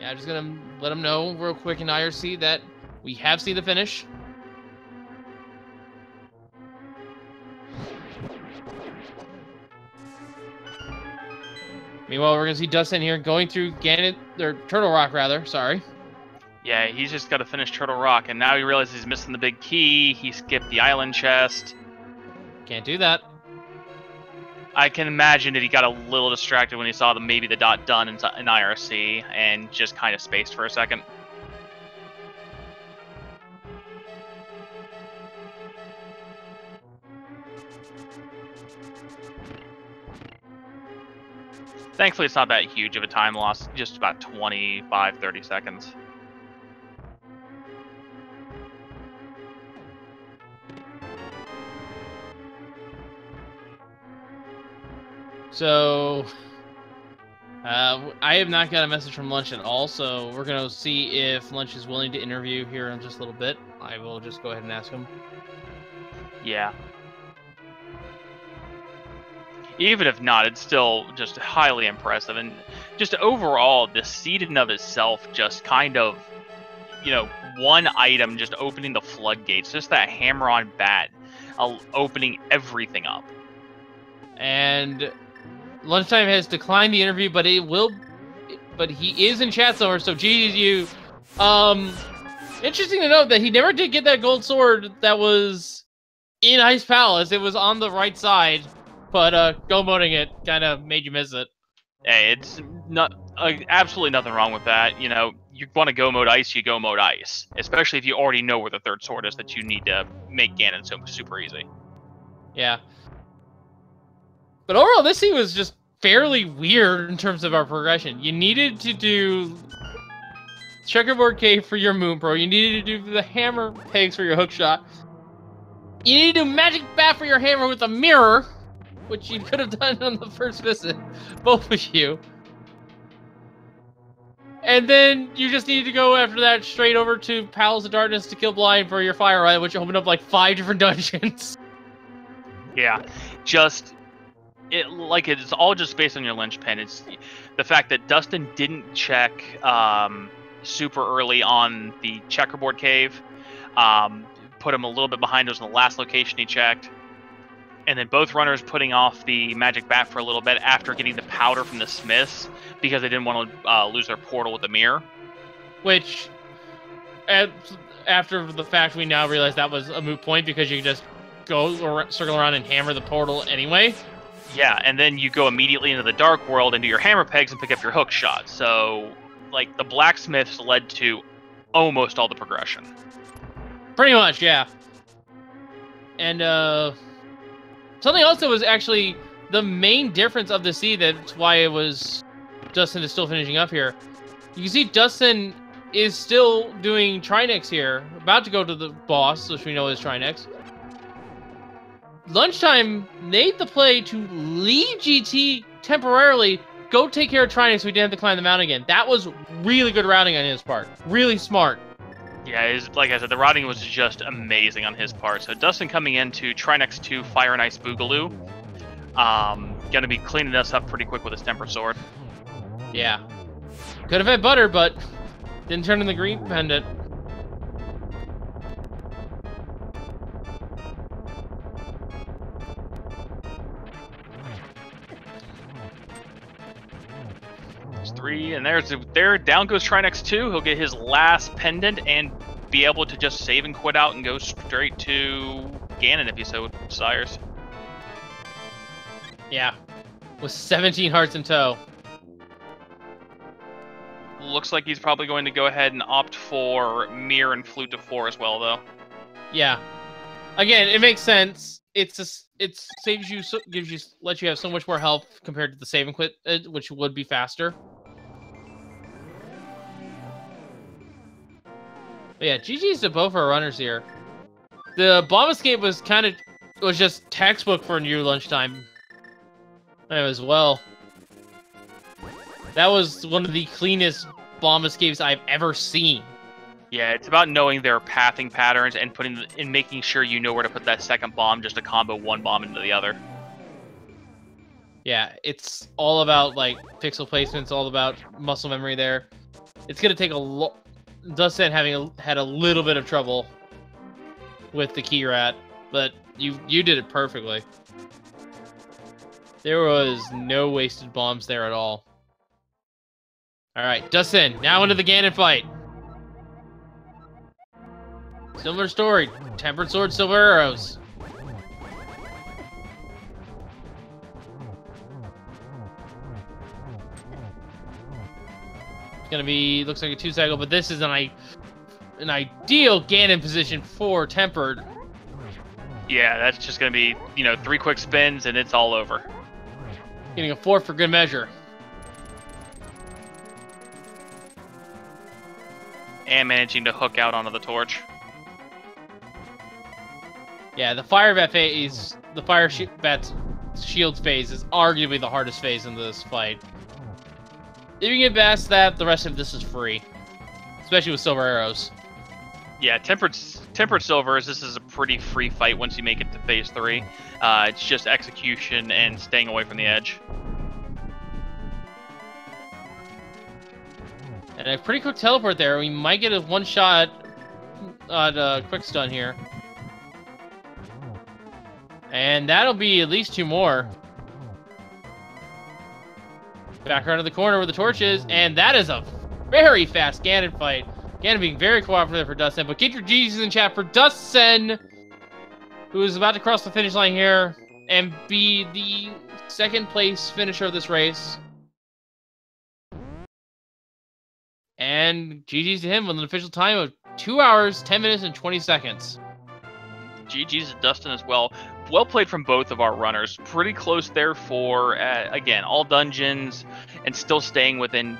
Yeah, I'm just gonna let him know real quick in IRC that we have seen the finish. Meanwhile, we're gonna see dustsen here going through Ganon, or Turtle Rock rather. Sorry. Yeah, he's just got to finish Turtle Rock, and now he realizes he's missing the big key. He skipped the island chest. Can't do that. I can imagine that he got a little distracted when he saw maybe the dot done in IRC and just kind of spaced for a second. Thankfully, it's not that huge of a time loss, just about 25, 30 seconds. So, I have not got a message from Lunch at all, so we're going to see if Lunch is willing to interview here in just a little bit. I will just go ahead and ask him. Yeah. Even if not, it's still just highly impressive. And just overall, the seed in of itself just kind of, one item just opening the floodgates. Just that hammer-on bat opening everything up. And Lunchtime has declined the interview, but he is in chat somewhere, so GG's you. Interesting to note that he never did get that gold sword that was in Ice Palace. It was on the right side, but go modding it kind of made you miss it. Hey, it's not absolutely nothing wrong with that. You want to go mode ice, you go mode ice. Especially if you already know where the third sword is that you need to make Ganon so super easy. Yeah. But overall, this scene was just fairly weird in terms of our progression. You needed to do Checkerboard Cave for your Moon Pro. You needed to do the Hammer Pegs for your hook shot. You needed to do Magic Bat for your hammer with a mirror, which you could have done on the first visit, both of you. And then you just need to go after that straight over to Palace of Darkness to kill Blind for your Fire Ride, which opened up like 5 different dungeons. Yeah, it's all just based on your linchpin. It's the fact that Dustin didn't check super early on the Checkerboard Cave, put him a little bit behind. It was in the last location he checked. And then both runners putting off the Magic Bat for a little bit after getting the powder from the Smiths because they didn't want to lose their portal with the mirror. Which, after the fact, we now realize that was a moot point because you just go or circle around and hammer the portal anyway. Yeah, and then you go immediately into the Dark World and do your hammer pegs and pick up your hook shot. So, the blacksmiths led to almost all the progression. Pretty much, yeah. And, something else that was actually the main difference of the seed, that's why it was Dustin is still finishing up here. You can see Dustin is still doing Trinex here, about to go to the boss, which we know is Trinex. Lunchtime made the play to leave GT temporarily, go take care of Trinex so we didn't have to climb the mountain again. That was really good routing on his part. Really smart. Yeah, like I said, the routing was just amazing on his part. So Dustin coming into Trinex 2 Fire and Ice Boogaloo. Gonna be cleaning us up pretty quick with his Tempered Sword. Yeah. Could have had butter, but didn't turn in the green pendant. There's 3, and there down goes Trinex 2. He'll get his last pendant and be able to just save and quit out and go straight to Ganon if he so desires. Yeah. With 17 hearts in tow. Looks like he's probably going to go ahead and opt for Mirror and Flute to 4 as well, though. Yeah. Again, it makes sense. It saves you, lets you have so much more health compared to the save and quit, which would be faster. But yeah, GG's to both our runners here. The bomb escape was just textbook for new Lunchtime as well. That was one of the cleanest bomb escapes I've ever seen. Yeah, it's about knowing their pathing patterns and making sure you know where to put that second bomb just to combo one bomb into the other. Yeah, it's all about pixel placement. It's all about muscle memory there. It's gonna take a lot. Dustsen had a little bit of trouble with the key rat, but you did it perfectly. There was no wasted bombs there at all. All right, Dustsen, now into the Ganon fight. Similar story, Tempered Sword, Silver Arrows. It's gonna be, looks like a 2-cycle, but this is an ideal Ganon position for Tempered. Yeah, that's just gonna be, 3 quick spins and it's all over. Getting a 4 for good measure. And managing to hook out onto the torch. Yeah, the Fire Bat phase, the Fire Bat's shields phase is arguably the hardest phase in this fight. If you get past that, the rest of this is free. Especially with Silver Arrows. Yeah, Tempered Silvers, this is pretty free fight once you make it to phase 3. It's just execution and staying away from the edge. And a pretty quick teleport there. We might get a one-shot quick stun here. And that'll be at least 2 more. Back around to the corner where the torch is, and that is a very fast Ganon fight. Ganon being very cooperative for dustsen, but get your GGs in chat for dustsen, who is about to cross the finish line here and be the 2nd place finisher of this race. And GG's to him with an official time of 2 hours, 10 minutes, and 20 seconds. GG's to Dustin as well. Well played from both of our runners. Pretty close there for, again, all dungeons and still staying within,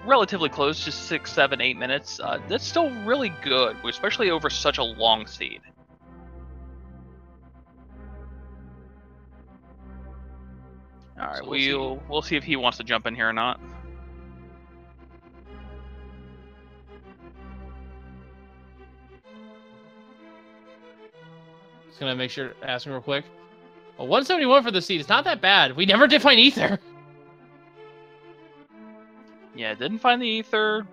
relatively close, just 6, 7, 8 minutes. That's still really good, especially over such a long seed. All right, so we'll see if he wants to jump in here or not. Just gonna make sure to ask him real quick. Well, 171 for the seed. It's not that bad. We never did find ether. Yeah, didn't find the ether.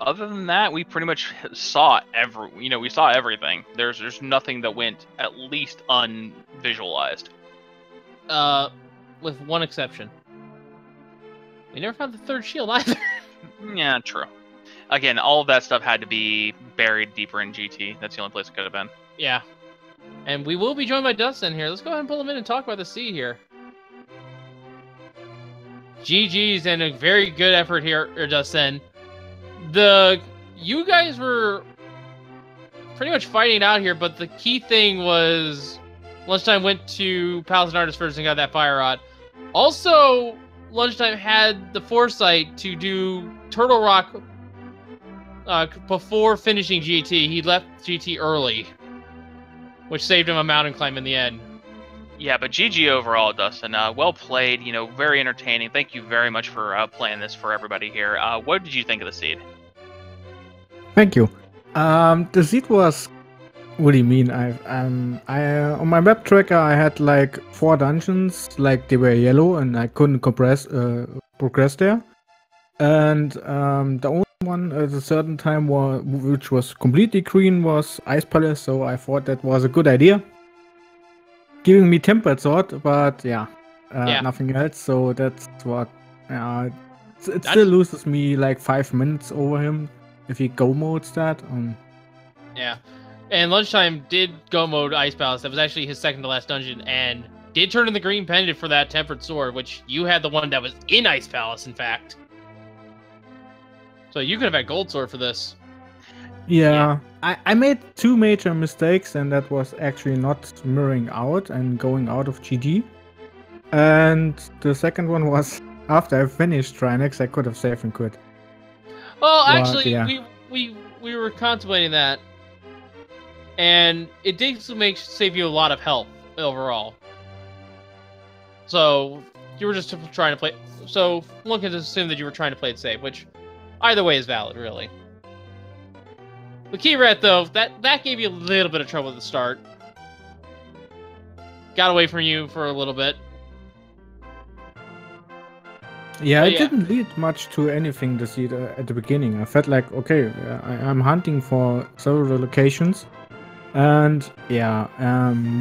Other than that, we pretty much saw we saw everything. There's nothing that went at least unvisualized. With one exception. We never found the 3rd shield either. Yeah, true. Again, all of that stuff had to be buried deeper in GT. That's the only place it could have been. Yeah. And we will be joined by dustsen here. Let's go ahead and pull him in and talk about the seed here. GG's and a very good effort here, dustsen. You guys were pretty much fighting it out here, but the key thing was Lunchtime went to Palace and Artist first and got that fire rod. Also, Lunchtime had the foresight to do Turtle Rock before finishing GT. He left GT early, which saved him a mountain climb in the end. Yeah, but GG overall, Dustin. Well played, very entertaining. Thank you very much for playing this for everybody here. What did you think of the seed? Thank you. The seed was... What do you mean? I on my map tracker I had like 4 dungeons, like they were yellow and I couldn't progress there. And the only one at a certain time which was completely green was Ice Palace, so I thought that was a good idea. Giving me tempered sword, but nothing else. So that's what. It still loses me like 5 minutes over him if he go modes that. Yeah. And Lunchtime did go mode Ice Palace. That was actually his 2nd to last dungeon, and did turn in the green pendant for that tempered sword, which you had the one that was in Ice Palace, in fact. So you could have had gold sword for this. Yeah. I made 2 major mistakes, and that was actually not mirroring out and going out of GD. And the second one was after I finished Trinex, I could have saved and quit. Well, actually, we were contemplating that. And it did save you a lot of health overall. So you were just trying to play. So one can assume that you were trying to play it safe, which either way is valid, really. The key rat, though, that gave you a little bit of trouble at the start. Got away from you for a little bit. Yeah, it didn't lead much to anything to see at the beginning. I felt like, okay, I'm hunting for several locations. And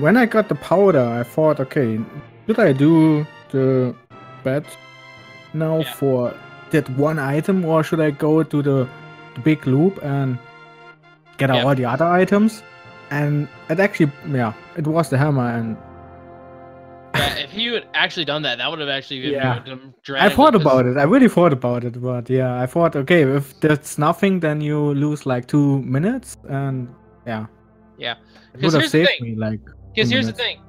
when I got the powder, I thought, okay, should I do the bet now for that one item, or should I go to the big loop and get all the other items? And it actually, it was the hammer. And if you had actually done that, that would have actually been I thought about it. I really thought about it, but I thought, okay, if that's nothing, then you lose like 2 minutes, and Yeah, it would have saved me like. Because here's the thing,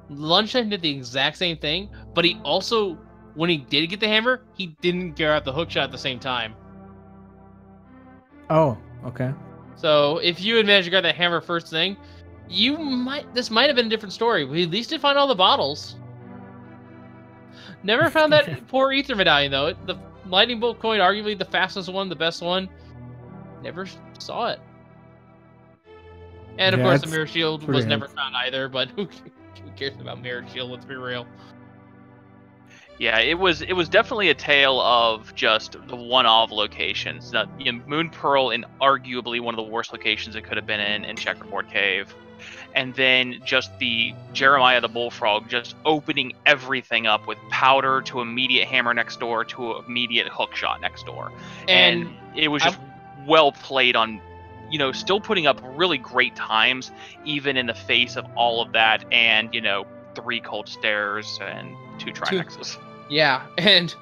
Lunchtime did the exact same thing, but he also, when he did get the hammer, he didn't get out the hook shot at the same time. Oh, okay. So if you had managed to grab that hammer first thing, this might have been a different story. We at least did find all the bottles. Never found that poor ether medallion though. The lightning bolt coin, arguably the fastest one, the best one. Never saw it. And of Yeah, course, the it's mirror shield pretty was never helpful. found either. But who cares about mirror shield? Let's be real. Yeah, it was definitely a tale of just the one-off locations. Moon Pearl in arguably one of the worst locations it could have been in Checkerboard Cave. And then just the Jeremiah the Bullfrog just opening everything up with powder to immediate hammer next door to immediate hook shot next door. And it was just well played on, still putting up really great times, even in the face of all of that and, 3 cold stairs and 2 Trinexes. Yeah, and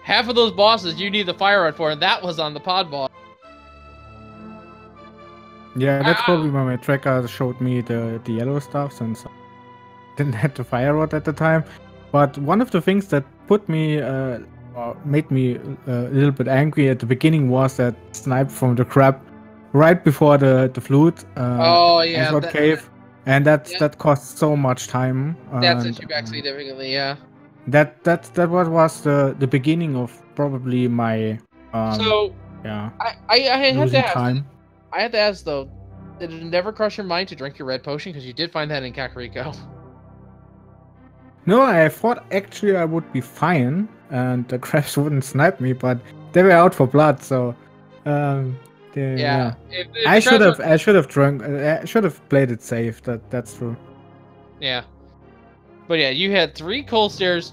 half of those bosses you need the fire rod for, and that was on the pod boss. Yeah, that's probably why my tracker showed me the yellow stuff, since I didn't have the fire rod at the time. But one of the things that put me, or made me a little bit angry at the beginning was that snipe from the crab right before the flute. Oh yeah, that cave, and that cost so much time. That sets you back significantly, yeah. That was the beginning of probably my yeah. I had to ask. Time. I have to ask though, did it never cross your mind to drink your red potion, because you did find that in Kakariko? No, I thought actually I would be fine and the crabs wouldn't snipe me, but they were out for blood, so yeah. I should have drunk. I should have played it safe. That's true. Yeah, but yeah, you had 3 cold stairs.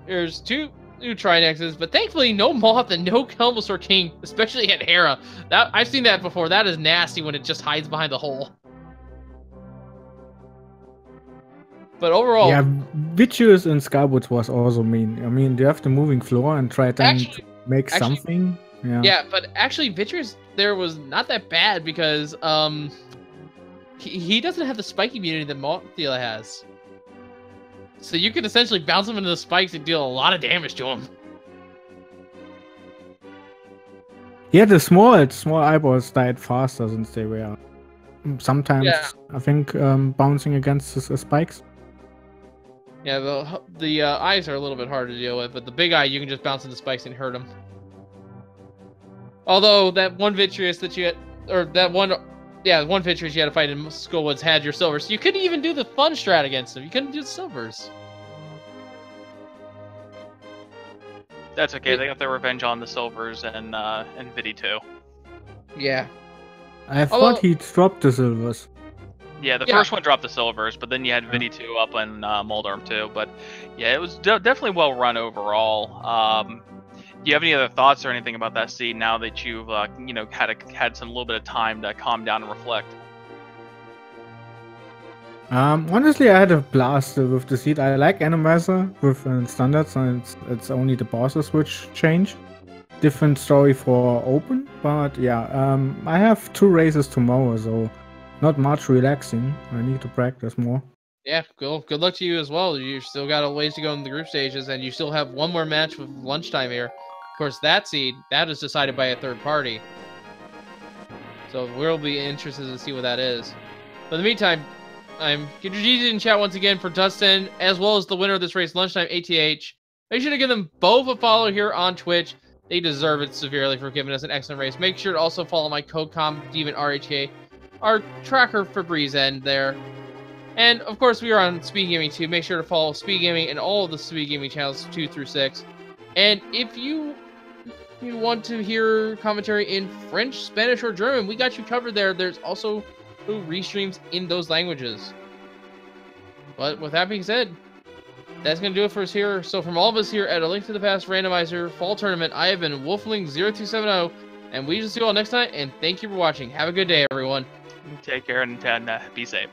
There's 2 new Trinexes, but thankfully no Moth and no Kelmosaur King, especially at Hera. That I've seen that before. That is nasty when it just hides behind the hole. But overall, yeah, Vicious and Skywoods was also mean. I mean, you have the moving floor and try to make something. Yeah, but actually, Vicious there was not that bad because he doesn't have the spike immunity that Mothila has. So you could essentially bounce him into the spikes and deal a lot of damage to him. Yeah, the small eyeballs died faster since they were sometimes, I think, bouncing against the spikes. Yeah, the eyes are a little bit harder to deal with, but the big eye, you can just bounce into spikes and hurt him. Although that one Vitreous that you had, or that one Vitreous you had to fight in Skullwoods had your silvers. So you couldn't even do the fun strat against him. You couldn't do the silvers. That's okay. They got their revenge on the silvers and Vidi too. Yeah. I thought he dropped the silvers. Yeah, the first one dropped the silvers, but then you had Vidi 2 up in Moldorm too. But yeah, it was definitely well run overall. Do you have any other thoughts or anything about that seed now that you've had some little bit of time to calm down and reflect? Honestly, I had a blast with the seed. I like Randomizer with standards, and it's only the bosses which change. Different story for open, but yeah, I have 2 races tomorrow, so not much relaxing. I need to practice more. Yeah, cool. Good luck to you as well. You still got a ways to go in the group stages, and you still have 1 more match with lunchtime here. Of course, that seed, that is decided by a third party. So we'll be interested to see what that is. But in the meantime, get your G's in chat once again for dustsen, as well as the winner of this race, Lunchtime ATH. Make sure to give them both a follow here on Twitch. They deserve it severely for giving us an excellent race. Make sure to also follow my co-com, Demon RHK, our tracker for Breeze End there. And, of course, we are on Speed Gaming too. Make sure to follow Speed Gaming and all of the Speed Gaming channels 2 through 6. And if you want to hear commentary in French, Spanish, or German, we got you covered there. There's also restreams in those languages. But with that being said, that's going to do it for us here. So from all of us here at A Link to the Past Randomizer Fall Tournament, I have been Wolfling0270, and we will see you all next time, and thank you for watching. Have a good day, everyone. Take care and be safe.